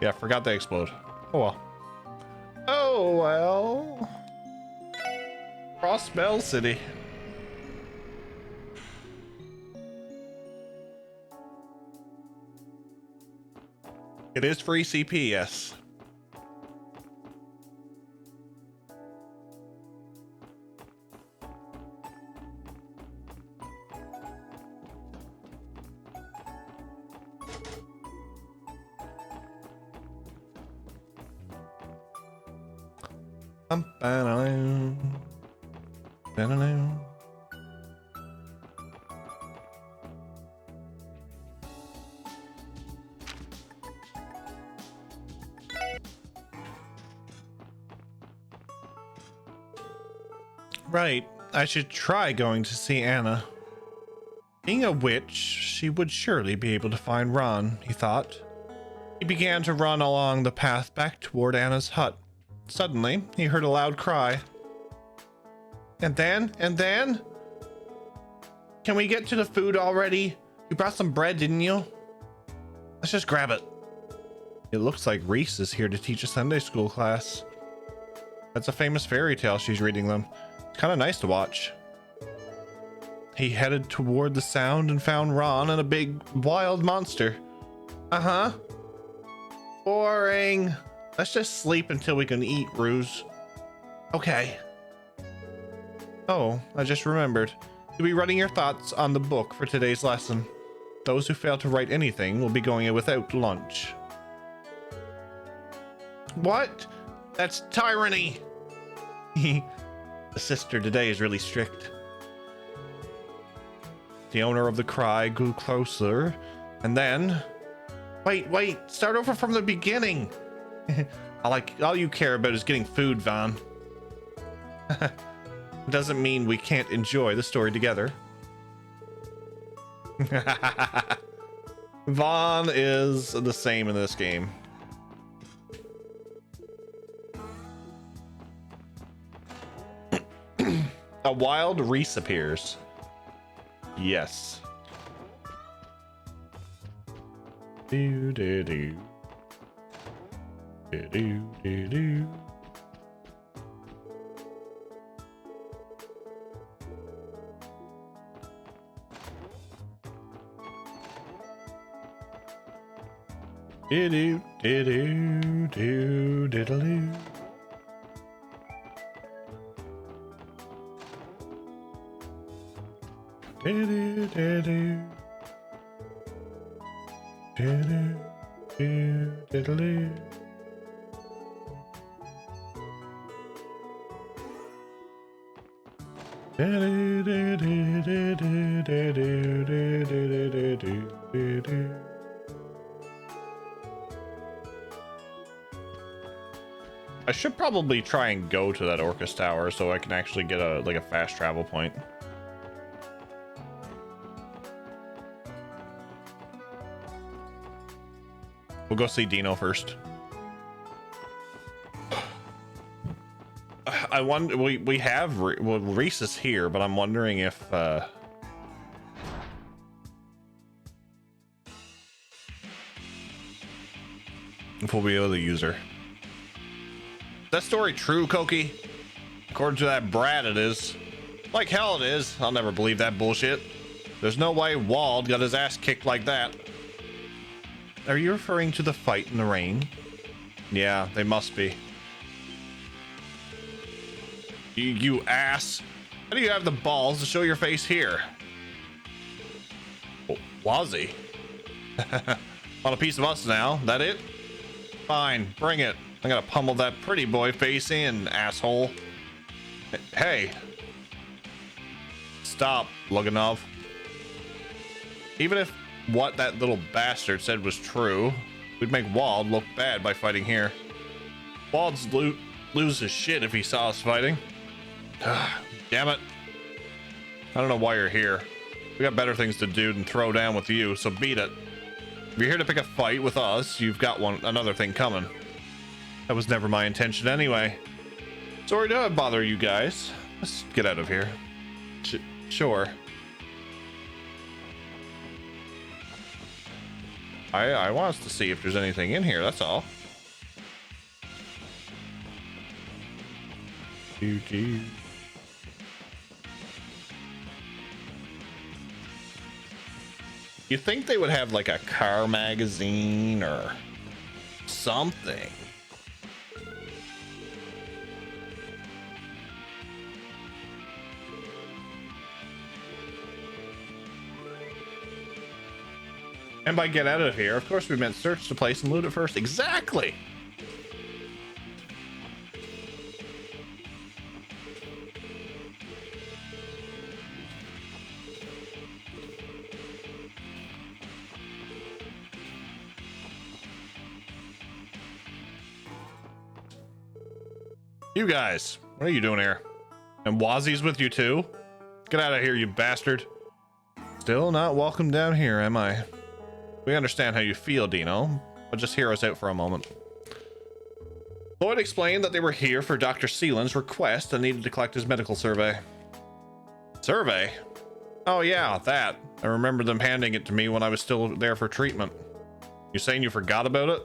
Yeah, forgot they explode. Oh well. Oh well. Cross Bell City. It is free CP, yes. Right. I should try going to see Anna. Being a witch, she would surely be able to find Ron, he thought. He began to run along the path back toward Anna's hut. Suddenly, he heard a loud cry. And then? Can we get to the food already? You brought some bread, didn't you? Let's just grab it. It looks like Reese is here to teach a Sunday school class. That's a famous fairy tale she's reading them. It's kind of nice to watch. He headed toward the sound and found Ron and a big wild monster. Uh-huh. Boring. Let's just sleep until we can eat, Ruse. Okay. Oh, I just remembered. You'll be writing your thoughts on the book for today's lesson. Those who fail to write anything will be going without lunch. What? That's tyranny. The sister today is really strict. The owner of the cry grew closer, and then... Wait, start over from the beginning. All you care about is getting food, Vaughn. Doesn't mean we can't enjoy the story together. Vaughn is the same in this game. A wild Reese appears. Yes. Do do do. Do do do do. Do do do do do diddle-oo. Do do do do. Do do do diddle-oo. Do do do do do do do do do do do do. I should probably try and go to that Orcus Tower so I can actually get a fast travel point. We'll go see Dino first. I wonder, we have Reese is here, but I'm wondering if we'll be able to use her. Is that story true, Koki? According to that brat, it is. Like hell it is. I'll never believe that bullshit. There's no way Wald got his ass kicked like that. Are you referring to the fight in the rain? Yeah, they must be. You ass. How do you have the balls to show your face here? Wazzy. Want a piece of us now? That it? Fine, bring it. I'm gonna pummel that pretty boy face in, asshole. Hey. Stop, Luganov. Even if what that little bastard said was true, we'd make Wald look bad by fighting here. Wald's lose his shit if he saw us fighting. Damn it. I don't know why you're here. We got better things to do than throw down with you, so beat it. If you're here to pick a fight with us, you've got another thing coming. That was never my intention anyway. Sorry to bother you guys. Let's get out of here. Sure. I want us to see if there's anything in here, that's all. Doo-doo. You think they would have like a car magazine or something? And by get out of here, of course we meant search the place and loot it first. Exactly. You guys, what are you doing here? And Wazzy's with you too? Get out of here, you bastard. Still not welcome down here, am I? We understand how you feel, Dino, but just hear us out for a moment. Lloyd explained that they were here for Dr. Seelan's request and needed to collect his medical survey. Survey? Oh yeah, that. I remember them handing it to me when I was still there for treatment. You saying you forgot about it?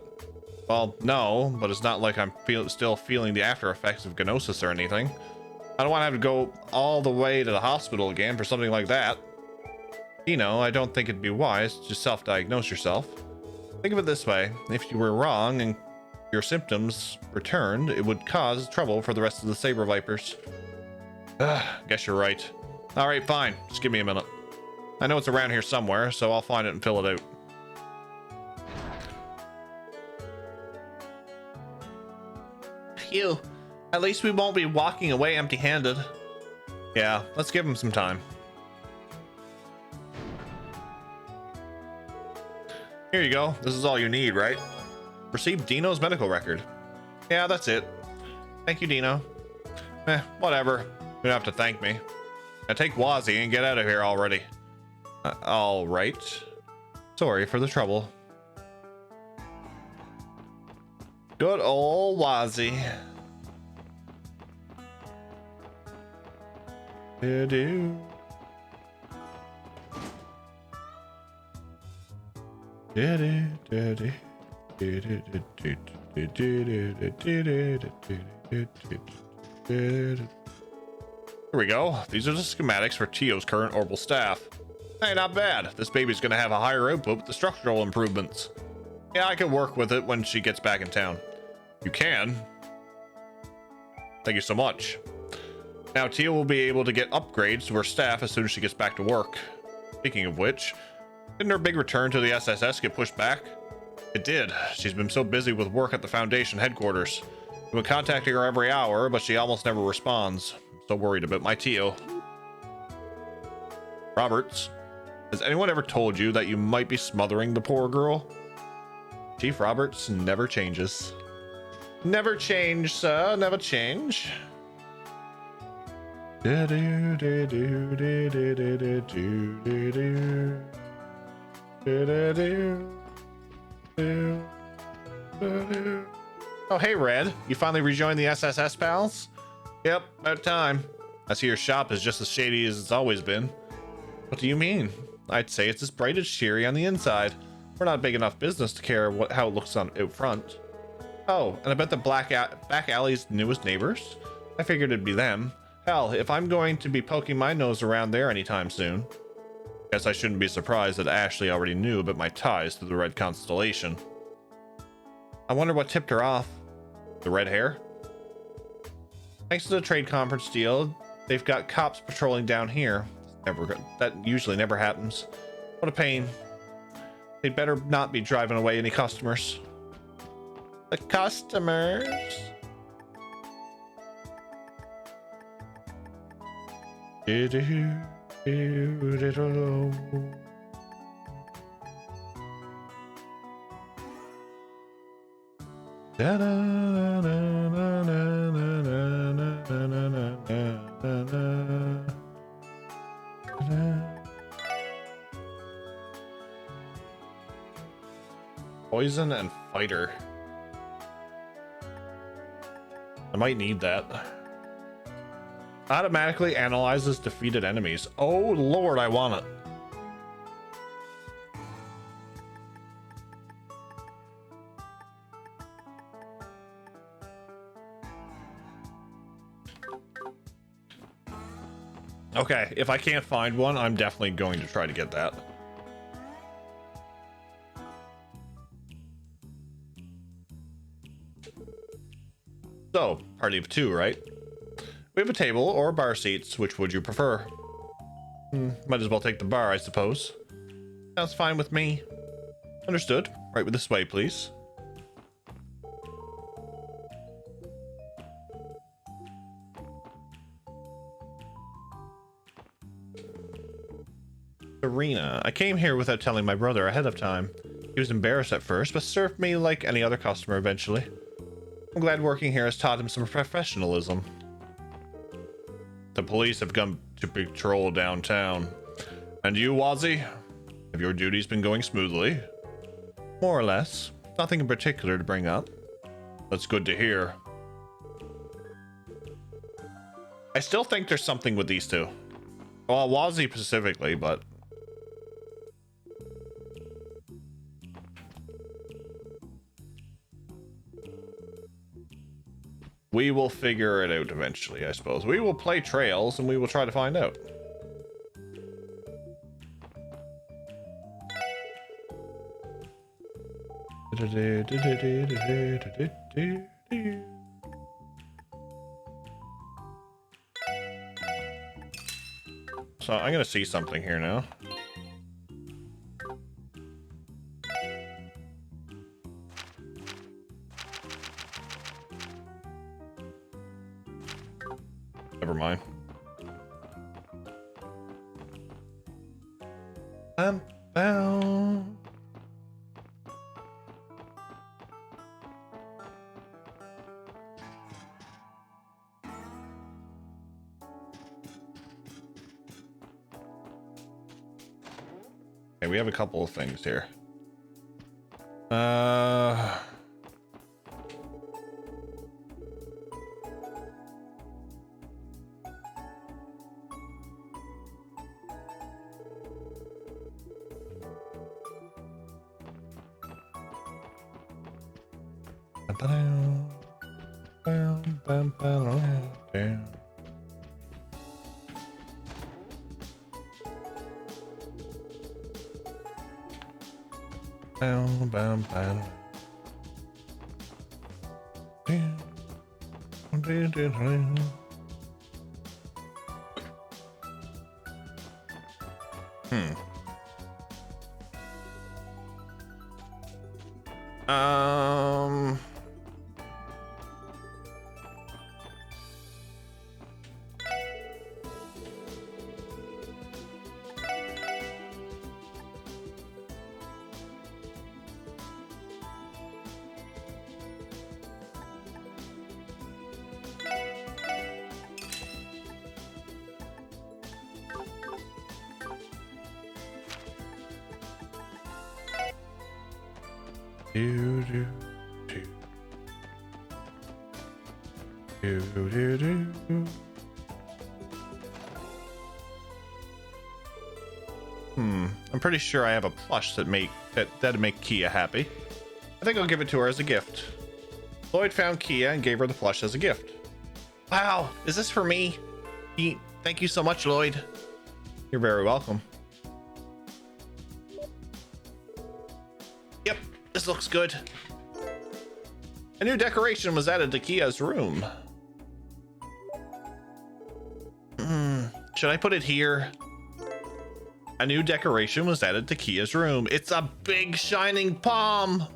Well, no, but it's not like I'm still feeling the after effects of Gnosis or anything. I don't want to have to go all the way to the hospital again for something like that. Dino, I don't think it'd be wise to self-diagnose yourself. Think of it this way. If you were wrong and your symptoms returned, it would cause trouble for the rest of the Saber Vipers. Guess you're right. Alright, fine. Just give me a minute. I know it's around here somewhere, so I'll find it and fill it out. Phew. At least we won't be walking away empty-handed. Yeah, let's give him some time. Here you go. This is all you need, right? Receive Dino's medical record. Yeah, that's it. Thank you, Dino. Whatever. You don't have to thank me. Now take Wazzy and get out of here already. All right. Sorry for the trouble. Good old Wazzy. Do. Here we go. These are the schematics for Tio's current orbital staff. Hey, not bad. This baby's gonna have a higher output with the structural improvements. Yeah, I can work with it when she gets back in town. You can? Thank you so much. Now Tio will be able to get upgrades to her staff as soon as she gets back to work. Speaking of which, didn't her big return to the SSS get pushed back? It did. She's been so busy with work at the Foundation headquarters. I've been contacting her every hour, but she almost never responds. I'm so worried about my Tio. Roberts, has anyone ever told you that you might be smothering the poor girl? Chief Roberts never changes. Never change, sir. Never change. Oh, hey, Red. You finally rejoined the SSS, pals? Yep, about time. I see your shop is just as shady as it's always been. What do you mean? I'd say it's as bright as cheery on the inside. We're not big enough business to care how it looks out front. Oh, and I bet the back alley's newest neighbors? I figured it'd be them. Hell, if I'm going to be poking my nose around there anytime soon. Guess I shouldn't be surprised that Ashley already knew about my ties to the Red Constellation. I wonder what tipped her off. The red hair? Thanks to the trade conference deal, they've got cops patrolling down here. That usually never happens. What a pain. They'd better not be driving away any customers. The customers? Poison and fighter. I might need that. Automatically analyzes defeated enemies. Oh Lord, I want it. Okay, if I can't find one, I'm definitely going to try to get that. So, party of two, right? We have a table or bar seats. Which would you prefer? Might as well take the bar, I suppose. Sounds fine with me. Understood. Right with this way, please. Serena. I came here without telling my brother ahead of time. He was embarrassed at first, but served me like any other customer eventually. I'm glad working here has taught him some professionalism. The police have come to patrol downtown. And you, Wazzy? Have your duties been going smoothly? More or less. Nothing in particular to bring up. That's good to hear. I still think there's something with these two. Well, Wazzy specifically, but... we will figure it out eventually, I suppose. We will play Trails and we will try to find out. So I'm gonna see something here now. Never mind. I'm bound. Okay, we have a couple of things here. I'm pretty sure I have a plush that'd make Kia happy. I think I'll give it to her as a gift. Lloyd found Kia and gave her the plush as a gift. Wow, is this for me? Thank you so much, Lloyd. You're very welcome. Yep, this looks good. A new decoration was added to Kia's room. Should I put it here? A new decoration was added to Kia's room. It's a big shining palm.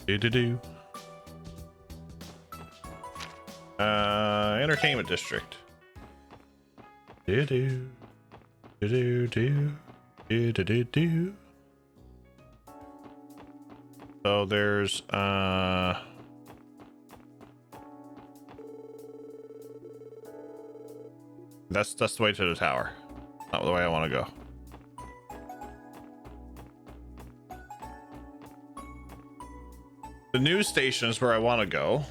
Do. Entertainment district. Do. So there's that's the way to the tower. Not the way I want to go. The news station is where I want to go.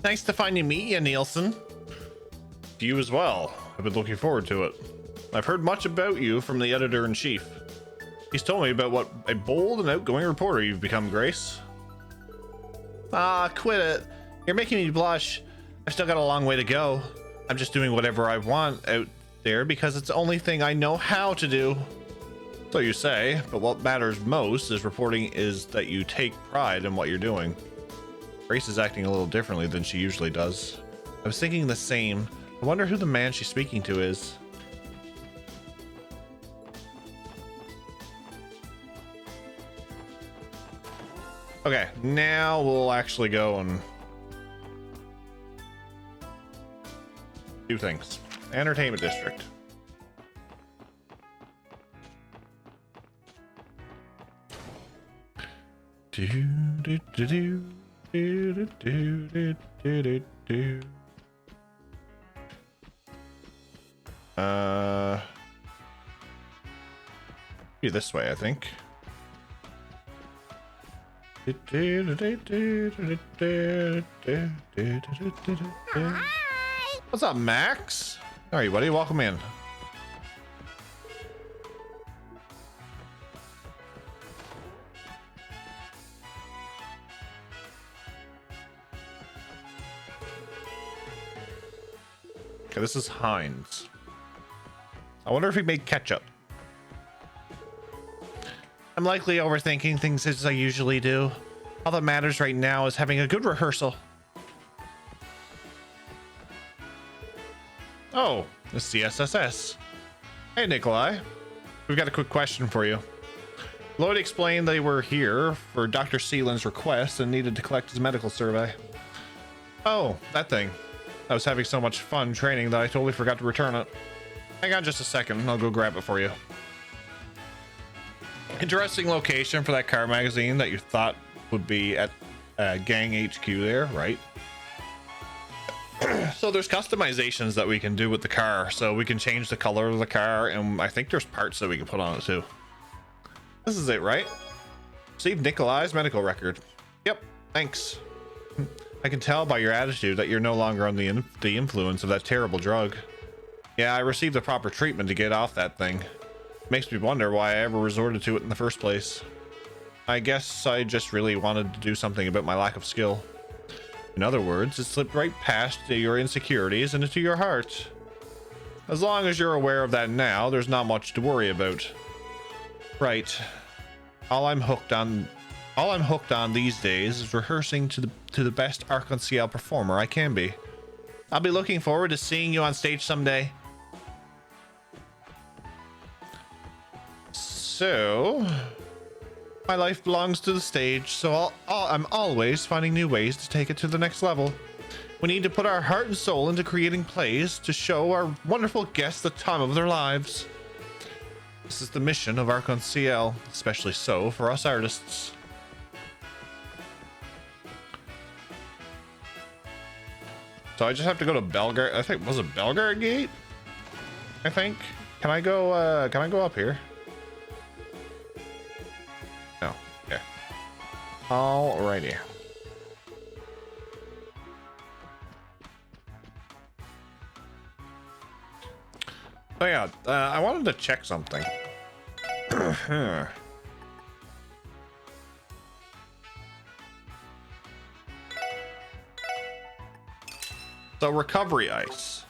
Nice to finally meet you, Nielsen. You as well. I've been looking forward to it. I've heard much about you from the editor-in-chief. He's told me about what a bold and outgoing reporter you've become, Grace. Ah, quit it. You're making me blush. I've still got a long way to go. I'm just doing whatever I want out there because it's the only thing I know how to do. So you say, but what matters most is reporting is that you take pride in what you're doing. Grace is acting a little differently than she usually does. I was thinking the same. I wonder who the man she's speaking to is. Okay, now we'll actually go and do things. Entertainment district. Be this way, I think. What's up, Max? All right, buddy, welcome in. Okay, this is Heinz. I wonder if he made ketchup. I'm likely overthinking things as I usually do. All that matters right now is having a good rehearsal. Oh, the CSSS. Hey, Nikolai. We've got a quick question for you. Lloyd explained they were here for Dr. Seeland's request and needed to collect his medical survey. Oh, that thing. I was having so much fun training that I totally forgot to return it. Hang on just a second, I'll go grab it for you. Interesting location for that car magazine that you thought would be at Gang HQ there, right? So there's customizations that we can do with the car. So we can change the color of the car, and I think there's parts that we can put on it too. This is it, right? Received Nikolai's medical record. Yep, thanks. I can tell by your attitude that you're no longer on the influence of that terrible drug. Yeah, I received the proper treatment to get off that thing. Makes me wonder why I ever resorted to it in the first place. I guess I just really wanted to do something about my lack of skill. In other words, it slipped right past your insecurities and into your heart. As long as you're aware of that now, there's not much to worry about. Right. All I'm hooked on these days is rehearsing to the best Arc-en-Ciel performer I can be. I'll be looking forward to seeing you on stage someday. So, my life belongs to the stage, so I'm always finding new ways to take it to the next level. We need to put our heart and soul into creating plays to show our wonderful guests the time of their lives. This is the mission of Arc-en-Ciel, especially so for us artists. So I just have to go to Belgar. I think was it Belgar Gate? I think. Can I go up here? No. Okay. Alrighty. Oh yeah, I wanted to check something. So recovery ice.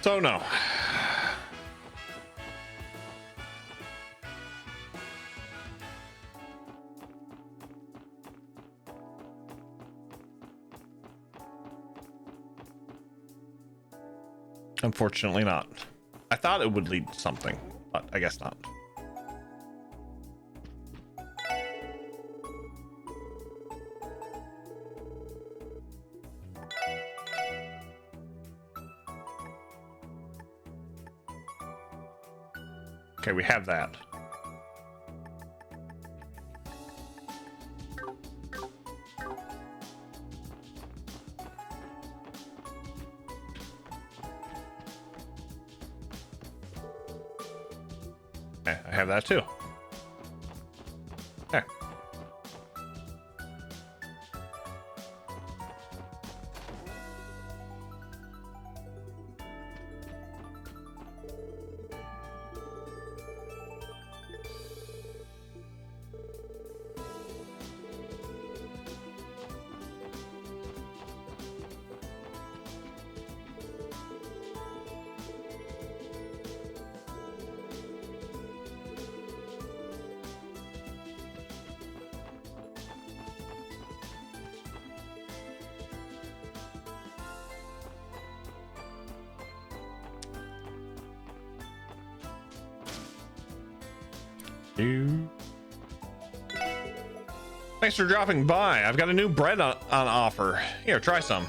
So no. Unfortunately not. I thought it would lead to something, but I guess not. Okay, we have that. Okay, I have that too. Okay. Thanks for dropping by. I've got a new bread on offer. Here, try some.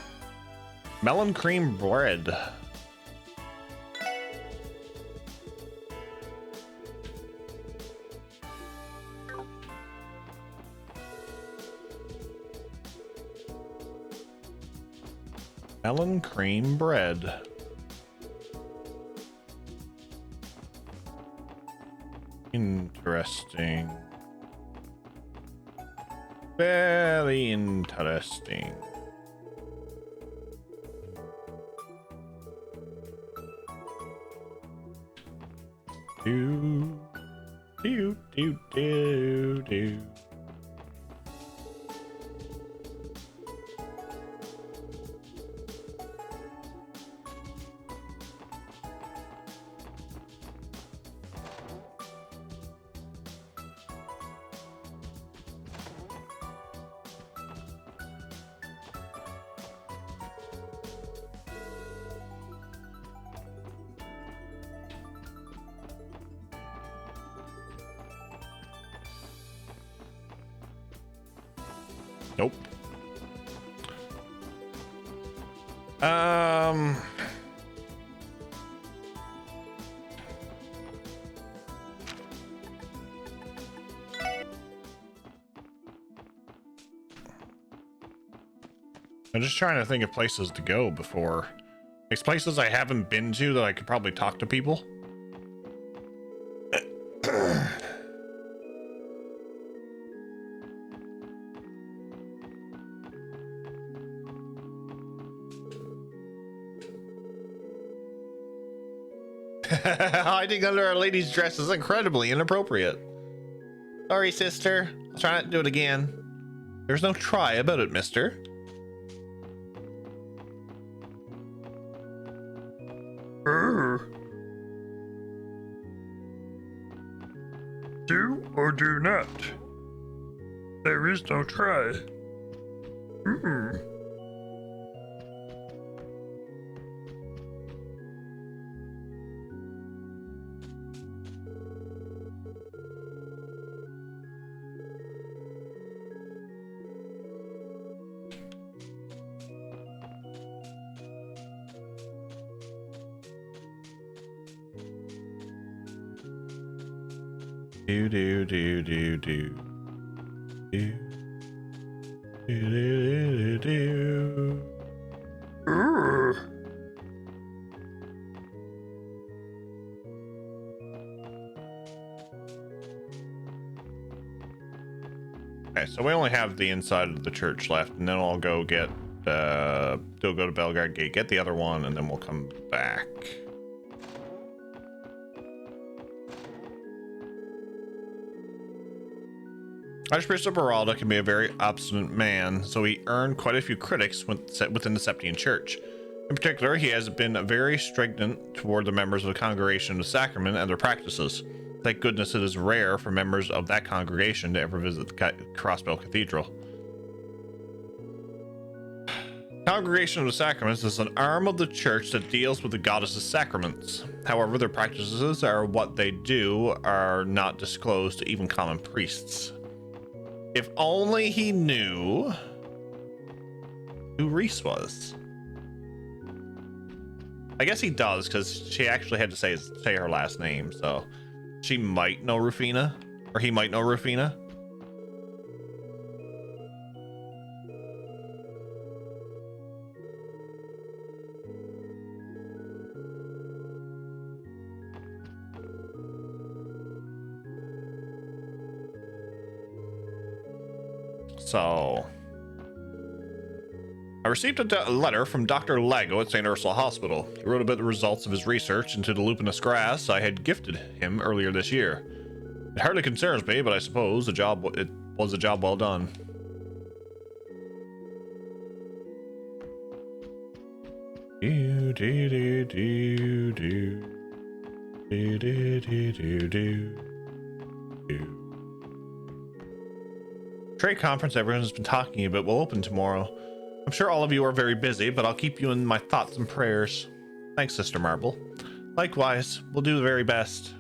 Melon cream bread. Melon cream bread. Interesting. Very interesting. Do do do do do. Nope. I'm just trying to think of places to go before. There's places I haven't been to that I could probably talk to people. Hiding under a lady's dress is incredibly inappropriate. Sorry, sister. I'll try not to do it again. There's no try about it, mister. Do or do not. There is no try. Do do do do do do do do do. Okay, so we only have the inside of the church left, and then I'll go get go to Belgrade Gate, get the other one, and then we'll come back. Archbishop Aralda can be a very obstinate man, so he earned quite a few critics within the Septian Church. In particular, he has been very stringent toward the members of the Congregation of the Sacrament and their practices. Thank goodness it is rare for members of that congregation to ever visit the Crossbell Cathedral. Congregation of the Sacraments is an arm of the church that deals with the goddess's sacraments. However, their practices or what they do are not disclosed to even common priests. If only he knew who Reese was. I guess he does, because she actually had to say her last name, so She might know Rufina, or he might know Rufina. So, I received a letter from Dr. Lago at St. Ursula Hospital. He wrote about the results of his research into the lupinous grass I had gifted him earlier this year. It hardly concerns me, but I suppose it was a job well done. Do do do do do do do do do do. Trade conference everyone's been talking about will open tomorrow. I'm sure all of you are very busy, but I'll keep you in my thoughts and prayers. Thanks, Sister Marble. Likewise, we'll do the very best.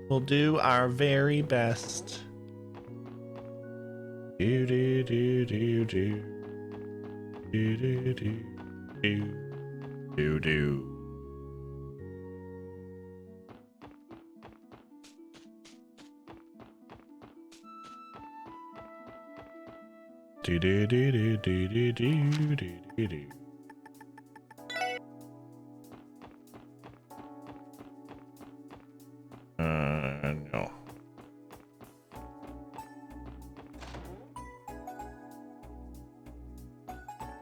We'll do our very best. Do do do do do do do do do do. Do do do do do do do do do. No.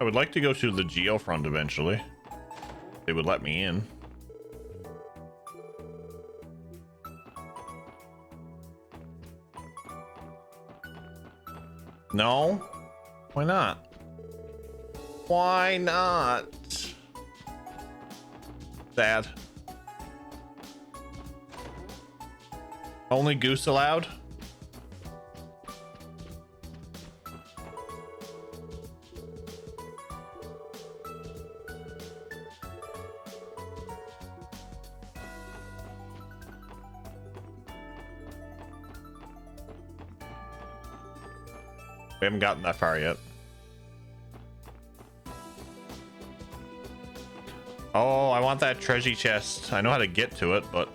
I would like to go to the Geofront eventually. They would let me in. No? Why not? Why not? Sad. Only Goose allowed? We haven't gotten that far yet. Oh, I want that treasure chest. I know how to get to it, but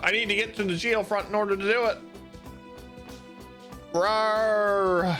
I need to get to the Geofront in order to do it. Rawr.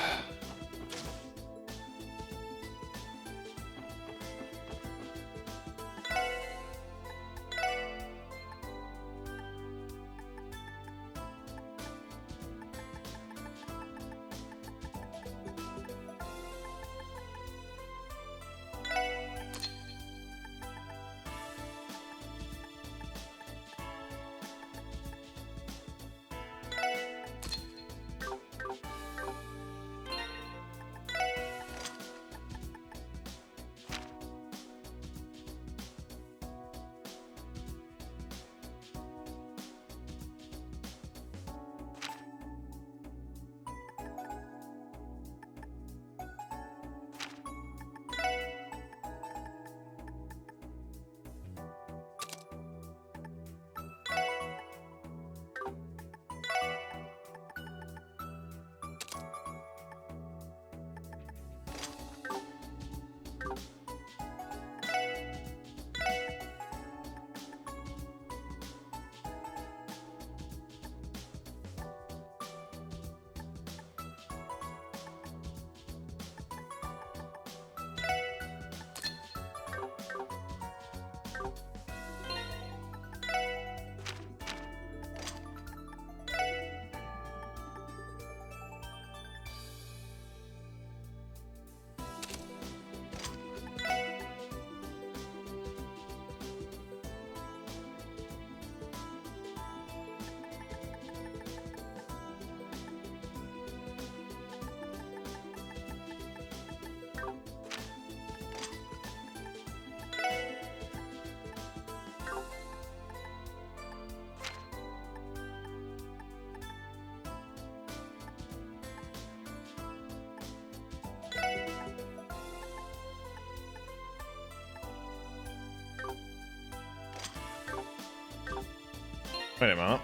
Wait a minute.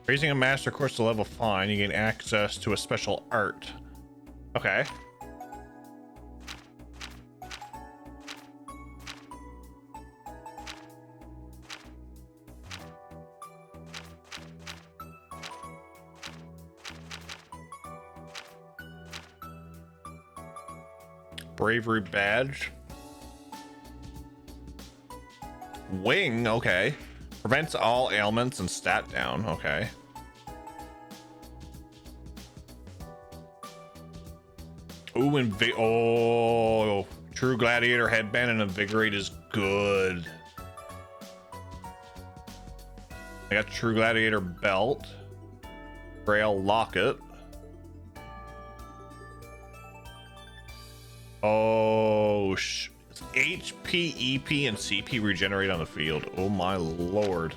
Raising a master course to level 5, you gain access to a special art. Okay. Bravery badge. Wing, okay. Prevents all ailments and stat down, okay. Ooh, oh, True Gladiator headband and Invigorate is good. I got True Gladiator belt. Grail locket. Oh, HP, EP, and CP regenerate on the field. Oh my lord.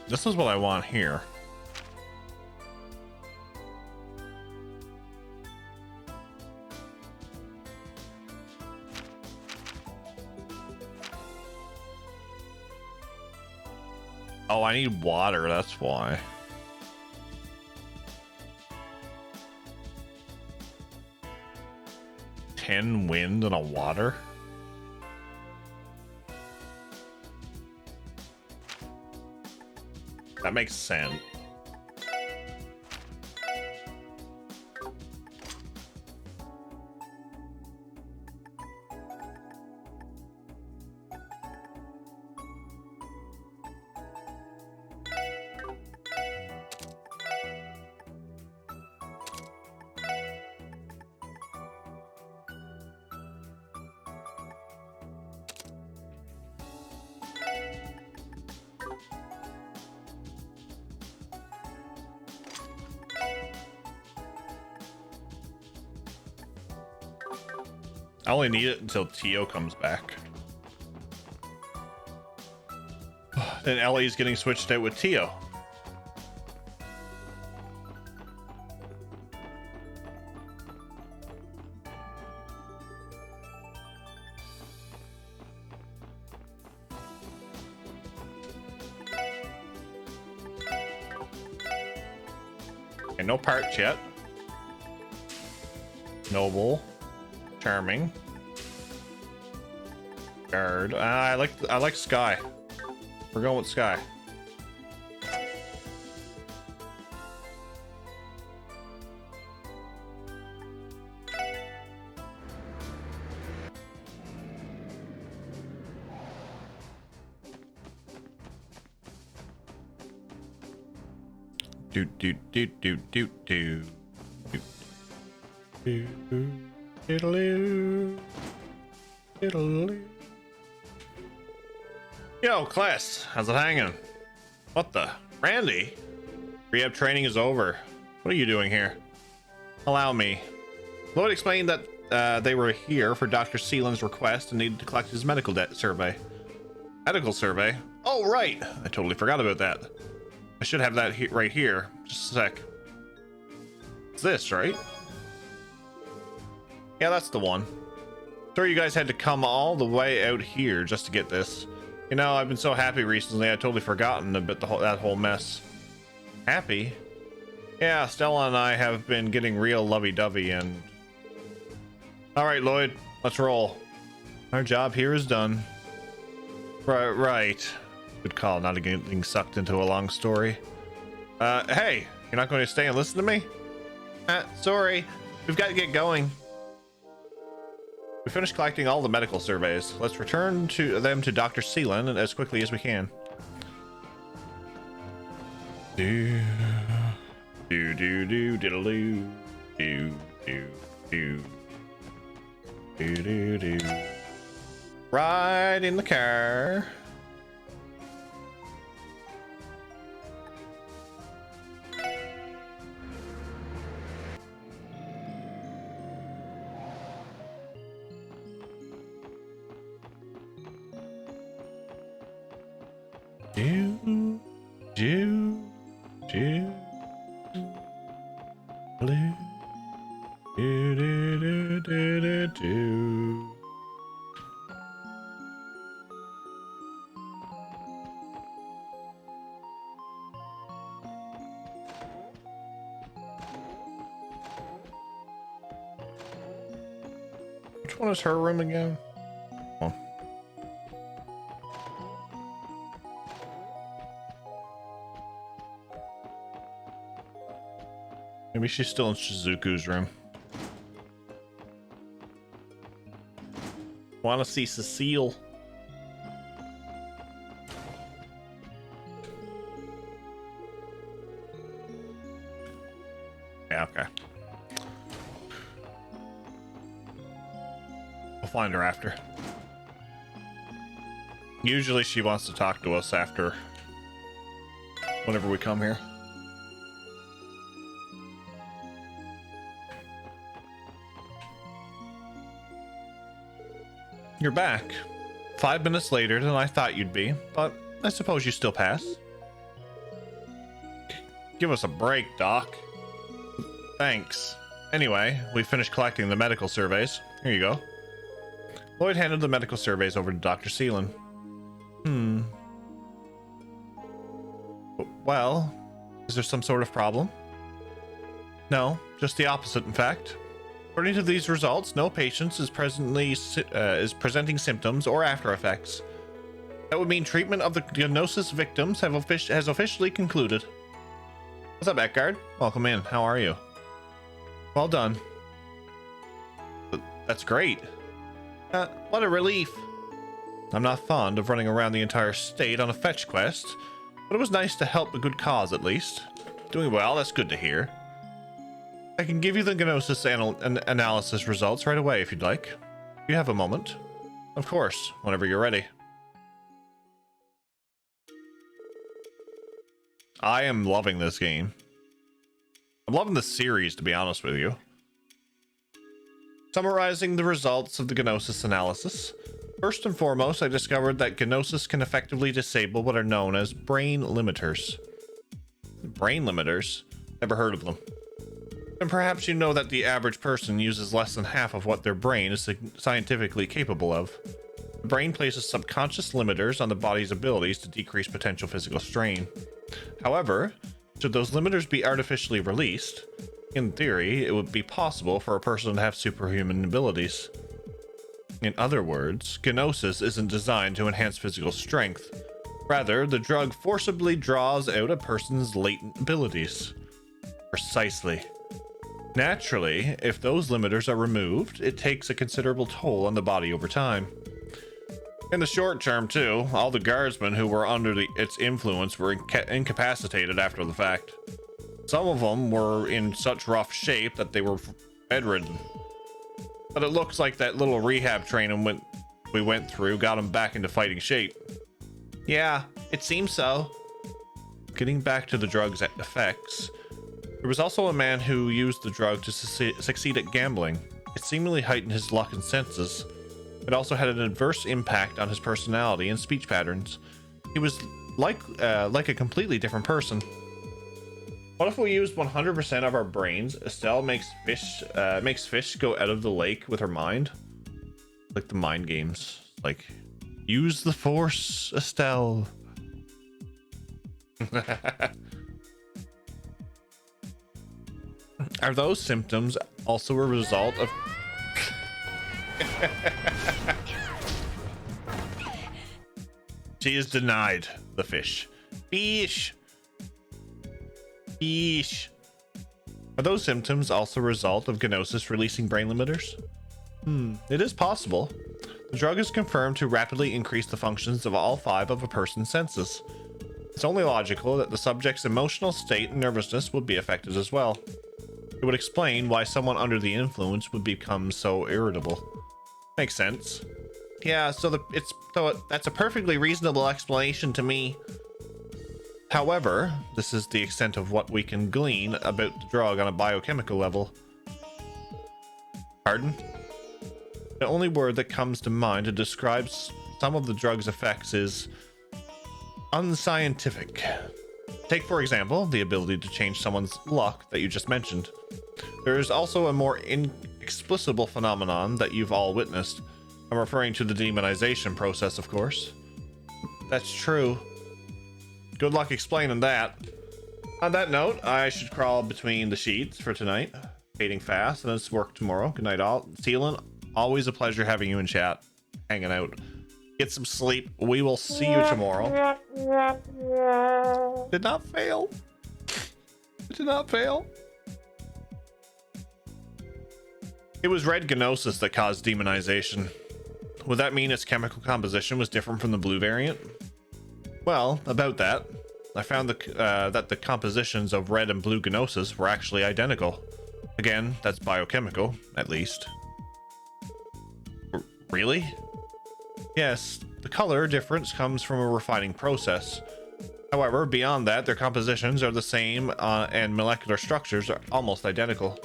This is what I want here. Oh, I need water, that's why. Ten wind and a water? That makes sense. I only need it until Tio comes back. Then Ellie's getting switched out with Tio. Okay, no parts yet. Noble. Charming. Guard. I like Sky. We're going with Sky. Do do do do do do do do. Diddle-oo. Diddle-oo. Yo, class, how's it hanging? What the? Randy? Rehab training is over. What are you doing here? Allow me. Lloyd explained that they were here for Dr. Seelan's request and needed to collect his medical survey. Medical survey? Oh, right. I totally forgot about that. I should have that right here. Just a sec. It's this, right? Yeah, that's the one. Sorry you guys had to come all the way out here just to get this. You know, I've been so happy recently, I totally forgotten about that whole mess. Happy? Yeah, Stella and I have been getting real lovey-dovey and... Alright, Lloyd, let's roll. Our job here is done. Right. Good call, not getting sucked into a long story. Hey, you're not going to stay and listen to me? Sorry, we've got to get going. We finished collecting all the medical surveys. Let's return them to Dr. Seelan as quickly as we can. Do do do do diddle do do do do do do. Ride in the car. Do, do, do, Which one is her room again? Oh. Maybe she's still in Shizuku's room. Want to see Cecile? Yeah, okay. We'll find her after. Usually she wants to talk to us after whenever we come here. You're back. 5 minutes later than I thought you'd be, but I suppose you still pass. Give us a break, Doc. Thanks. Anyway, we finished collecting the medical surveys. Here you go. Lloyd handed the medical surveys over to Dr. Seelan. Well, is there some sort of problem? No, just the opposite, in fact. According to these results, no patient is presenting symptoms or after effects. That would mean treatment of the Gnosis victims has officially concluded. What's up, Eckard? Welcome in. How are you? Well done. That's great. What a relief. I'm not fond of running around the entire state on a fetch quest, but it was nice to help a good cause at least. Doing well, that's good to hear. I can give you the Gnosis analysis results right away if you'd like. You have a moment. Of course, whenever you're ready. I am loving this game. I'm loving the series, to be honest with you. Summarizing the results of the Gnosis analysis. First and foremost, I discovered that Gnosis can effectively disable what are known as brain limiters. Brain limiters? Never heard of them. And perhaps you know that the average person uses less than half of what their brain is scientifically capable of. The brain places subconscious limiters on the body's abilities to decrease potential physical strain. However, should those limiters be artificially released, in theory, it would be possible for a person to have superhuman abilities. In other words, Gnosis isn't designed to enhance physical strength. Rather, the drug forcibly draws out a person's latent abilities. Precisely. Naturally, if those limiters are removed, it takes a considerable toll on the body over time. In the short term, too, all the guardsmen who were under its influence were incapacitated after the fact. Some of them were in such rough shape that they were bedridden. But it looks like that little rehab training we went through got them back into fighting shape. Yeah, it seems so. Getting back to the drug's effects, there was also a man who used the drug to succeed at gambling. It seemingly heightened his luck and senses. It also had an adverse impact on his personality and speech patterns. He was like a completely different person. What if we used 100% of our brains? Estelle makes fish go out of the lake with her mind. Like the mind games. Like, use the force, Estelle. Are those symptoms also a result of... She is denied the fish. Fish. Fish. Are those symptoms also a result of Gnosis releasing brain limiters? It is possible. The drug is confirmed to rapidly increase the functions of all 5 of a person's senses. It's only logical that the subject's emotional state and nervousness would be affected as well. It would explain why someone under the influence would become so irritable. Makes sense. Yeah, so that's a perfectly reasonable explanation to me. However, this is the extent of what we can glean about the drug on a biochemical level. Pardon? The only word that comes to mind to describe some of the drug's effects is unscientific. Take, for example, the ability to change someone's luck that you just mentioned. There is also a more inexplicable phenomenon that you've all witnessed. I'm referring to the demonization process, of course. That's true. Good luck explaining that. On that note, I should crawl between the sheets for tonight. Fading fast, and it's work tomorrow. Good night, all. Seelan, Always a pleasure having you in chat, hanging out. Get some sleep. We will see you tomorrow. Did not fail. Did not fail. It was red gnosis that caused demonization. Would that mean its chemical composition was different from the blue variant? Well, about that, I found that the compositions of red and blue gnosis were actually identical. Again, that's biochemical, at least. Really? Yes, the color difference comes from a refining process. However, beyond that, their compositions are the same and molecular structures are almost identical.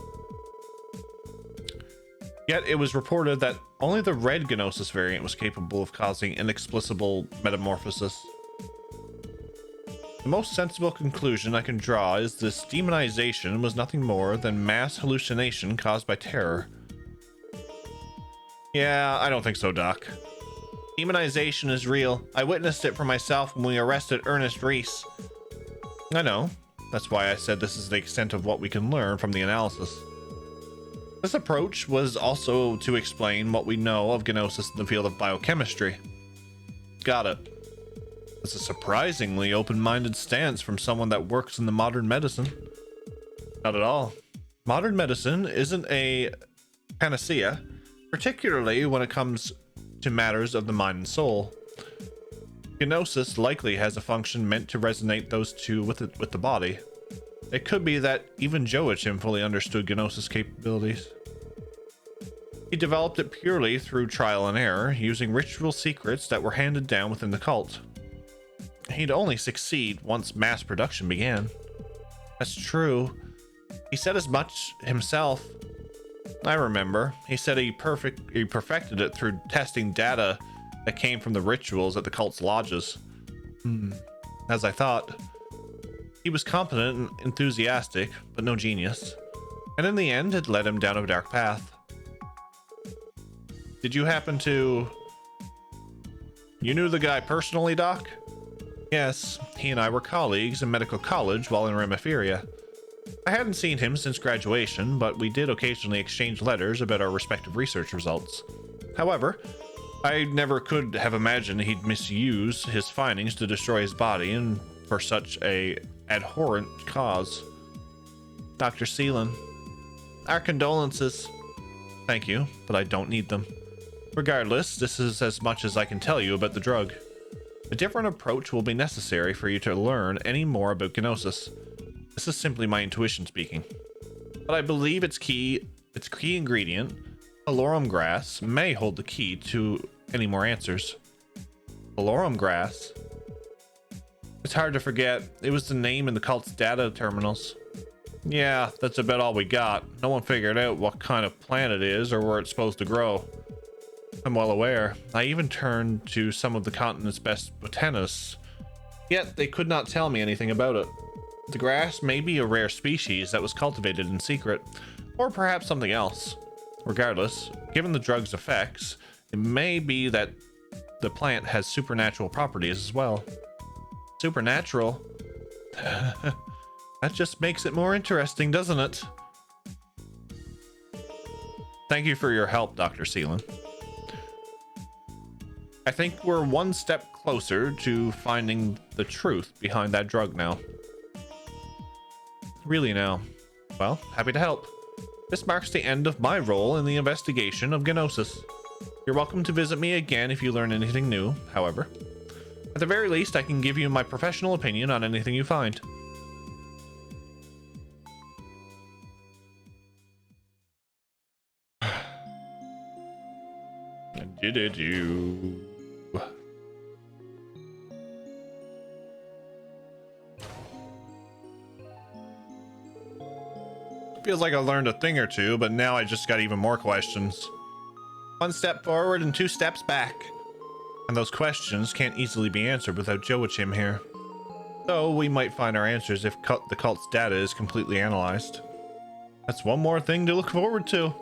Yet it was reported that only the red gnosis variant was capable of causing inexplicable metamorphosis. The most sensible conclusion I can draw is this demonization was nothing more than mass hallucination caused by terror. Yeah, I don't think so, Doc. Demonization is real. I witnessed it for myself when we arrested Ernest Reese. I know. That's why I said this is the extent of what we can learn from the analysis. This approach was also to explain what we know of gnosis in the field of biochemistry. Got it. It's a surprisingly open-minded stance from someone that works in the modern medicine. Not at all. Modern medicine isn't a panacea, particularly when it comes to matters of the mind and soul. Gnosis likely has a function meant to resonate those two with the body. It could be that even Joachim fully understood Gnosis' capabilities. He developed it purely through trial and error, using ritual secrets that were handed down within the cult. He'd only succeed once mass production began. That's true. He said as much himself. I remember. He said he perfected it through testing data that came from the rituals at the cult's lodges. As I thought. He was competent and enthusiastic, but no genius. And in the end, it led him down a dark path. Did you happen to... You knew the guy personally, Doc? Yes, he and I were colleagues in medical college while in Remiferia. I hadn't seen him since graduation, but we did occasionally exchange letters about our respective research results. However, I never could have imagined he'd misuse his findings to destroy his body and for such a abhorrent cause. Dr. Seelan, our condolences. Thank you, but I don't need them. Regardless, this is as much as I can tell you about the drug. A different approach will be necessary for you to learn any more about Gnosis. This is simply my intuition speaking. But I believe its key ingredient, Alorum grass, may hold the key to any more answers. Alorum grass? It's hard to forget. It was the name in the cult's data terminals. Yeah, that's about all we got. No one figured out what kind of plant it is or where it's supposed to grow. I'm well aware. I even turned to some of the continent's best botanists. Yet they could not tell me anything about it. The grass may be a rare species that was cultivated in secret, or perhaps something else. Regardless, given the drug's effects, it may be that the plant has supernatural properties as well. Supernatural? That just makes it more interesting, doesn't it? Thank you for your help, Dr. Seelan. I think we're one step closer to finding the truth behind that drug now. Really now. Well, happy to help. This marks the end of my role in the investigation of Gnosis. You're welcome to visit me again if you learn anything new, however. At the very least, I can give you my professional opinion on anything you find. Did you? Feels like I learned a thing or two, but now I just got even more questions. One step forward and two steps back. And those questions can't easily be answered without Joachim here. Though we might find our answers if the cult's data is completely analyzed. That's one more thing to look forward to.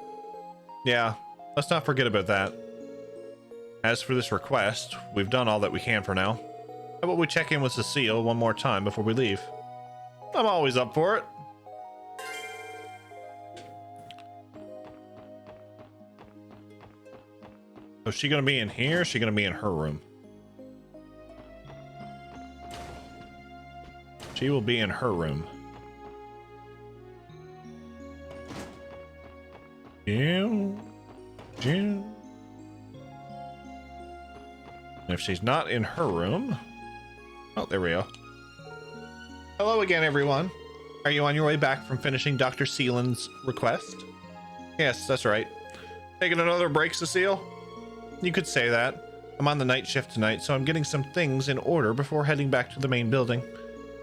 Yeah, let's not forget about that. As for this request, we've done all that we can for now. How about we check in with Cecile one more time before we leave? I'm always up for it. So is she gonna be in here? Is she gonna be in her room? She will be in her room. Yeah. If she's not in her room, oh, there we go. Hello again, everyone. Are you on your way back from finishing Dr. Seelan's request? Yes, that's right. Taking another break, Cecile? You could say that. I'm on the night shift tonight, so I'm getting some things in order before heading back to the main building.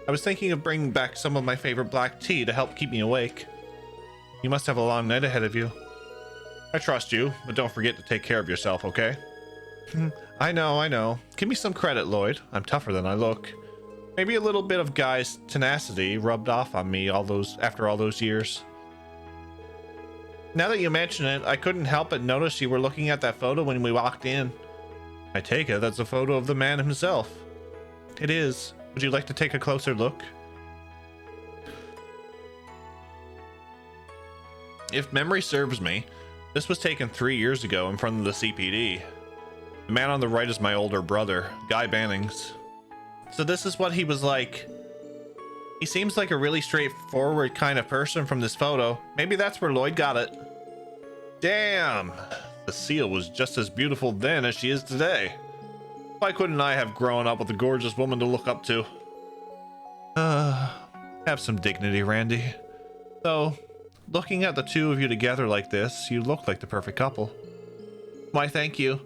I was thinking of bringing back some of my favorite black tea to help keep me awake. You must have a long night ahead of you. I trust you, but don't forget to take care of yourself, okay? I know. Give me some credit, Lloyd. I'm tougher than I look. Maybe a little bit of Guy's tenacity rubbed off on me after all those years. Now that you mention it, I couldn't help but notice you were looking at that photo when we walked in. I take it that's a photo of the man himself. It is. Would you like to take a closer look? If memory serves me, this was taken 3 years ago in front of the CPD. The man on the right is my older brother, Guy Bannings. So this is what he was like. He seems like a really straightforward kind of person from this photo. Maybe that's where Lloyd got it. Damn! Cecile was just as beautiful then as she is today. Why couldn't I have grown up with a gorgeous woman to look up to? Have some dignity, Randy. Though, looking at the two of you together like this, you look like the perfect couple. Why, thank you.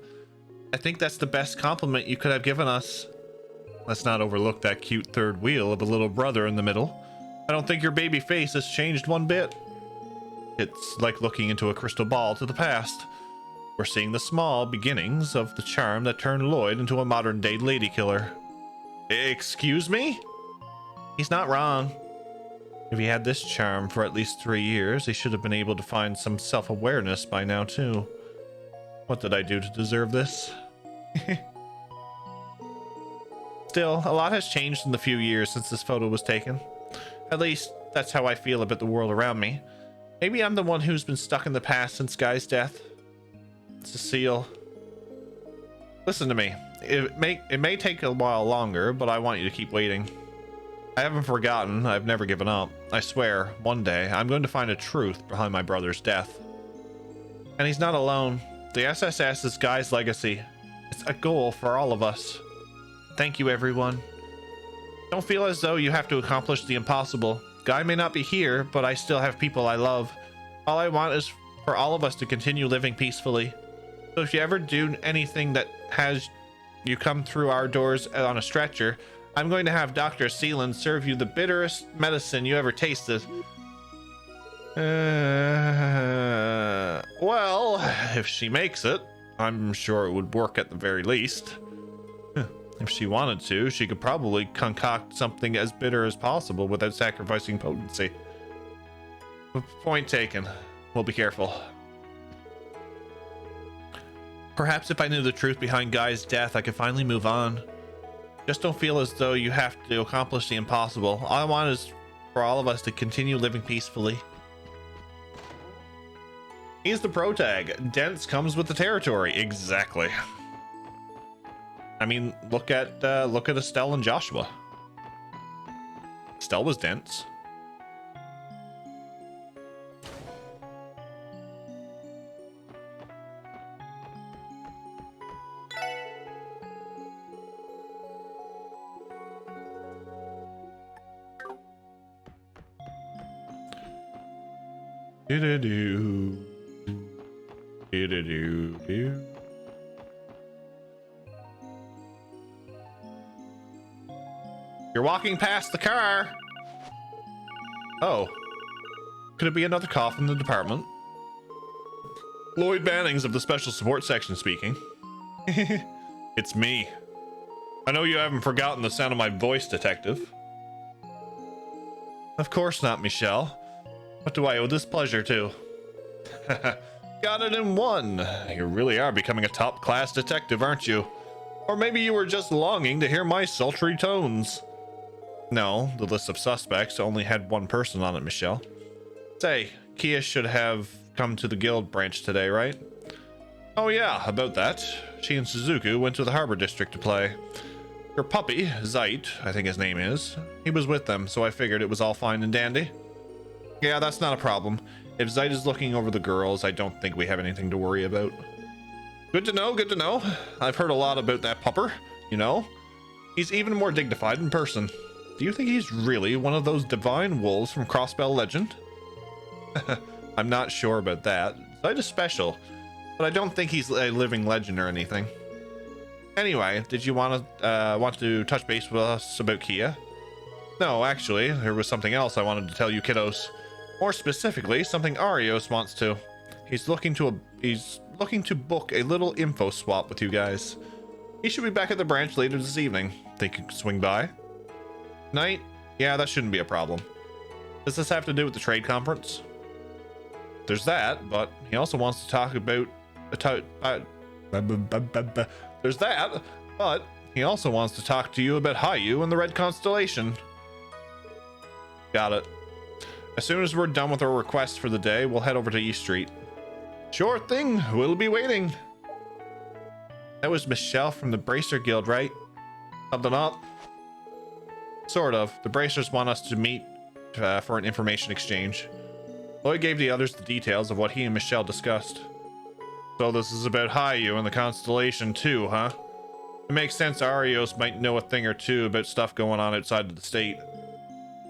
I think that's the best compliment you could have given us. Let's not overlook that cute third wheel of a little brother in the middle. I don't think your baby face has changed one bit. It's like looking into a crystal ball to the past. We're seeing the small beginnings of the charm that turned Lloyd into a modern-day lady killer. Excuse me? He's not wrong. If he had this charm for at least 3 years, he should have been able to find some self-awareness by now, too. What did I do to deserve this? Still, a lot has changed in the few years since this photo was taken. At least, that's how I feel about the world around me. Maybe I'm the one who's been stuck in the past since Guy's death. Cecile. Listen to me. It may take a while longer, but I want you to keep waiting. I haven't forgotten. I've never given up. I swear, one day, I'm going to find a truth behind my brother's death. And he's not alone. The SSS is Guy's legacy. It's a goal for all of us. Thank you, everyone. Don't feel as though you have to accomplish the impossible. Guy may not be here, but I still have people I love. All I want is for all of us to continue living peacefully. So if you ever do anything that has you come through our doors on a stretcher, I'm going to have Dr. Seelan serve you the bitterest medicine you ever tasted. Well, if she makes it, I'm sure it would work at the very least. If she wanted to, she could probably concoct something as bitter as possible without sacrificing potency. Point taken. We'll be careful. Perhaps if I knew the truth behind Guy's death, I could finally move on. Just don't feel as though you have to accomplish the impossible. All I want is for all of us to continue living peacefully. He's the pro tag. Dense comes with the territory. Exactly. I mean, look at Estelle and Joshua. Estelle was dense. Do-do-do. Do-do-do-do. You're walking past the car. Oh. Could it be another call from the department? Lloyd Bannings of the Special Support Section speaking. It's me. I know you haven't forgotten the sound of my voice, Detective. Of course not, Michelle. What do I owe this pleasure to? Got it in one. You really are becoming a top-class detective, aren't you? Or maybe you were just longing to hear my sultry tones. No, the list of suspects only had one person on it, Michelle. Say, Kia should have come to the guild branch today, right? Oh yeah, about that. She and Suzuku went to the harbor district to play. Her puppy, Zeit, I think his name is, he was with them, so I figured it was all fine and dandy. Yeah, that's not a problem. If Zeit is looking over the girls, I don't think we have anything to worry about. Good to know, good to know. I've heard a lot about that pupper, you know. He's even more dignified in person. Do you think he's really one of those divine wolves from Crossbell legend? I'm not sure about that. Zeit is special, but I don't think he's a living legend or anything. Anyway, did you want to touch base with us about Kia? No, actually, there was something else I wanted to tell you kiddos. More specifically, something Arios wants to. He's looking to book a little info swap with you guys. He should be back at the branch later this evening. Think you could swing by? Night? Yeah, that shouldn't be a problem. Does this have to do with the trade conference? There's that, but he also wants to talk about there's that, but he also wants to talk to you about Hayu and the Red Constellation. Got it. As soon as we're done with our request for the day, we'll head over to East Street. Sure thing, we'll be waiting. That was Michelle from the Bracer Guild, right? Something up? Sort of. The Bracers want us to meet for an information exchange. Lloyd gave the others the details of what he and Michelle discussed. So this is about Hayu and the Constellation too, huh? It makes sense Arios might know a thing or two about stuff going on outside of the state.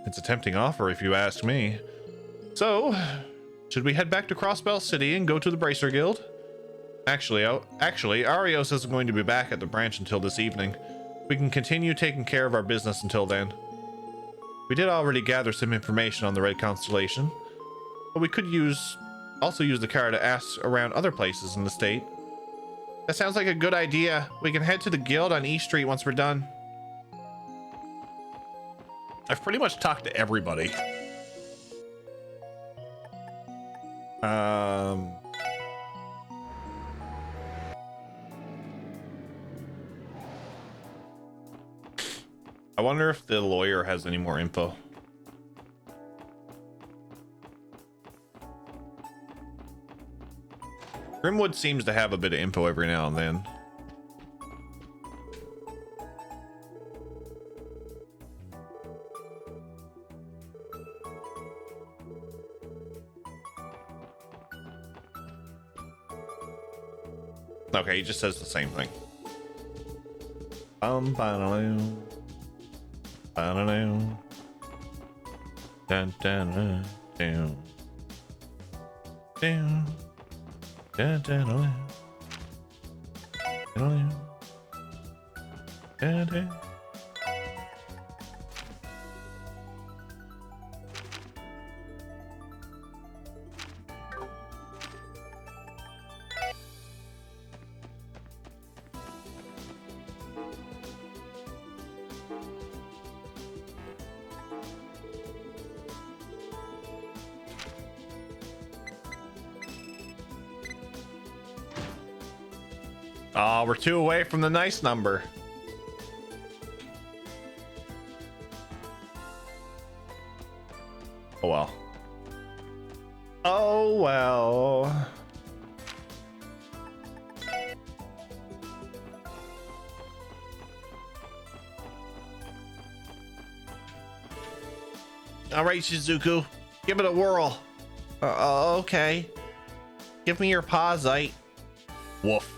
It's a tempting offer if you ask me. So, should we head back to Crossbell City and go to the Bracer Guild? Actually, Arios isn't going to be back at the branch until this evening. We can continue taking care of our business until then. We did already gather some information on the Red Constellation, but we could also use the car to ask around other places in the state. That sounds like a good idea. We can head to the guild on East Street once we're done. I've pretty much talked to everybody. I wonder if the lawyer has any more info. Grimwood seems to have a bit of info every now and then. Okay, he just says the same thing. Dun, dun, dun, down. Down. Dun, dun, dun. Dun, dun, dun. Oh, we're 2 away from the nice number. Oh well. Oh well. All right, Shizuku, give it a whirl. Okay. Give me your paw, Zeit. Woof.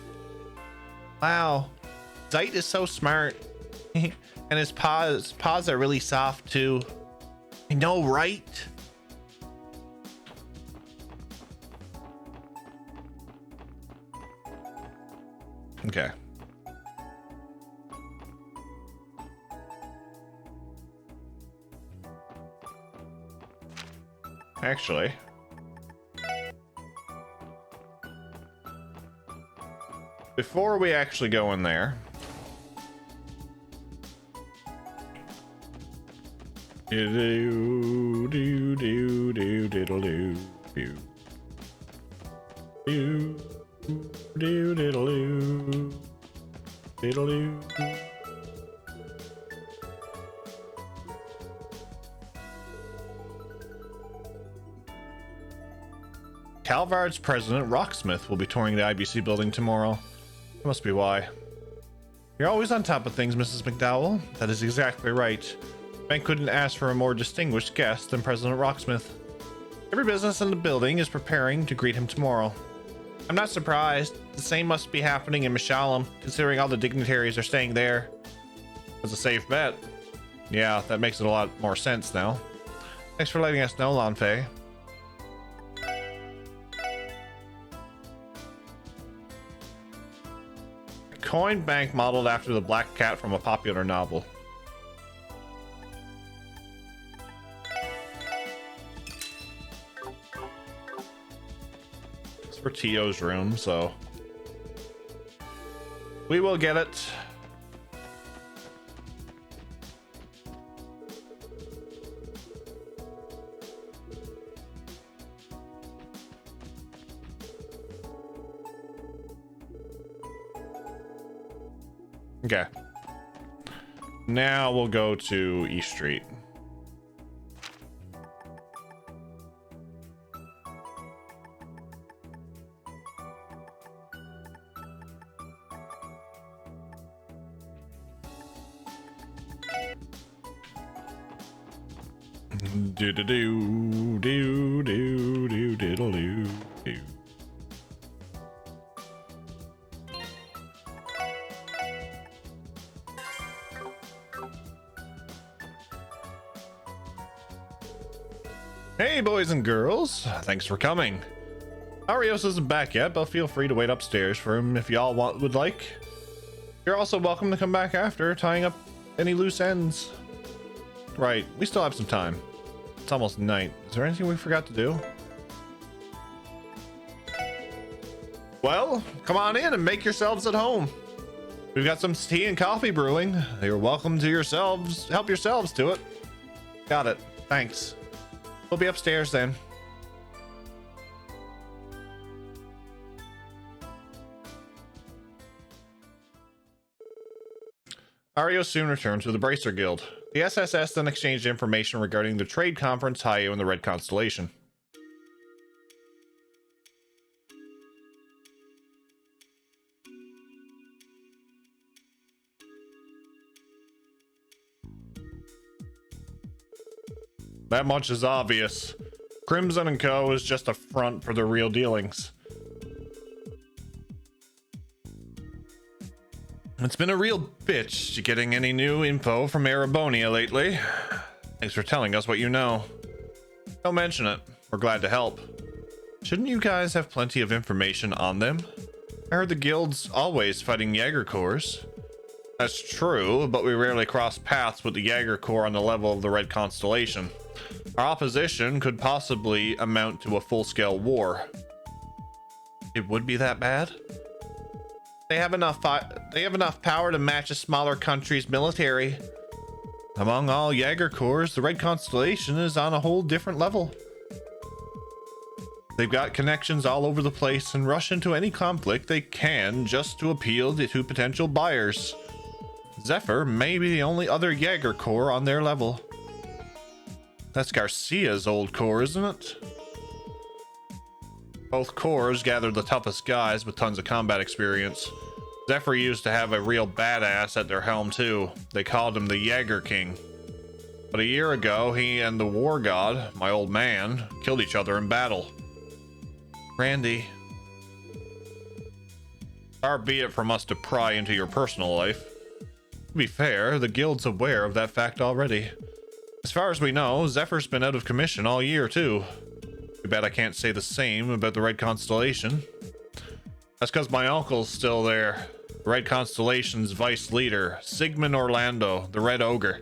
Wow, Zeit is so smart. And his paws are really soft too. I know, right? Okay. Actually, before we actually go in there, do do do do diddle do do do do diddle do diddle do. Calvard's president, Rocksmith, will be touring the IBC building tomorrow. That must be why. You're always on top of things, Mrs. McDowell. That is exactly right. Bank couldn't ask for a more distinguished guest than President Rocksmith. Every business in the building is preparing to greet him tomorrow. I'm not surprised. The same must be happening in Mishalem, considering all the dignitaries are staying there. It's a safe bet. Yeah, that makes it a lot more sense now. Thanks for letting us know, Lanfei. Coin bank modeled after the black cat from a popular novel. It's for Tio's room, so we will get it. Okay. Now we'll go to East Street. Do do do do do do diddle do do. Hey boys and girls, thanks for coming. Arios isn't back yet, but feel free to wait upstairs for him if y'all would like. You're also welcome to come back after, tying up any loose ends. Right, we still have some time. It's almost night. Is there anything we forgot to do? Well, come on in and make yourselves at home. We've got some tea and coffee brewing. You're welcome to yourselves. Help yourselves to it. Got it. Thanks. We'll be upstairs then. Ario soon returned to the Bracer Guild. The SSS then exchanged information regarding the trade conference Hayo and the Red Constellation. That much is obvious. Crimson & Co. is just a front for their real dealings. It's been a real bitch getting any new info from Erebonia lately. Thanks for telling us what you know. Don't mention it. We're glad to help. Shouldn't you guys have plenty of information on them? I heard the guild's always fighting Jaeger Corps. That's true, but we rarely cross paths with the Jaeger Corps on the level of the Red Constellation. Our opposition could possibly amount to a full-scale war. It would be that bad? They have enough power to match a smaller country's military. Among all Jaeger Corps, the Red Constellation is on a whole different level. They've got connections all over the place and rush into any conflict they can just to appeal to potential buyers. Zephyr may be the only other Jaeger Corps on their level. That's Garcia's old corps, isn't it? Both corps gathered the toughest guys with tons of combat experience. Zephyr used to have a real badass at their helm too. They called him the Jaeger King. But a year ago, he and the War God, my old man, killed each other in battle. Randy. Far be it from us to pry into your personal life. To be fair, the guild's aware of that fact already. As far as we know, Zephyr's been out of commission all year too. Too bad I can't say the same about the Red Constellation. That's because my uncle's still there. The Red Constellation's vice leader, Sigmund Orlando, the Red Ogre.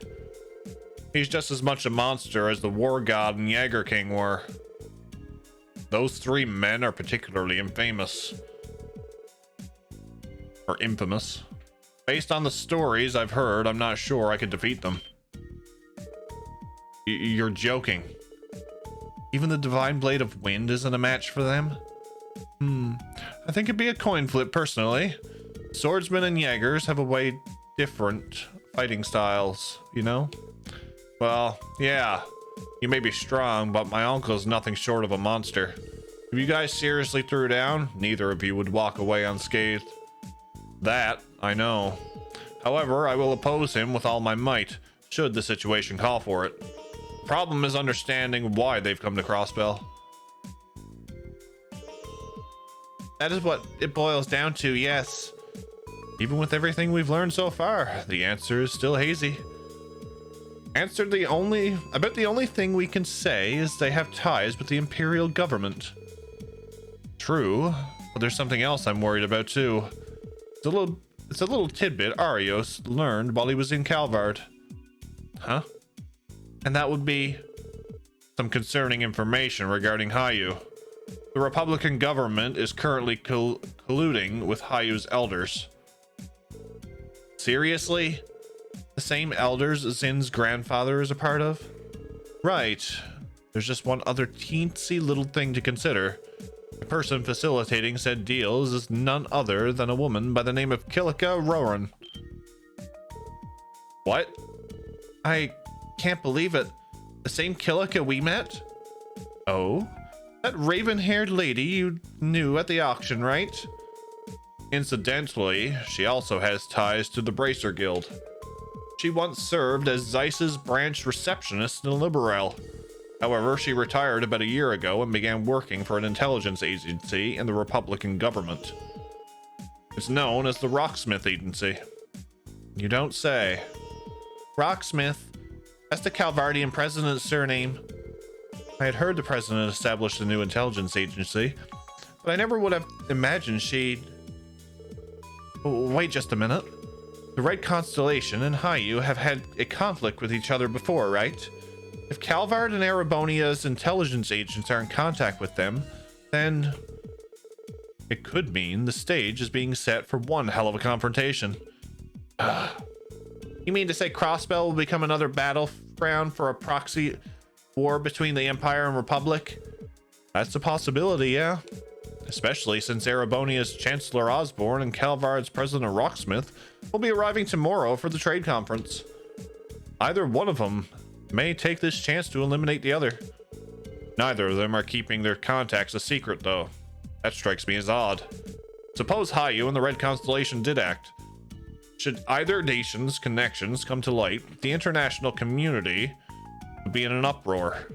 He's just as much a monster as the War God and Jaeger King were. Those three men are particularly infamous. Or infamous. Based on the stories I've heard, I'm not sure I could defeat them. You're joking. Even the Divine Blade of Wind isn't a match for them? I think it'd be a coin flip personally. Swordsmen and Jaegers have a way different fighting styles, you know? Well, yeah. You may be strong, but my uncle is nothing short of a monster. If If you guys seriously threw down, neither of you would walk away unscathed. That, I know. However, I will oppose him with all my might, should the situation call for it. The problem is understanding why they've come to Crossbell. That is what it boils down to, yes. Even with everything we've learned so far, the answer is still hazy. I bet the only thing we can say is they have ties with the Imperial government. True, but there's something else I'm worried about too. It's a little tidbit Arios learned while he was in Calvard. Huh? And that would be some concerning information regarding Hayu. The Republican government is currently colluding with Hayu's elders. Seriously? The same elders Zin's grandfather is a part of? Right. There's just one other teensy little thing to consider. The person facilitating said deals is none other than a woman by the name of Kilika Roran. What? I can't believe it. The same Kilika we met? Oh? That raven-haired lady you knew at the auction, right? Incidentally, she also has ties to the Bracer Guild. She once served as Zeiss's branch receptionist in Liberal. However, she retired about a year ago and began working for an intelligence agency in the Republican government. It's known as the Rocksmith Agency. You don't say. Rocksmith? That's the Calvardian president's surname. I had heard the president established a new intelligence agency, but I never would have imagined she'd... Wait just a minute. The Red Constellation and Hayu have had a conflict with each other before, right? If Calvard and Erebonia's intelligence agents are in contact with them, then it could mean the stage is being set for one hell of a confrontation. You mean to say Crossbell will become another battleground for a proxy war between the Empire and Republic? That's a possibility, yeah. Especially since Erebonia's Chancellor Osborne and Calvard's President Rocksmith will be arriving tomorrow for the trade conference. Either one of them may take this chance to eliminate the other. Neither of them are keeping their contacts a secret, though. That strikes me as odd. Suppose Hayu and the Red Constellation did act. Should either nation's connections come to light, the international community would be in an uproar.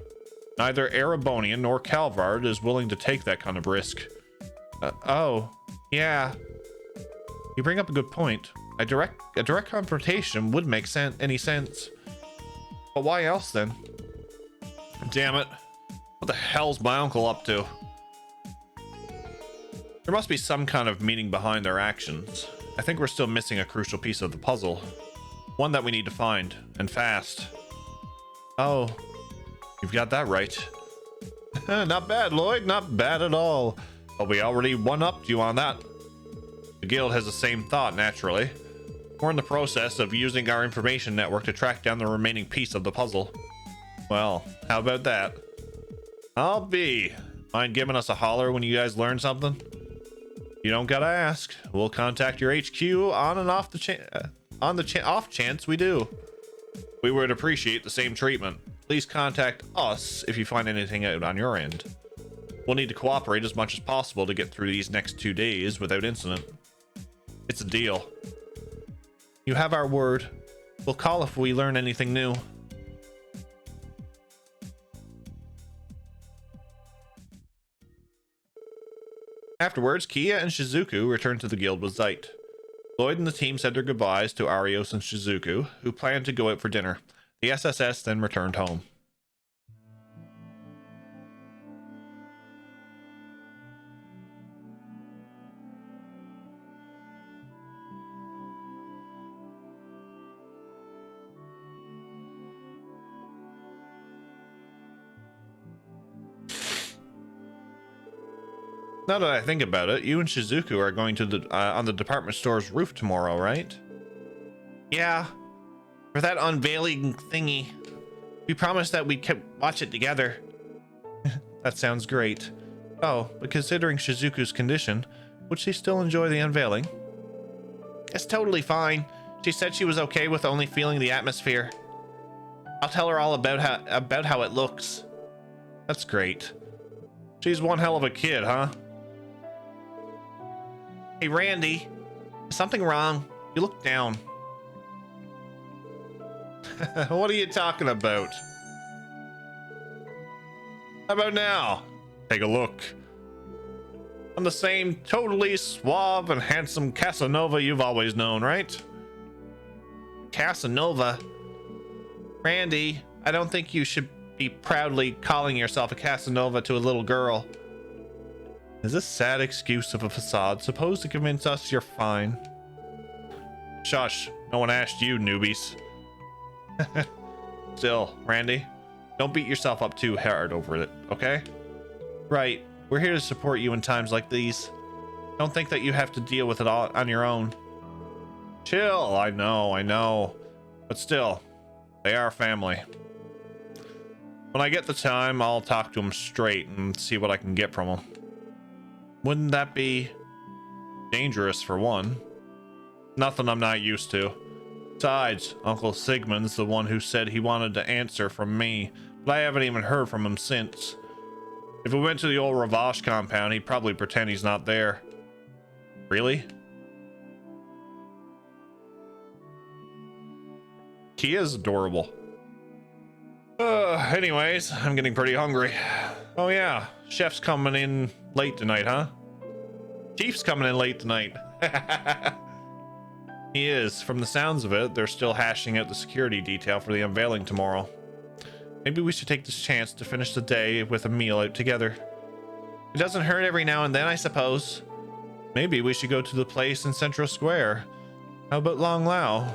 Neither Erebonian nor Calvard is willing to take that kind of risk. Oh, yeah. You bring up a good point. A direct confrontation would make any sense. But why else then? Damn it. What the hell's my uncle up to? There must be some kind of meaning behind their actions. I think we're still missing a crucial piece of the puzzle. One that we need to find, and fast. Oh, you've got that right. Not bad, Lloyd, not bad at all. But we already one-upped you on that. The guild has the same thought, naturally. We're in the process of using our information network to track down the remaining piece of the puzzle. Well, how about that? I'll be. Mind giving us a holler when you guys learn something? You don't gotta ask. We'll contact your HQ on and off the off chance we do. We would appreciate the same treatment. Please contact us if you find anything out on your end. We'll need to cooperate as much as possible to get through these next 2 days without incident. It's a deal. You have our word. We'll call if we learn anything new. Afterwards, Kia and Shizuku returned to the guild with Zeit. Lloyd and the team said their goodbyes to Arios and Shizuku, who planned to go out for dinner. The SSS then returned home. Now that I think about it, you and Shizuku are going to the on the department store's roof tomorrow, right? Yeah. For that unveiling thingy. We promised that we'd watch it together. That sounds great. Oh, but considering Shizuku's condition, would she still enjoy the unveiling? It's totally fine. She said she was okay with only feeling the atmosphere. I'll tell her all about how it looks. That's great. She's one hell of a kid, huh? Hey, Randy. Is something wrong? You look down. What are you talking about? How about now? Take a look. I'm the same totally suave and handsome Casanova you've always known, right? Casanova? Randy, I don't think you should be proudly calling yourself a Casanova to a little girl. Is this sad excuse of a facade supposed to convince us you're fine? Shush, no one asked you, newbies. Still, Randy, don't beat yourself up too hard over it, okay? Right, we're here to support you in times like these. Don't think that you have to deal with it all on your own. Chill, I know. But still, they are family. When I get the time, I'll talk to them straight and see what I can get from them. Wouldn't that be dangerous for one? Nothing I'm not used to. Besides, Uncle Sigmund's the one who said he wanted to answer from me, but I haven't even heard from him since. If we went to the old Ravache compound, he'd probably pretend he's not there. Really? He is adorable. Anyways, I'm getting pretty hungry. Oh yeah, chef's coming in late tonight, huh? Chief's coming in late tonight. He is. From the sounds of it, they're still hashing out the security detail for the unveiling tomorrow. Maybe we should take this chance to finish the day with a meal out together. It doesn't hurt every now and then, I suppose. Maybe we should go to the place in Central Square. How about Long Lao?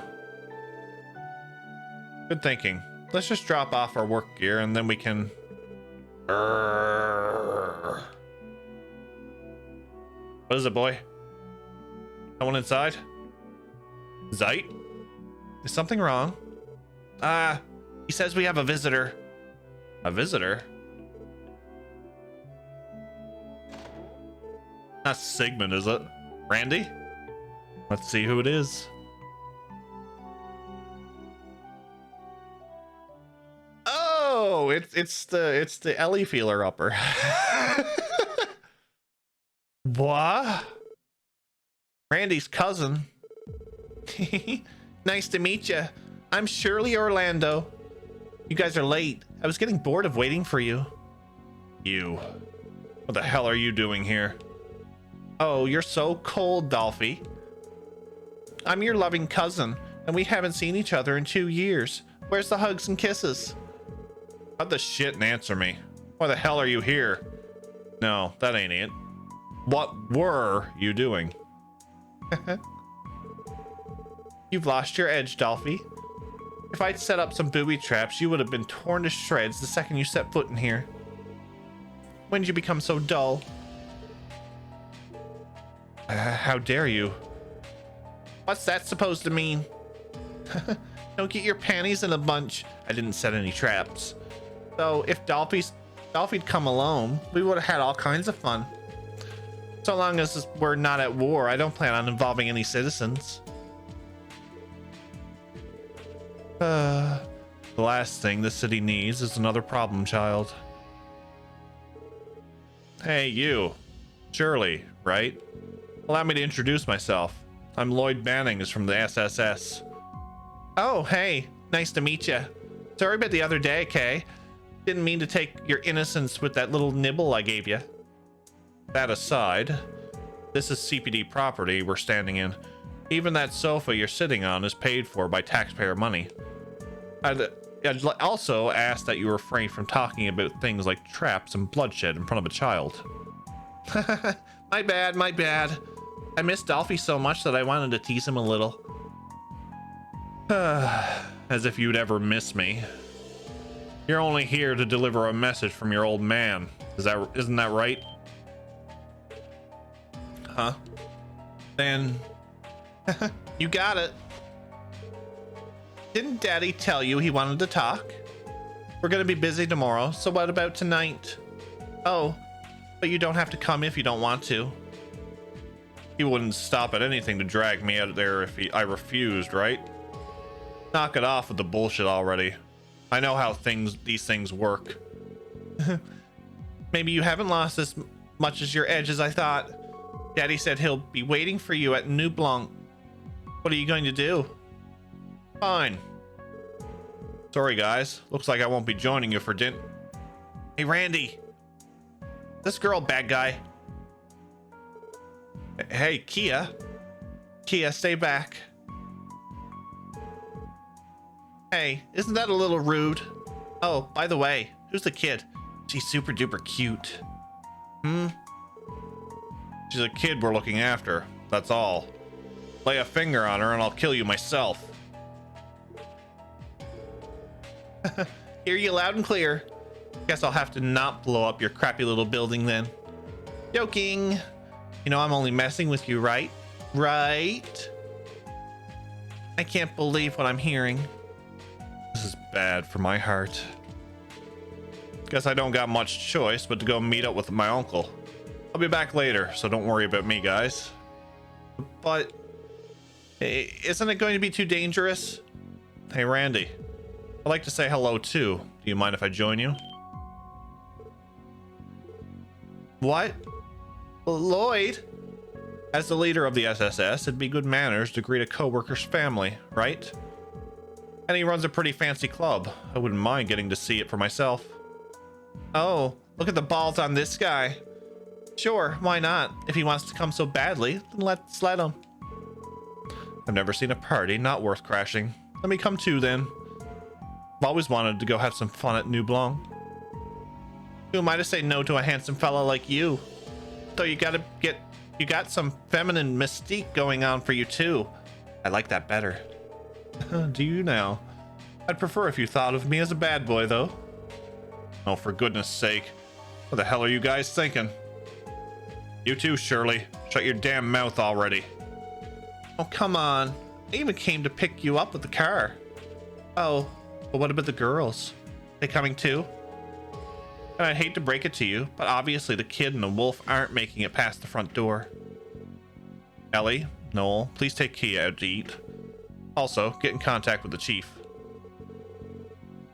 Good thinking. Let's just drop off our work gear and then we can... What is it, boy? Someone inside? Zeit? Is something wrong? He says we have a visitor. A visitor? Not Sigmund, is it? Randy? Let's see who it is. Oh, it's the Ellie feeler upper. What? Randy's cousin. Nice to meet you. I'm Shirley Orlando. You guys are late. I was getting bored of waiting for you. You. What the hell are you doing here? Oh, you're so cold, Dolphy. I'm your loving cousin, and we haven't seen each other in 2 years. Where's the hugs and kisses? Cut the shit and answer me. Why the hell are you here? No, that ain't it. What were you doing? You've lost your edge, Dolphy. If I'd set up some booby traps, you would have been torn to shreds the second you set foot in here. When did you become so dull? How dare you? What's that supposed to mean? Don't get your panties in a bunch. I didn't set any traps. So if Dolphy'd come alone, we would have had all kinds of fun. So long as we're not at war, I don't plan on involving any citizens. The last thing the city needs is another problem child. Hey, you. Shirley, right? Allow me to introduce myself. I'm Lloyd Bannings from the SSS. Oh, hey. Nice to meet you. Sorry about the other day, Kay. Didn't mean to take your innocence with that little nibble I gave you. That aside, this is CPD property we're standing in. Even that sofa you're sitting on is paid for by taxpayer money. I'd also ask that you refrain from talking about things like traps and bloodshed in front of a child. My bad. I miss Dolphy so much that I wanted to tease him a little. As if you'd ever miss me. You're only here to deliver a message from your old man. Isn't that right? Huh? Then you got it. Didn't Daddy tell you he wanted to talk? We're gonna be busy tomorrow, so what about tonight? Oh, but you don't have to come if you don't want to. He wouldn't stop at anything to drag me out there if I refused, right? Knock it off with the bullshit already. I know how these things work. Maybe you haven't lost as much as your edge as I thought. Daddy said he'll be waiting for you at New Blanc. What are you going to do? Fine. Sorry, guys. Looks like I won't be joining you for dinner. Hey, Randy. This girl, bad guy. Hey, Kia. Kia, stay back. Hey, isn't that a little rude? Oh, by the way, who's the kid? She's super duper cute. She's a kid we're looking after. That's all. Lay a finger on her and I'll kill you myself. Hear you loud and clear. Guess I'll have to not blow up your crappy little building then. Joking. You know I'm only messing with you, right? Right? I can't believe what I'm hearing. This is bad for my heart. Guess I don't got much choice but to go meet up with my uncle. I'll be back later, so don't worry about me, guys. But isn't it going to be too dangerous? Hey, Randy. I'd like to say hello too. Do you mind if I join you? What? Lloyd? As the leader of the SSS, it'd be good manners to greet a co-worker's family, right? And he runs a pretty fancy club. I wouldn't mind getting to see it for myself. Oh, look at the balls on this guy. Sure, why not? If he wants to come so badly, then let's let him. I've never seen a party not worth crashing. Let me come too then. I've always wanted to go have some fun at New Blanc. Who am I to say no to a handsome fella like you? Though you got some feminine mystique going on for you too. I like that better. Do you now? I'd prefer if you thought of me as a bad boy though. Oh, for goodness sake. What the hell are you guys thinking? You too, Shirley. Shut your damn mouth already. Oh, come on. I even came to pick you up with the car. Oh, but what about the girls? They coming too? And I hate to break it to you, but obviously the kid and the wolf aren't making it past the front door. Ellie, Noel, please take Kia out to eat. Also, get in contact with the chief.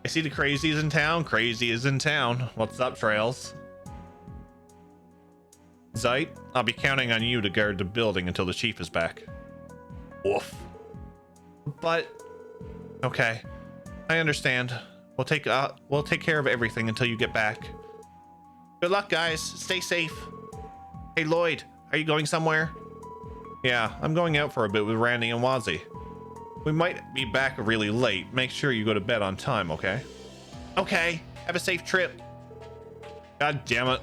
I see the crazy is in town. Crazy is in town. What's up, Trails? Zeit, I'll be counting on you to guard the building until the chief is back. Woof. But okay, I understand. We'll take care of everything until you get back. Good luck, guys. Stay safe. Hey, Lloyd, are you going somewhere? Yeah, I'm going out for a bit with Randy and Wazzy. We might be back really late. Make sure you go to bed on time, okay? Okay. Have a safe trip. God damn it.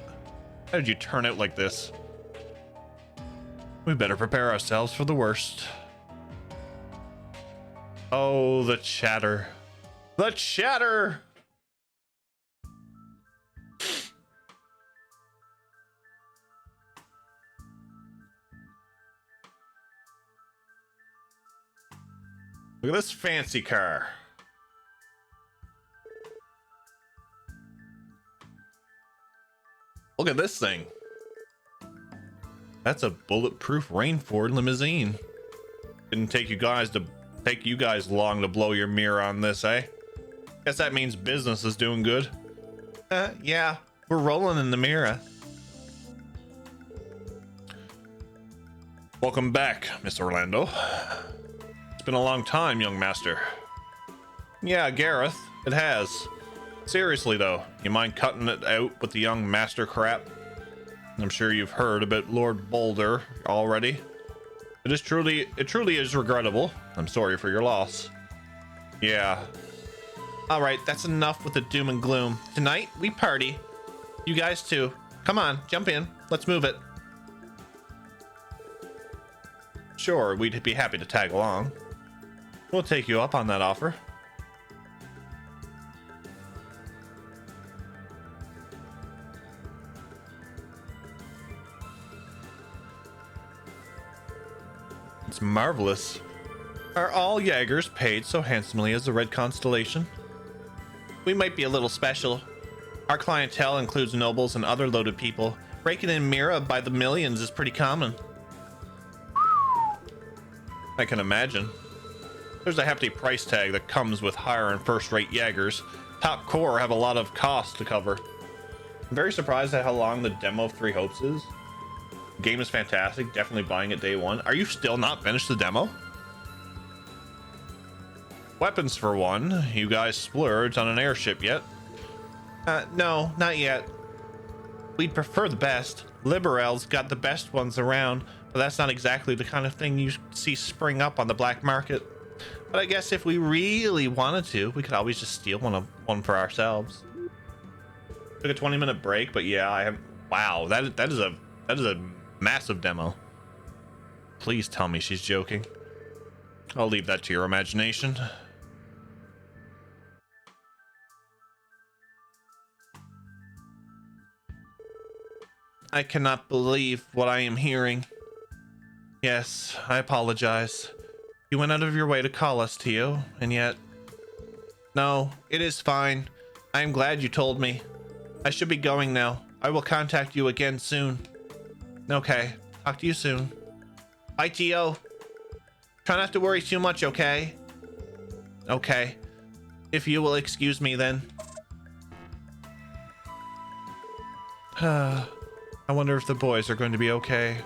How did you turn out like this? We better prepare ourselves for the worst. Oh, the chatter. The chatter! Look at this fancy car. Look at this thing. That's a bulletproof Rainford limousine. Didn't take you guys long to blow your mirror on this, eh? Guess that means business is doing good. Yeah, we're rolling in the mirror. Welcome back, Miss Orlando. It's been a long time, young master. Yeah, Gareth, it has. Seriously though, you mind cutting it out with the young master crap? I'm sure you've heard about Lord Boulder already. It truly is regrettable. I'm sorry for your loss. Yeah. Alright, that's enough with the doom and gloom. Tonight, we party. You guys too. Come on, jump in. Let's move it. Sure, we'd be happy to tag along. We'll take you up on that offer. It's marvelous. Are all Jaegers paid so handsomely as the Red Constellation? We might be a little special. Our clientele includes nobles and other loaded people. Breaking in Mira by the millions is pretty common. I can imagine. There's a hefty price tag that comes with higher and first-rate Jaegers. Top Core have a lot of costs to cover. I'm very surprised at how long the demo of Three Hopes is. The game is fantastic. Definitely buying it day one. Are you still not finished the demo? Weapons for one. You guys splurged on an airship yet? No, not yet. We'd prefer the best. Liberel's got the best ones around, but that's not exactly the kind of thing you see spring up on the black market. But I guess if we really wanted to, we could always just steal one for ourselves. Took a 20-minute break, but yeah, I have. Wow, that is a massive demo. Please tell me she's joking. I'll leave that to your imagination. I cannot believe what I am hearing. Yes, I apologize. You went out of your way to call us to you, and yet... No, it is fine. I am glad you told me. I should be going now. I will contact you again soon. Okay, talk to you soon. Bye, Tio. Try not to worry too much, okay? Okay. If you will excuse me, then. I wonder if the boys are going to be okay.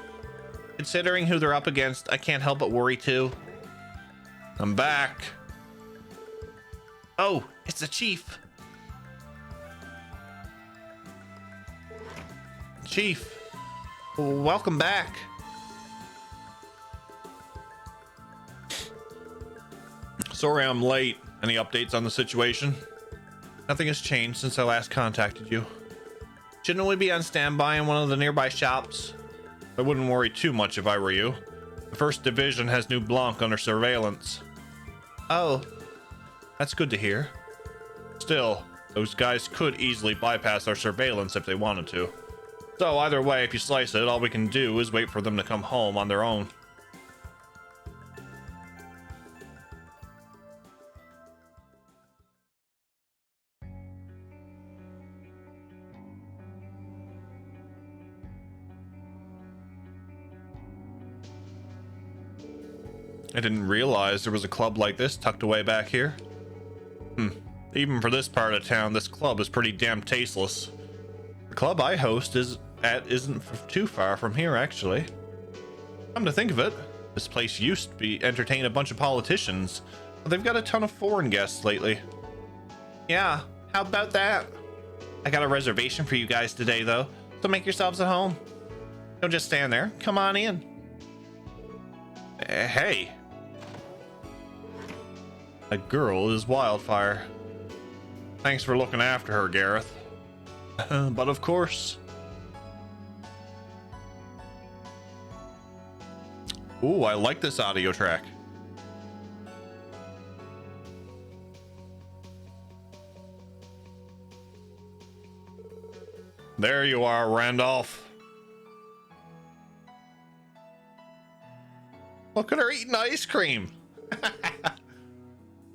Considering who they're up against, I can't help but worry too. I'm back. Oh, it's the chief. Chief, welcome back. Sorry I'm late. Any updates on the situation? Nothing has changed since I last contacted you. Shouldn't we be on standby in one of the nearby shops? I wouldn't worry too much if I were you. The 1st Division has New Blanc under surveillance. Oh, that's good to hear. Still, those guys could easily bypass our surveillance if they wanted to. So either way, if you slice it, all we can do is wait for them to come home on their own. I didn't realize there was a club like this tucked away back here. Even for this part of town, this club is pretty damn tasteless. The club I host isn't too far from here, actually. Come to think of it, this place used to entertain a bunch of politicians, but they've got a ton of foreign guests lately. Yeah, how about that? I got a reservation for you guys today, though, so make yourselves at home. Don't just stand there. Come on in. Hey. That girl is Wildfire. Thanks for looking after her, Gareth. But of course. Ooh, I like this audio track. There you are, Randolph. Look at her eating ice cream.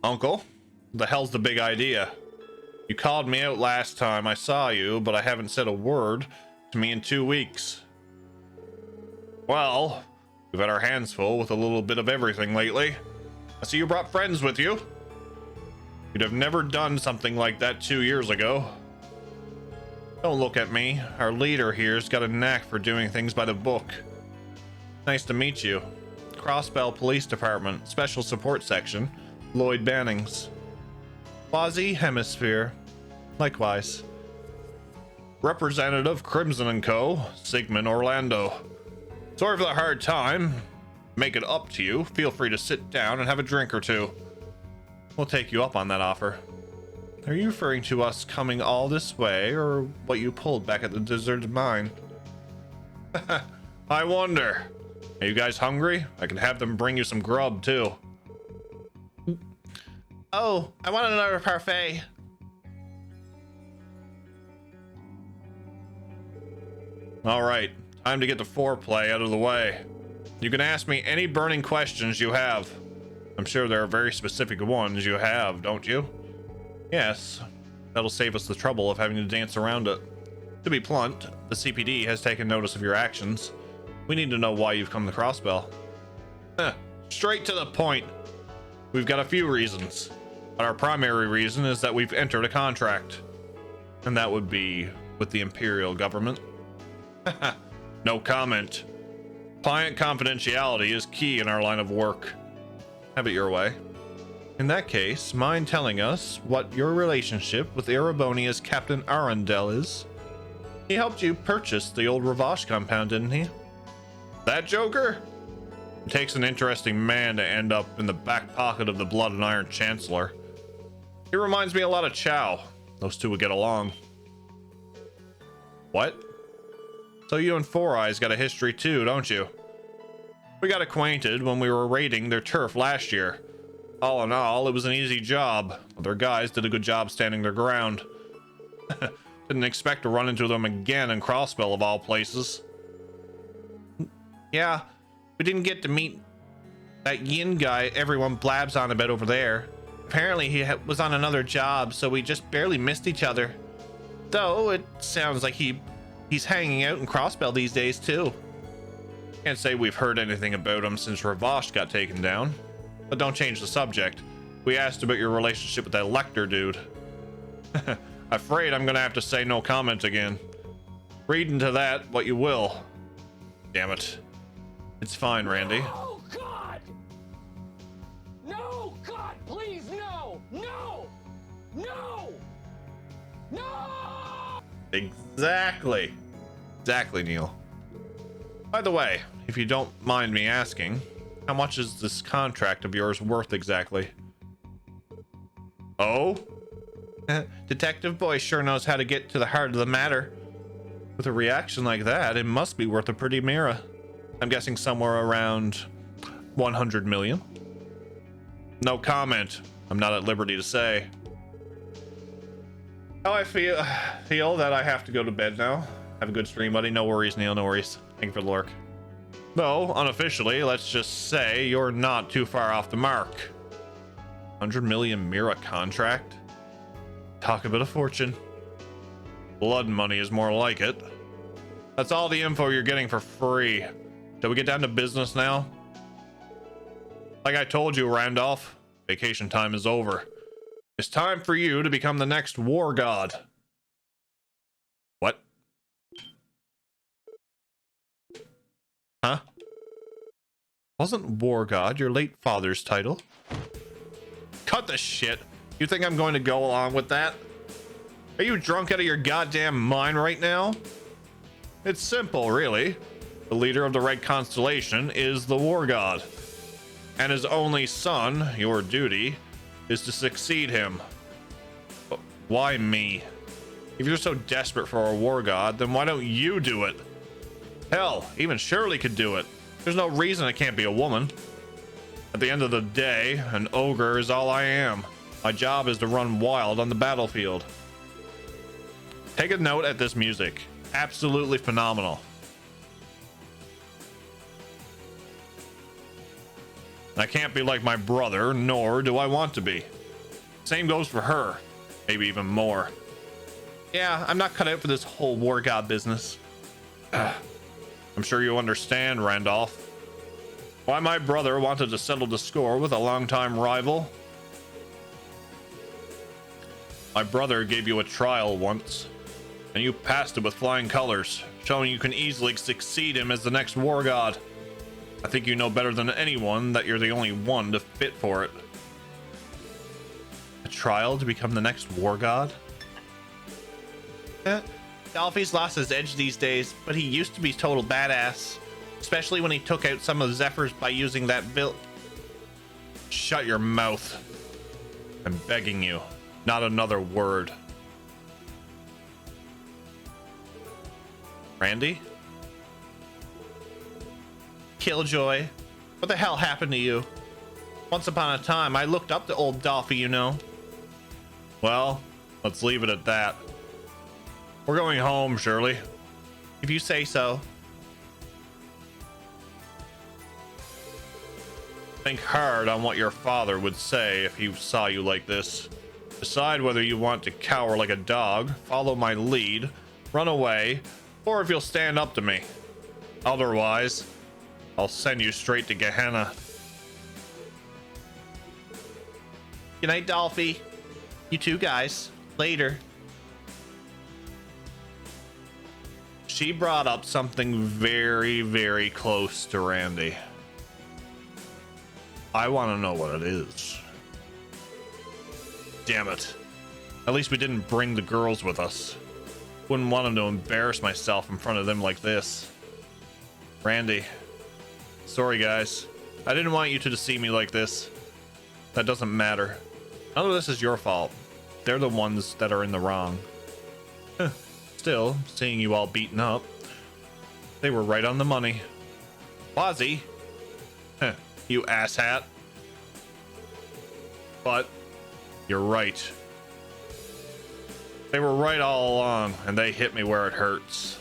Uncle, the hell's the big idea? You called me out last time I saw you, but I haven't said a word to me in 2 weeks. Well, we've had our hands full with a little bit of everything lately. I see you brought friends with you. You'd have never done something like that 2 years ago. Don't look at me. Our leader here's got a knack for doing things by the book. Nice to meet you. Crossbell Police Department, Special Support Section, Lloyd Bannings. Quasi Hemisphere. Likewise. Representative Crimson & Co., Sigmund Orlando. Sorry for the hard time. Make it up to you. Feel free to sit down and have a drink or two. We'll take you up on that offer. Are you referring to us coming all this way, or what you pulled back at the deserted mine? I wonder. Are you guys hungry? I can have them bring you some grub, too. Oh, I want another parfait. All right, time to get the foreplay out of the way. You can ask me any burning questions you have. I'm sure there are very specific ones you have, don't you? Yes, that'll save us the trouble of having to dance around it. To be blunt, the CPD has taken notice of your actions. We need to know why you've come to Crossbell. Straight to the point. We've got a few reasons, but our primary reason is that we've entered a contract. And that would be with the Imperial government. No comment. Client confidentiality is key in our line of work. Have it your way. In that case, mind telling us what your relationship with Erebonia's Captain Arundel is? He helped you purchase the old Ravash compound, didn't he? That Joker? It takes an interesting man to end up in the back pocket of the Blood and Iron Chancellor. He reminds me a lot of Chow. Those two would get along. What? So you and Four Eyes got a history too, don't you? We got acquainted when we were raiding their turf last year. All in all, it was an easy job. Other guys did a good job standing their ground. Didn't expect to run into them again in Crossbell of all places. Yeah, we didn't get to meet that Yin guy everyone blabs on about over there. Apparently he was on another job, so we just barely missed each other. Though it sounds like he's hanging out in Crossbell these days too. Can't say we've heard anything about him since Ravash got taken down. But don't change the subject. We asked about your relationship with that Lecter dude. Afraid I'm gonna have to say no comment again. Read into that what you will. Damn it. It's fine, Randy. Oh, God! No, God, please, no! No! No! No! Exactly. Exactly, Neil. By the way, if you don't mind me asking, how much is this contract of yours worth exactly? Oh? Detective Boy sure knows how to get to the heart of the matter. With a reaction like that, it must be worth a pretty mira. I'm guessing somewhere around 100 million. No comment. I'm not at liberty to say. How I feel that I have to go to bed now. Have a good stream, buddy. No worries, Neil. No worries. Thank you for the lurk. Though, unofficially, let's just say you're not too far off the mark. 100 million mira contract? Talk about a fortune. Blood money is more like it. That's all the info you're getting for free. Shall we get down to business now? Like I told you, Randolph, vacation time is over. It's time for you to become the next war god. What? Huh? Wasn't war god your late father's title? Cut the shit. You think I'm going to go along with that? Are you drunk out of your goddamn mind right now? It's simple, really. The leader of the Red Constellation is the war god. And his only son, your duty, is to succeed him. But why me? If you're so desperate for a war god, then why don't you do it? Hell, even Shirley could do it. There's no reason it can't be a woman. At the end of the day, an ogre is all I am. My job is to run wild on the battlefield. Take a note at this music. Absolutely phenomenal. I can't be like my brother, nor do I want to be. Same goes for her. Maybe even more. Yeah, I'm not cut out for this whole war god business. I'm sure you understand, Randolph. Why my brother wanted to settle the score with a longtime rival? My brother gave you a trial once, and you passed it with flying colors, showing you can easily succeed him as the next war god. I think you know better than anyone that you're the only one to fit for it. A trial to become the next war god? Dolphy's lost his edge these days, but he used to be total badass. Especially when he took out some of Zephyr's by using that Shut your mouth. I'm begging you. Not another word. Randy? Killjoy, what the hell happened to you? Once upon a time, I looked up to old Dolphy, you know. Well, let's leave it at that. We're going home, Shirley. If you say so. Think hard on what your father would say if he saw you like this. Decide whether you want to cower like a dog, follow my lead, run away, or if you'll stand up to me. Otherwise, I'll send you straight to Gehenna. Good night, Dolphy. You too, guys. Later. she brought up something very, very close to Randy. I want to know what it is. Damn it. At least we didn't bring the girls with us. Wouldn't want them to embarrass myself in front of them like this. Randy. Sorry, guys. I didn't want you to see me like this. That doesn't matter. None of this is your fault. They're the ones that are in the wrong. Still, seeing you all beaten up, they were right on the money. Wazzy. You asshat. But you're right. They were right all along, and they hit me where it hurts.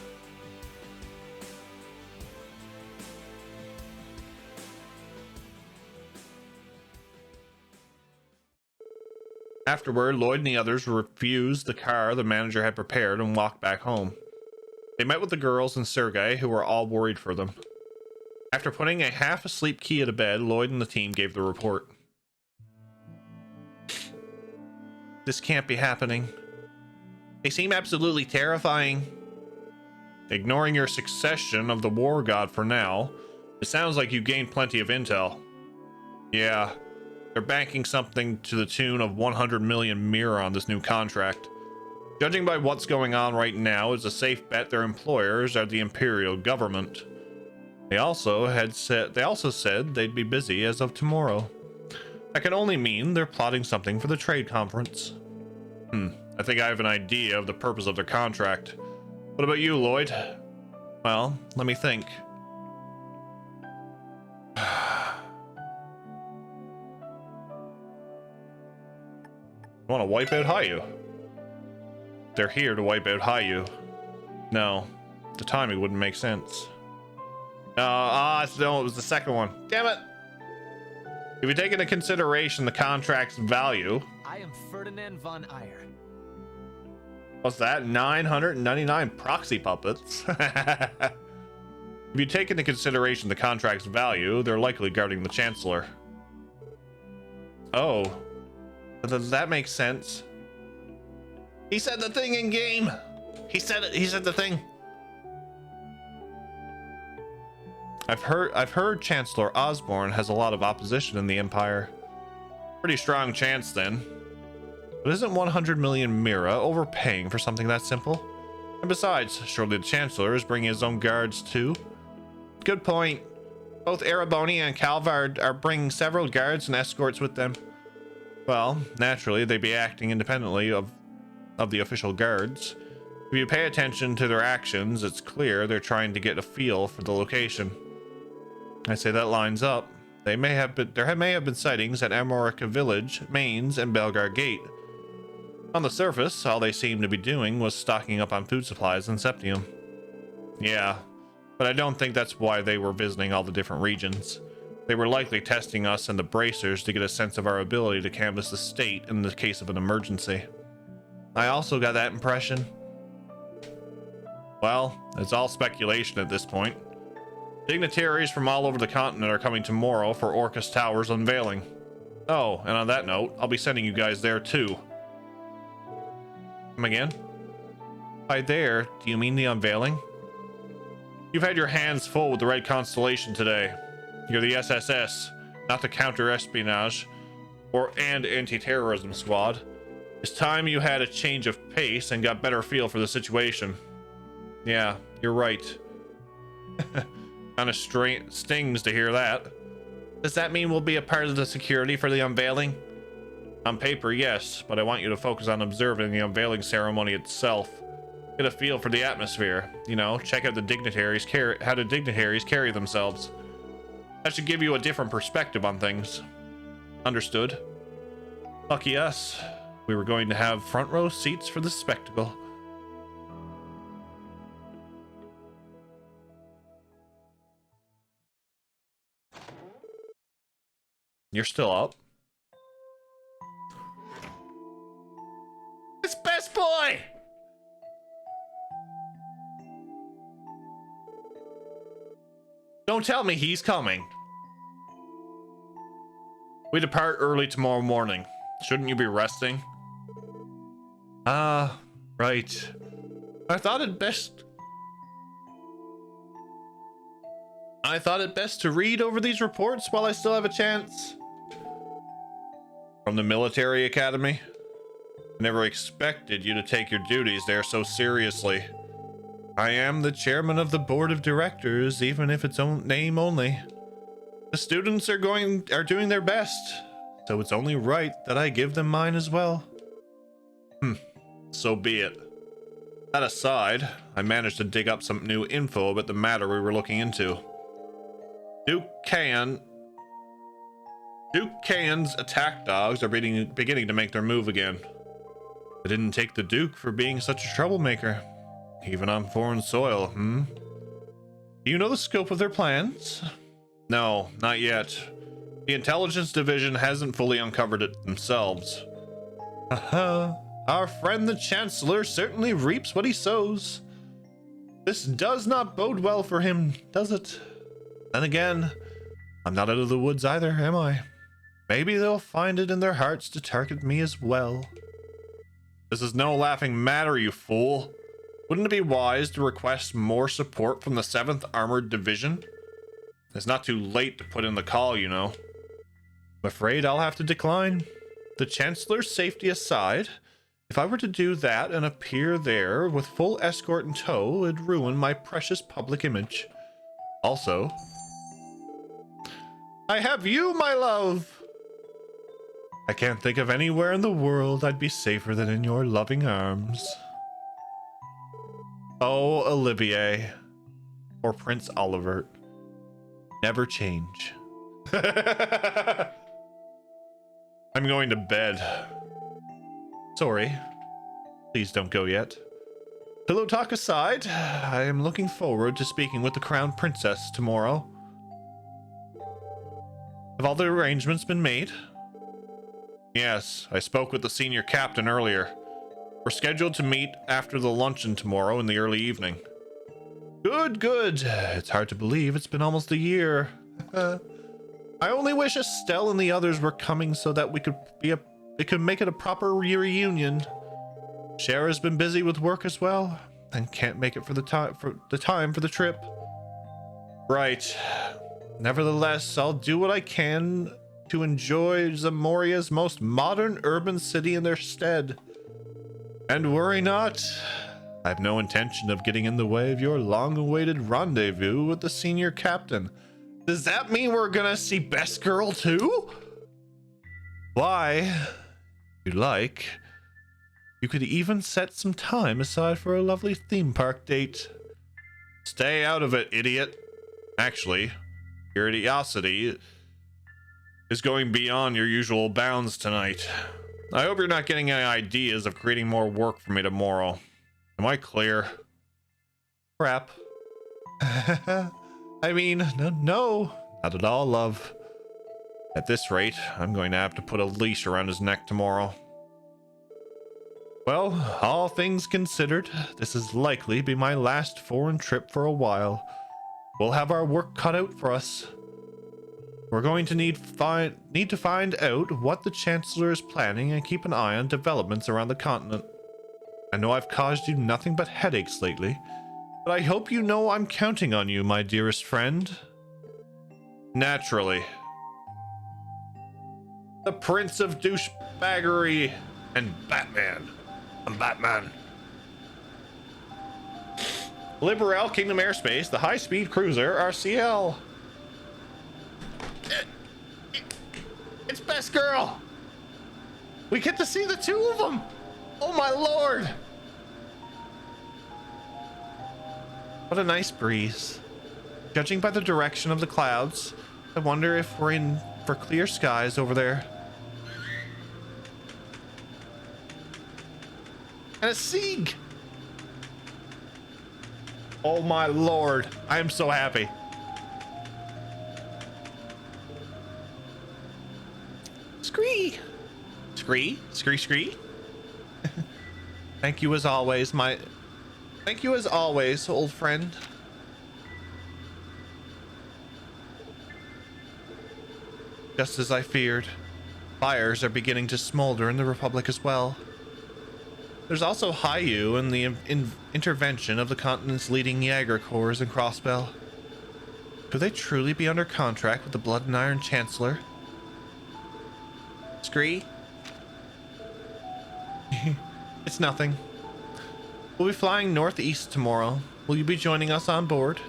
Afterward, Lloyd and the others refused the car the manager had prepared and walked back home. They met with the girls and Sergei, who were all worried for them. After putting a half-asleep Kia to bed, Lloyd and the team gave the report. This can't be happening. They seem absolutely terrifying. Ignoring your succession of the war god for now, it sounds like you gained plenty of intel. Yeah, they're banking something to the tune of 100 million mira on this new contract. Judging by what's going on right now, it's a safe bet their employers are the Imperial government. They also said they'd be busy as of tomorrow. That can only mean they're plotting something for the trade conference. I think I have an idea of the purpose of their contract. What about you, Lloyd? Well, let me think. Want to wipe out Hayu? They're here to wipe out Hayu. No, the timing wouldn't make sense. No, it was the second one. Damn it! If you take into consideration the contract's value, I am Ferdinand von Eyre. what's that? 999 proxy puppets. If you take into consideration the contract's value, they're likely guarding the Chancellor. Oh, does that make sense? He said the thing in game. He said it. He said the thing. I've heard Chancellor Osborne has a lot of opposition in the Empire. Pretty strong chance then. But isn't 100 million mira overpaying for something that simple? And besides, surely the Chancellor is bringing his own guards too? Good point. Both Ereboni and Calvard are bringing several guards and escorts with them. Well, naturally, they'd be acting independently of the official guards. If you pay attention to their actions, it's clear they're trying to get a feel for the location. I say that lines up. There may have been sightings at Amorica Village, Mainz, and Belgar Gate. On the surface, all they seemed to be doing was stocking up on food supplies in Septium. Yeah, but I don't think that's why they were visiting all the different regions. They were likely testing us and the bracers to get a sense of our ability to canvass the state in the case of an emergency. I also got that impression. Well, it's all speculation at this point. Dignitaries from all over the continent are coming tomorrow for Orcus Tower's unveiling. Oh, and on that note, I'll be sending you guys there too. Come again? By there, do you mean the unveiling? You've had your hands full with the Red Constellation today. You're the SSS, not the counter-espionage and anti-terrorism squad. It's time you had a change of pace and got better feel for the situation. Yeah, you're right. Kinda stings to hear that. Does that mean we'll be a part of the security for the unveiling? On paper, yes, but I want you to focus on observing the unveiling ceremony itself. Get a feel for the atmosphere. You know, check out how the dignitaries carry themselves. That should give you a different perspective on things. Understood. Lucky us. We were going to have front row seats for the spectacle. You're still up? It's best boy! Don't tell me he's coming. We depart early tomorrow morning. Shouldn't you be resting? Ah, right. I thought it best. I thought it best to read over these reports while I still have a chance. From the military academy. Never expected you to take your duties there so seriously. I am the chairman of the board of directors, even if it's own name only. The students are doing their best, so it's only right that I give them mine as well. So be it. That aside, I managed to dig up some new info about the matter we were looking into. Duke Kayan's attack dogs are beginning to make their move again. I didn't take the Duke for being such a troublemaker, even on foreign soil, Do you know the scope of their plans? No, not yet. The intelligence division hasn't fully uncovered it themselves. Haha, our friend the Chancellor certainly reaps what he sows. This does not bode well for him, does it? Then again, I'm not out of the woods either, am I? Maybe they'll find it in their hearts to target me as well. This is no laughing matter, you fool. Wouldn't it be wise to request more support from the 7th Armored Division? It's not too late to put in the call, you know. I'm afraid I'll have to decline. The Chancellor's safety aside, if I were to do that and appear there with full escort in tow, it'd ruin my precious public image. Also, I have you, my love! I can't think of anywhere in the world I'd be safer than in your loving arms. Oh, Olivier. Or Prince Olivert. Never change. I'm going to bed. Sorry. Please don't go yet. Pillow talk aside, I am looking forward to speaking with the Crown Princess tomorrow. Have all the arrangements been made? Yes, I spoke with the senior captain earlier. We're scheduled to meet after the luncheon tomorrow in the early evening. Good, good. It's hard to believe it's been almost a year. I only wish Estelle and the others were coming so that we could make it a proper reunion. Shara's been busy with work as well and can't make it for the time for the trip. Right. Nevertheless, I'll do what I can to enjoy Zamoria's most modern urban city in their stead. And worry not. I have no intention of getting in the way of your long-awaited rendezvous with the senior captain. Does that mean we're gonna see Best Girl too? Why, if you'd like, you could even set some time aside for a lovely theme park date. Stay out of it, idiot. Actually, your idiocity is going beyond your usual bounds tonight. I hope you're not getting any ideas of creating more work for me tomorrow. Am I clear? Crap. I mean, no, not at all, love. At this rate, I'm going to have to put a leash around his neck tomorrow. Well, all things considered, this is likely be my last foreign trip for a while. We'll have our work cut out for us. We're going to need to find out what the Chancellor is planning and keep an eye on developments around the continent. I know I've caused you nothing but headaches lately, but I hope you know I'm counting on you, my dearest friend. Naturally. The Prince of Douchebaggery and Batman. I'm Batman. Liberal Kingdom Airspace, the high-speed cruiser RCL. It's Best Girl. We get to see the two of them. Oh my lord. What a nice breeze. Judging by the direction of the clouds, I wonder if we're in for clear skies over there. And a Sieg. Oh my lord. I am so happy. Scree. Scree. Thank you as always, old friend. Just as I feared, fires are beginning to smolder in the Republic as well. There's also Hayu and the intervention of the continent's leading Jaeger corps and Crossbell. Could they truly be under contract with the Blood and Iron Chancellor? Scree? It's nothing. We'll be flying northeast tomorrow. Will you be joining us on board?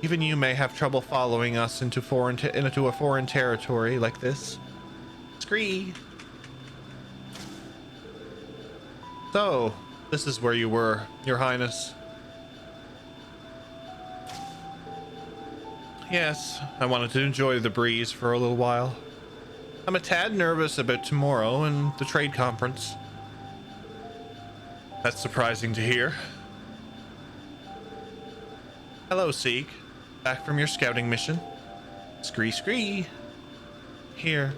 Even you may have trouble following us into a foreign territory like this. Scree! So, this is where you were, Your Highness. Yes, I wanted to enjoy the breeze for a little while. I'm a tad nervous about tomorrow and the trade conference. That's surprising to hear. Hello, Sieg. Back from your scouting mission? Scree scree. Here.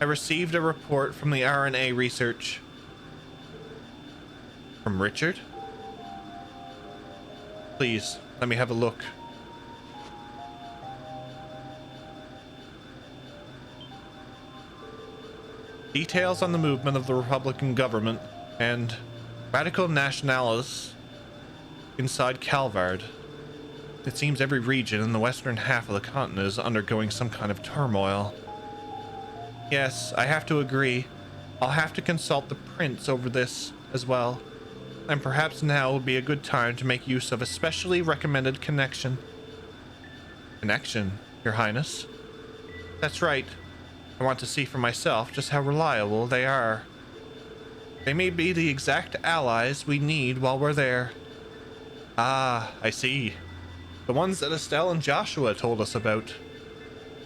I received a report from the RNA research. From Richard? Please, let me have a look. Details on the movement of the Republican government and radical nationalists inside Calvard. It seems every region in the western half of the continent is undergoing some kind of turmoil. Yes, I have to agree. I'll have to consult the prince over this as well. And perhaps now would be a good time to make use of a specially recommended connection. Connection, Your Highness? That's right. I want to see for myself just how reliable they are. They may be the exact allies we need while we're there. Ah, I see. The ones that Estelle and Joshua told us about.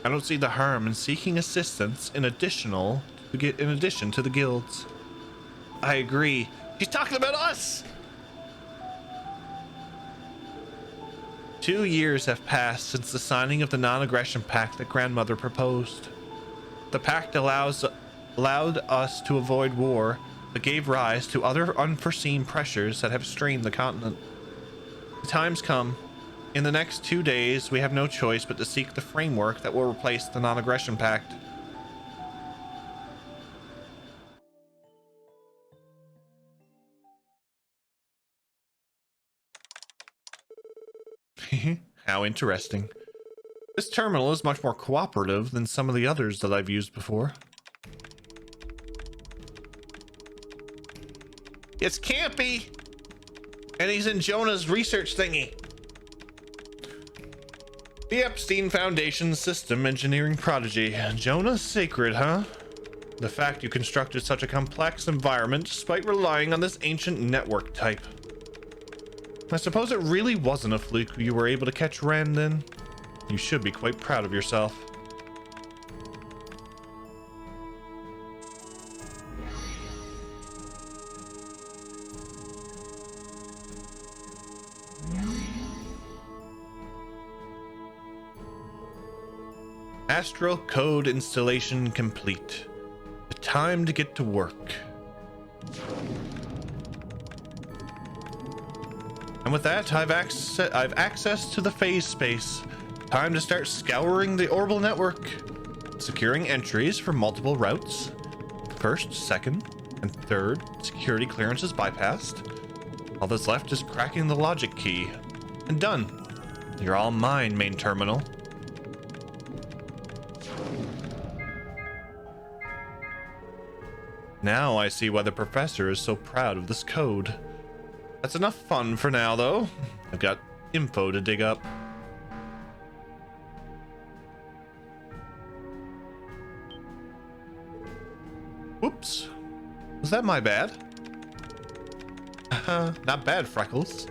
I don't see the harm in seeking assistance in addition to the guilds. I agree. He's talking about us! 2 years have passed since the signing of the non-aggression pact that Grandmother proposed. The pact allowed us to avoid war, but gave rise to other unforeseen pressures that have strained the continent. The time's come. In the next 2 days, we have no choice but to seek the framework that will replace the non-aggression pact. How interesting. This terminal is much more cooperative than some of the others that I've used before. It's Campy! And he's in Jonah's research thingy. The Epstein Foundation System Engineering Prodigy. Jonah's sacred, huh? The fact you constructed such a complex environment despite relying on this ancient network type. I suppose it really wasn't a fluke you were able to catch Rand then. You should be quite proud of yourself. Astral code installation complete. The time to get to work. And with that, I've access to the phase space. Time to start scouring the orbital network. Securing entries for multiple routes. First, second, and third security clearances bypassed. All that's left is cracking the logic key. And done. You're all mine, main terminal. Now I see why the professor is so proud of this code. That's enough fun for now, though. I've got info to dig up. Whoops. Was that my bad? Not bad, Freckles.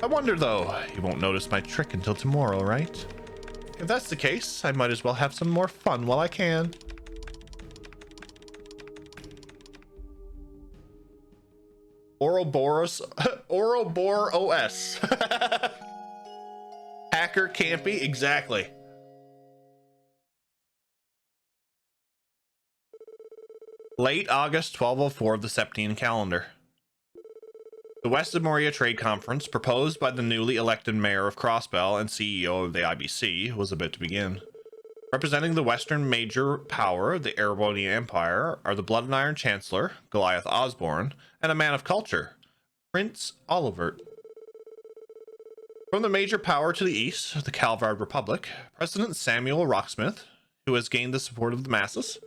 I wonder, though. You won't notice my trick until tomorrow, right? If that's the case, I might as well have some more fun while I can. Ouroboros OS. Hacker Campy, exactly. Late August 1204 of the Septine calendar. The West of Moria Trade Conference, proposed by the newly elected mayor of Crossbell and CEO of the IBC, was about to begin. Representing the Western major power, the Erebonian Empire, are the Blood and Iron Chancellor, Goliath Osborne, and a man of culture, Prince Olivert. From the major power to the east, the Calvard Republic, President Samuel Rocksmith, who has gained the support of the masses.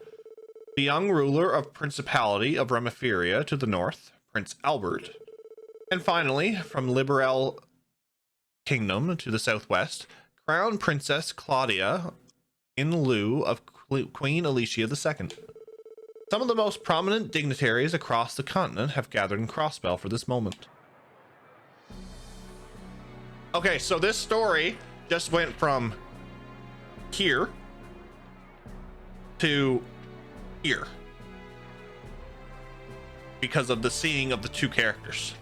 The young ruler of Principality of Remiferia to the north, Prince Albert. And finally, from Liberal Kingdom to the southwest, Crown Princess Claudia in lieu of Queen Alicia II. Some of the most prominent dignitaries across the continent have gathered in Crossbell for this moment. Okay, so this story just went from here to here because of the seeing of the two characters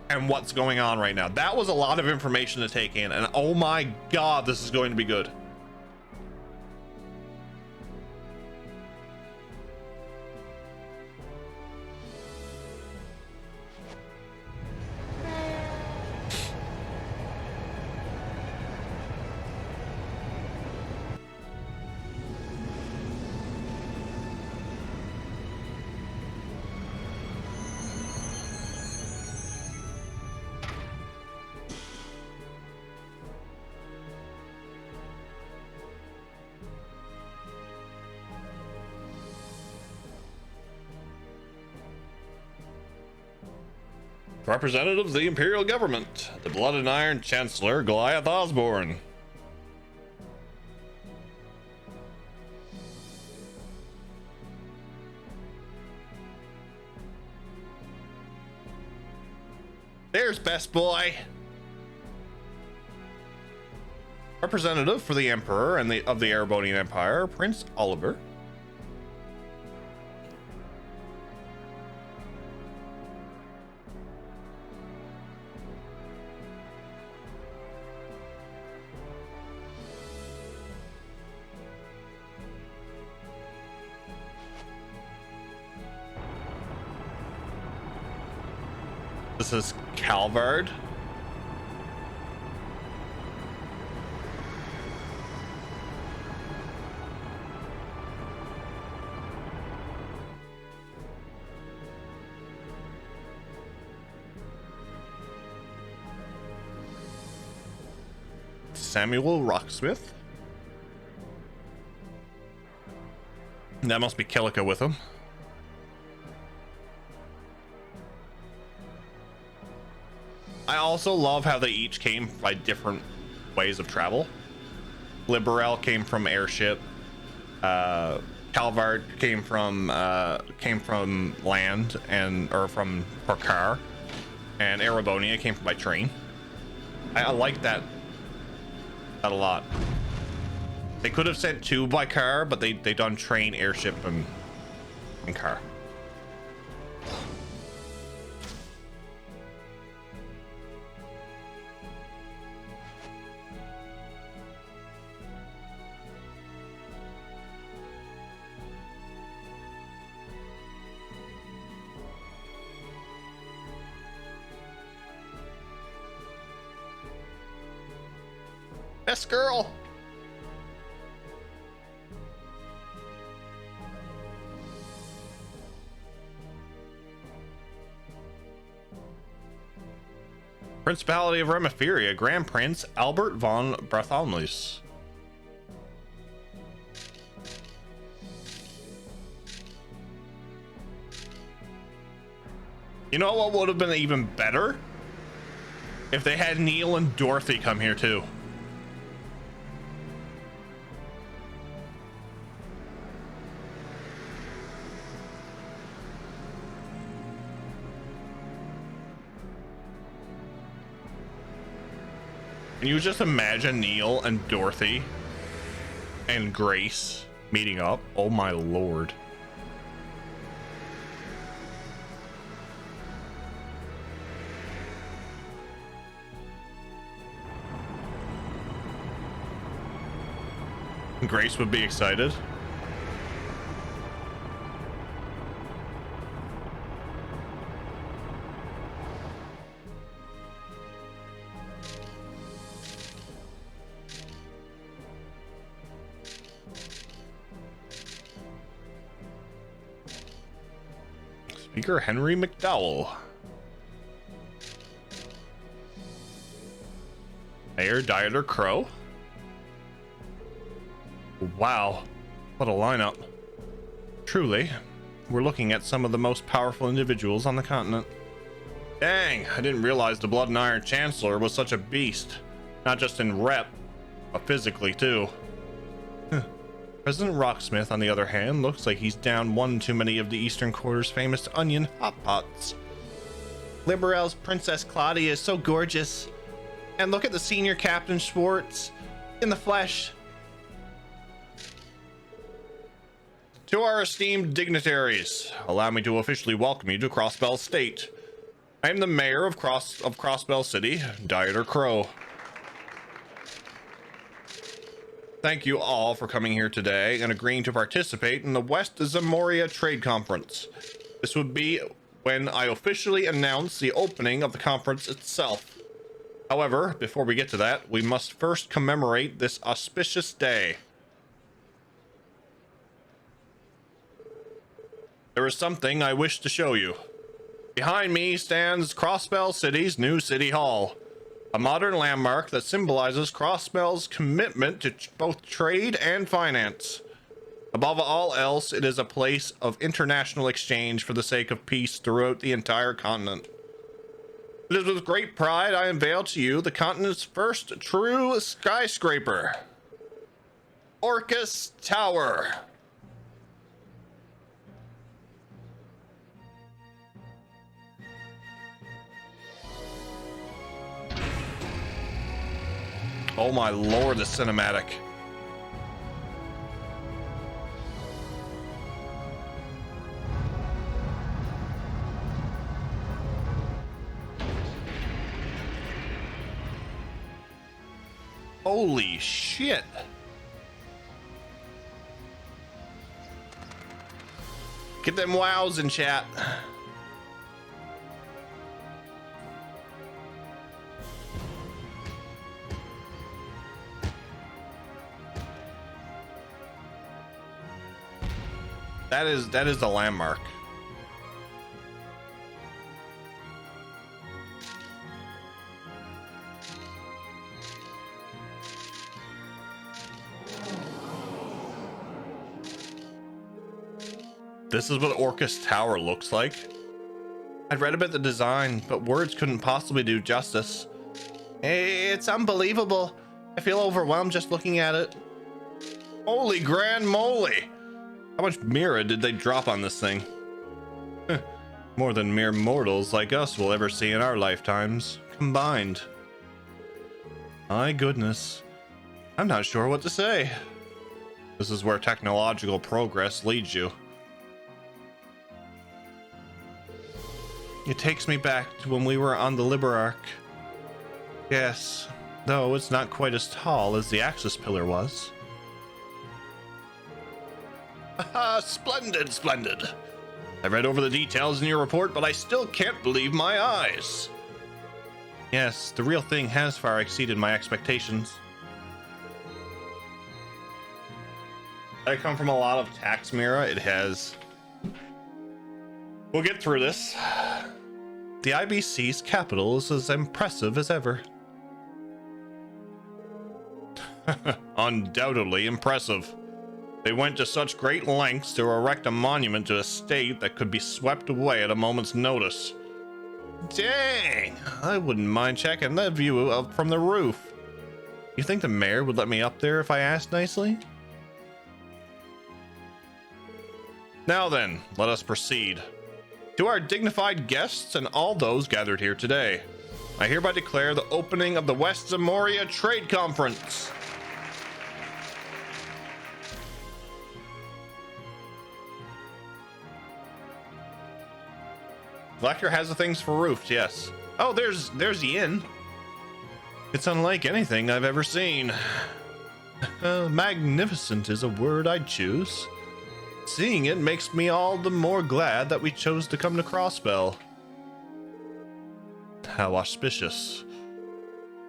and what's going on right now. That was a lot of information to take in, and oh my god, this is going to be good. Representative of the Imperial Government, the Blood and Iron Chancellor Goliath Osborne. There's best boy. Representative for the Emperor and of the Erebonian Empire, Prince Oliver. This is Calvard. Samuel Rocksmith. That must be Killica with him. I also love how they each came by different ways of travel. Liberal came from airship. Calvard came from land or from car, and Erebonia came by train. I like that a lot. They could have sent two by car, but they done train, airship, and car. Best girl. Principality of Remiferia, Grand Prince Albert von Bartholomew's. You know what would have been even better? If they had Neil and Dorothy come here too. Can you just imagine Neil and Dorothy and Grace meeting up? Oh my lord. Grace would be excited. Speaker Henry McDowell. Mayor Dieter Crow. Wow, what a lineup. Truly, we're looking at some of the most powerful individuals on the continent. Dang, I didn't realize the Blood and Iron Chancellor was such a beast. Not just in rep, but physically too. President Rocksmith, on the other hand, looks like he's down one too many of the Eastern Quarter's famous onion hot pots. Liberel's Princess Claudia is so gorgeous. And look at the senior Captain Schwartz in the flesh. To our esteemed dignitaries, allow me to officially welcome you to Crossbell State. I am the mayor of Crossbell City, Dieter Crow. Thank you all for coming here today and agreeing to participate in the West Zamoria Trade Conference. This would be when I officially announce the opening of the conference itself. However, before we get to that, we must first commemorate this auspicious day. There is something I wish to show you. Behind me stands Crossbell City's new City Hall, a modern landmark that symbolizes Crossbell's commitment to both trade and finance. Above all else, it is a place of international exchange for the sake of peace throughout the entire continent. It is with great pride I unveil to you the continent's first true skyscraper, Orcus Tower. Oh my lord, the cinematic. Holy shit. Get them wows in chat. That is the landmark. This is what Orcus Tower looks like. I'd read about the design, but words couldn't possibly do justice. It's unbelievable. I feel overwhelmed just looking at it. Holy grand moly! How much Mira did they drop on this thing? More than mere mortals like us will ever see in our lifetimes, combined. My goodness. I'm not sure what to say. This is where technological progress leads you. It takes me back to when we were on the Liberarch. Yes, though it's not quite as tall as the Axis Pillar was. Haha, splendid, splendid. I read over the details in your report, but I still can't believe my eyes. Yes, the real thing has far exceeded my expectations. I come from a lot of tax Mira. It has. We'll get through this. The IBC's capital is as impressive as ever. Undoubtedly impressive. They went to such great lengths to erect a monument to a state that could be swept away at a moment's notice. Dang! I wouldn't mind checking that view from the roof. You think the mayor would let me up there if I asked nicely? Now then, let us proceed. To our dignified guests and all those gathered here today, I hereby declare the opening of the West Zamoria Trade Conference. Vector has the things for roofs, yes. Oh, there's the inn. It's unlike anything I've ever seen. Magnificent is a word I'd choose. Seeing it makes me all the more glad that we chose to come to Crossbell. How auspicious.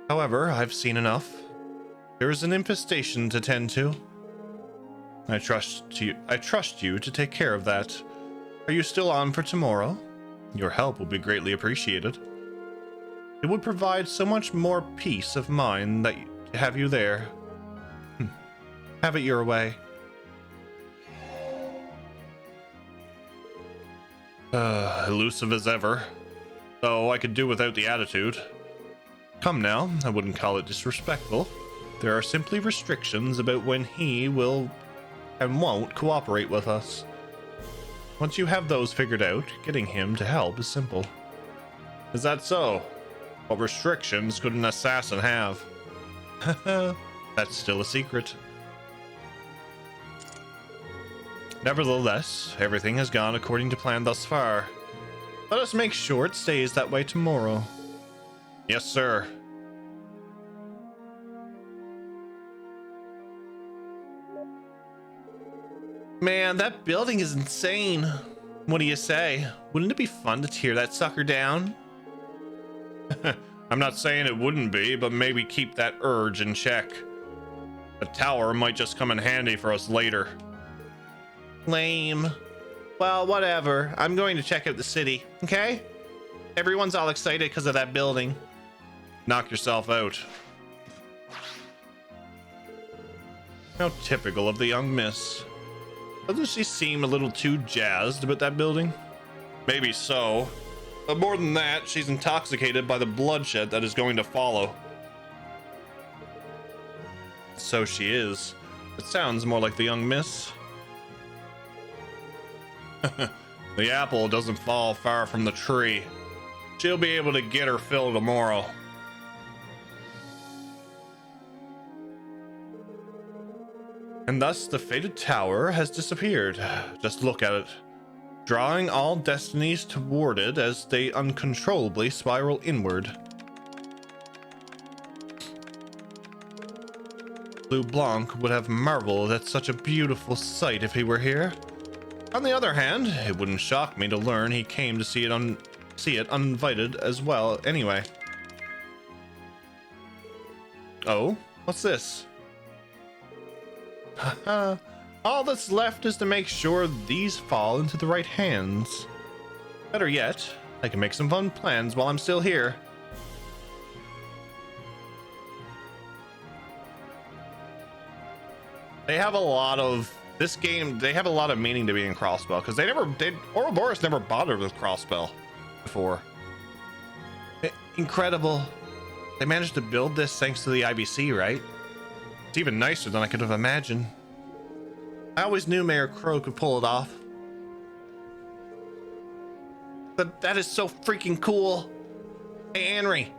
However, I've seen enough. There is an infestation to tend to. I trust you to take care of that. Are you still on for tomorrow? Your help will be greatly appreciated. It would provide so much more peace of mind that to have you there. Have it your way. Elusive as ever. Though I could do without the attitude. Come now, I wouldn't call it disrespectful. There are simply restrictions about when he will and won't cooperate with us. Once you have those figured out, getting him to help is simple. Is that so? What restrictions could an assassin have? That's still a secret. Nevertheless, everything has gone according to plan thus far. Let us make sure it stays that way tomorrow. Yes, sir. Man, that building is insane. What do you say? Wouldn't it be fun to tear that sucker down? I'm not saying it wouldn't be, but maybe keep that urge in check. The tower might just come in handy for us later. Lame. Well, whatever. I'm going to check out the city, okay? Everyone's all excited because of that building. Knock yourself out. How typical of the young miss. Doesn't she seem a little too jazzed about that building? Maybe so. But more than that, she's intoxicated by the bloodshed that is going to follow. So she is. It sounds more like the young miss. The apple doesn't fall far from the tree. She'll be able to get her fill tomorrow. And thus the fated tower has disappeared. Just look at it. Drawing all destinies toward it as they uncontrollably spiral inward. Blue Blanc would have marveled at such a beautiful sight if he were here. On the other hand, it wouldn't shock me to learn he came to see it uninvited as well anyway. Oh, what's this? Haha. All that's left is to make sure these fall into the right hands. Better yet, I can make some fun plans while I'm still here. They have a lot of this game. They have a lot of meaning to being crossbow because Ouroboros never bothered with crossbow before. Incredible. They managed to build this thanks to the IBC, right? It's even nicer than I could have imagined. I always knew Mayor Crow could pull it off. But that is so freaking cool. Hey, Henry,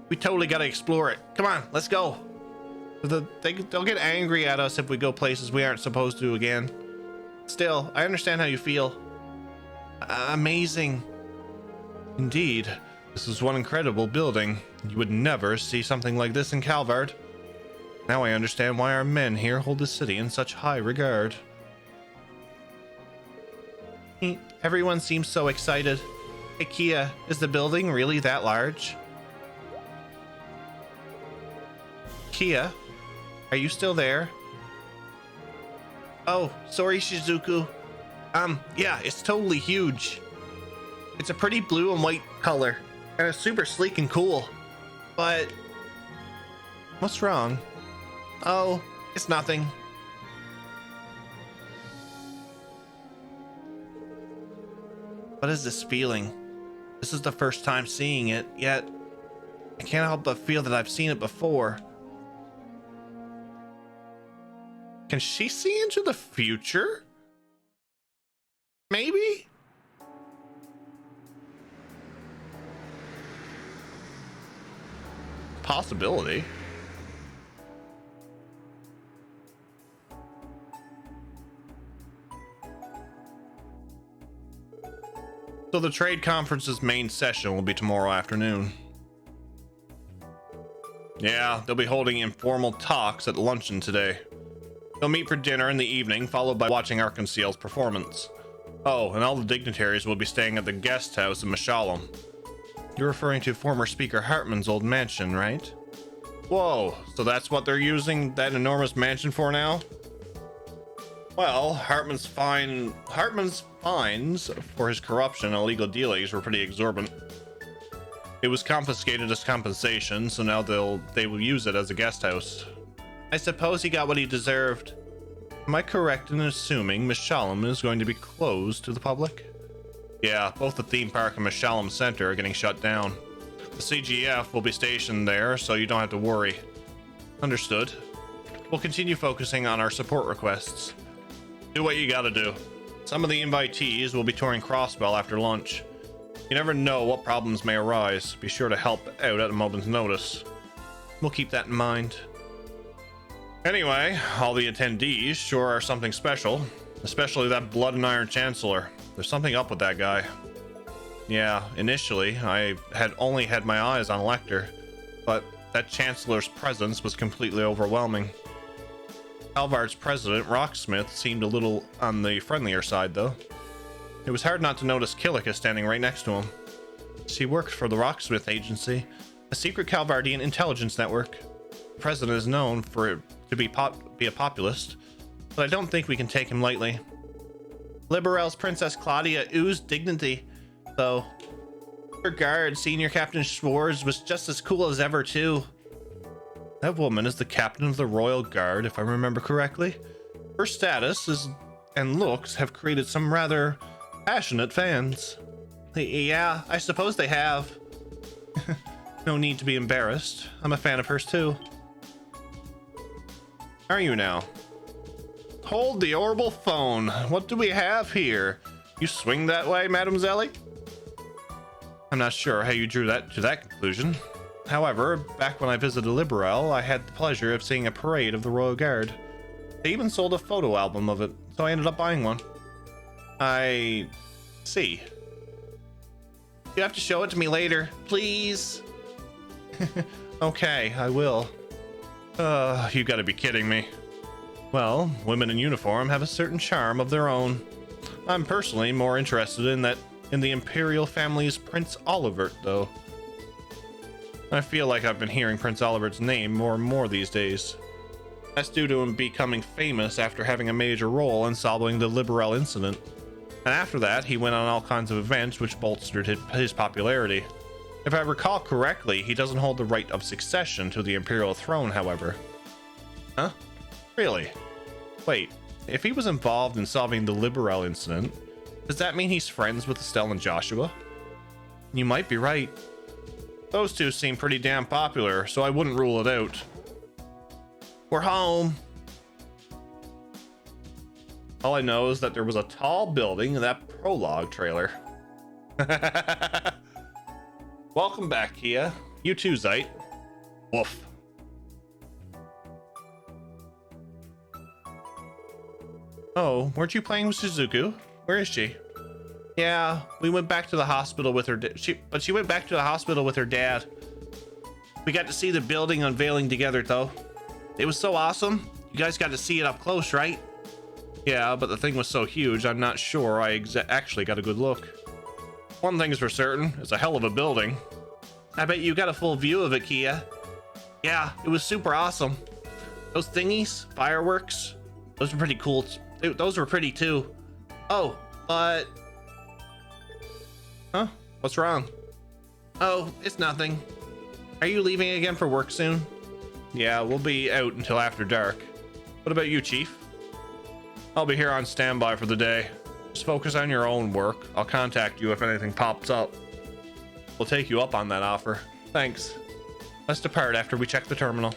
we totally got to explore it. Come on, let's go. They'll get angry at us if we go places we aren't supposed to again. Still, I understand how you feel. Amazing. Indeed, this is one incredible building. You would never see something like this in Calvard. Now I understand why our men here hold the city in such high regard. Everyone seems so excited. Hey, Kia, is the building really that large? Kia, are you still there? Oh, sorry, Shizuku. Yeah, it's totally huge. It's a pretty blue and white color, and it's super sleek and cool. But what's wrong? Oh, it's nothing. What is this feeling? This is the first time seeing it, yet I can't help but feel that I've seen it before. Can she see into the future? Maybe? Possibility. So the trade conference's main session will be tomorrow afternoon. Yeah, they'll be holding informal talks at luncheon today. They'll meet for dinner in the evening, followed by watching Arkansas's performance. Oh, and all the dignitaries will be staying at the guest house in Mashalom. You're referring to former Speaker Hartman's old mansion, right? Whoa, so that's what they're using that enormous mansion for now? Well, Hartman's fines for his corruption and illegal dealings were pretty exorbitant. It was confiscated as compensation, so now they will use it as a guest house. I suppose he got what he deserved. Am I correct in assuming Mishalem is going to be closed to the public? Yeah, both the theme park and Mishalem Center are getting shut down. The CGF will be stationed there, so you don't have to worry. Understood. We'll continue focusing on our support requests. Do what you gotta do. Some of the invitees will be touring Crossbell after lunch. You never know what problems may arise. Be sure to help out at a moment's notice. We'll keep that in mind. Anyway, all the attendees sure are something special, especially that Blood and Iron Chancellor. There's something up with that guy. Yeah, initially, I had only had my eyes on Lecter, but that Chancellor's presence was completely overwhelming. Calvard's president, Rocksmith, seemed a little on the friendlier side, though. It was hard not to notice Killica standing right next to him. She works for the Rocksmith Agency, a secret Calvardian intelligence network. The president is known for to be a populist, but I don't think we can take him lightly. Liberel's Princess Claudia oozed dignity, though. Her guard, Senior Captain Schwartz, was just as cool as ever, too. That woman is the captain of the Royal Guard, if I remember correctly. Her status and looks have created some rather passionate fans. Yeah, I suppose they have. No need to be embarrassed. I'm a fan of hers, too. Are you now? Hold the orbital phone. What do we have here? You swing that way, Mademoiselle? I'm not sure how you drew that to that conclusion. However, back when I visited Liberel, I had the pleasure of seeing a parade of the Royal Guard. They even sold a photo album of it, so I ended up buying one. I see. You have to show it to me later, please. Okay, I will. You gotta be kidding me. Well, women in uniform have a certain charm of their own. I'm personally more interested in the Imperial family's Prince Olivert, though. I feel like I've been hearing Prince Olivert's name more and more these days. That's due to him becoming famous after having a major role in solving the Liberel incident. And after that, he went on all kinds of events which bolstered his popularity. If I recall correctly, he doesn't hold the right of succession to the Imperial throne, however. Huh? Really? Wait, if he was involved in solving the Liberel incident, does that mean he's friends with Estelle and Joshua? You might be right. Those two seem pretty damn popular, so I wouldn't rule it out. We're home. All I know is that there was a tall building in that prologue trailer. Welcome back, Kia. You too, Zeit. Woof. Oh, weren't you playing with Shizuku? Where is she? Yeah, we went back to the hospital with her. She went back to the hospital with her dad. We got to see the building unveiling together, though. It was so awesome. You guys got to see it up close, right? Yeah, but the thing was so huge, I'm not sure I actually got a good look. One thing's for certain, it's a hell of a building. I bet you got a full view of it, Kia. Yeah, it was super awesome. Those thingies, fireworks, those were pretty cool. Those were pretty too. Oh, but... Huh? What's wrong? Oh, it's nothing. Are you leaving again for work soon? Yeah, we'll be out until after dark. What about you, Chief? I'll be here on standby for the day. Just focus on your own work. I'll contact you if anything pops up. We'll take you up on that offer. Thanks. Let's depart after we check the terminal.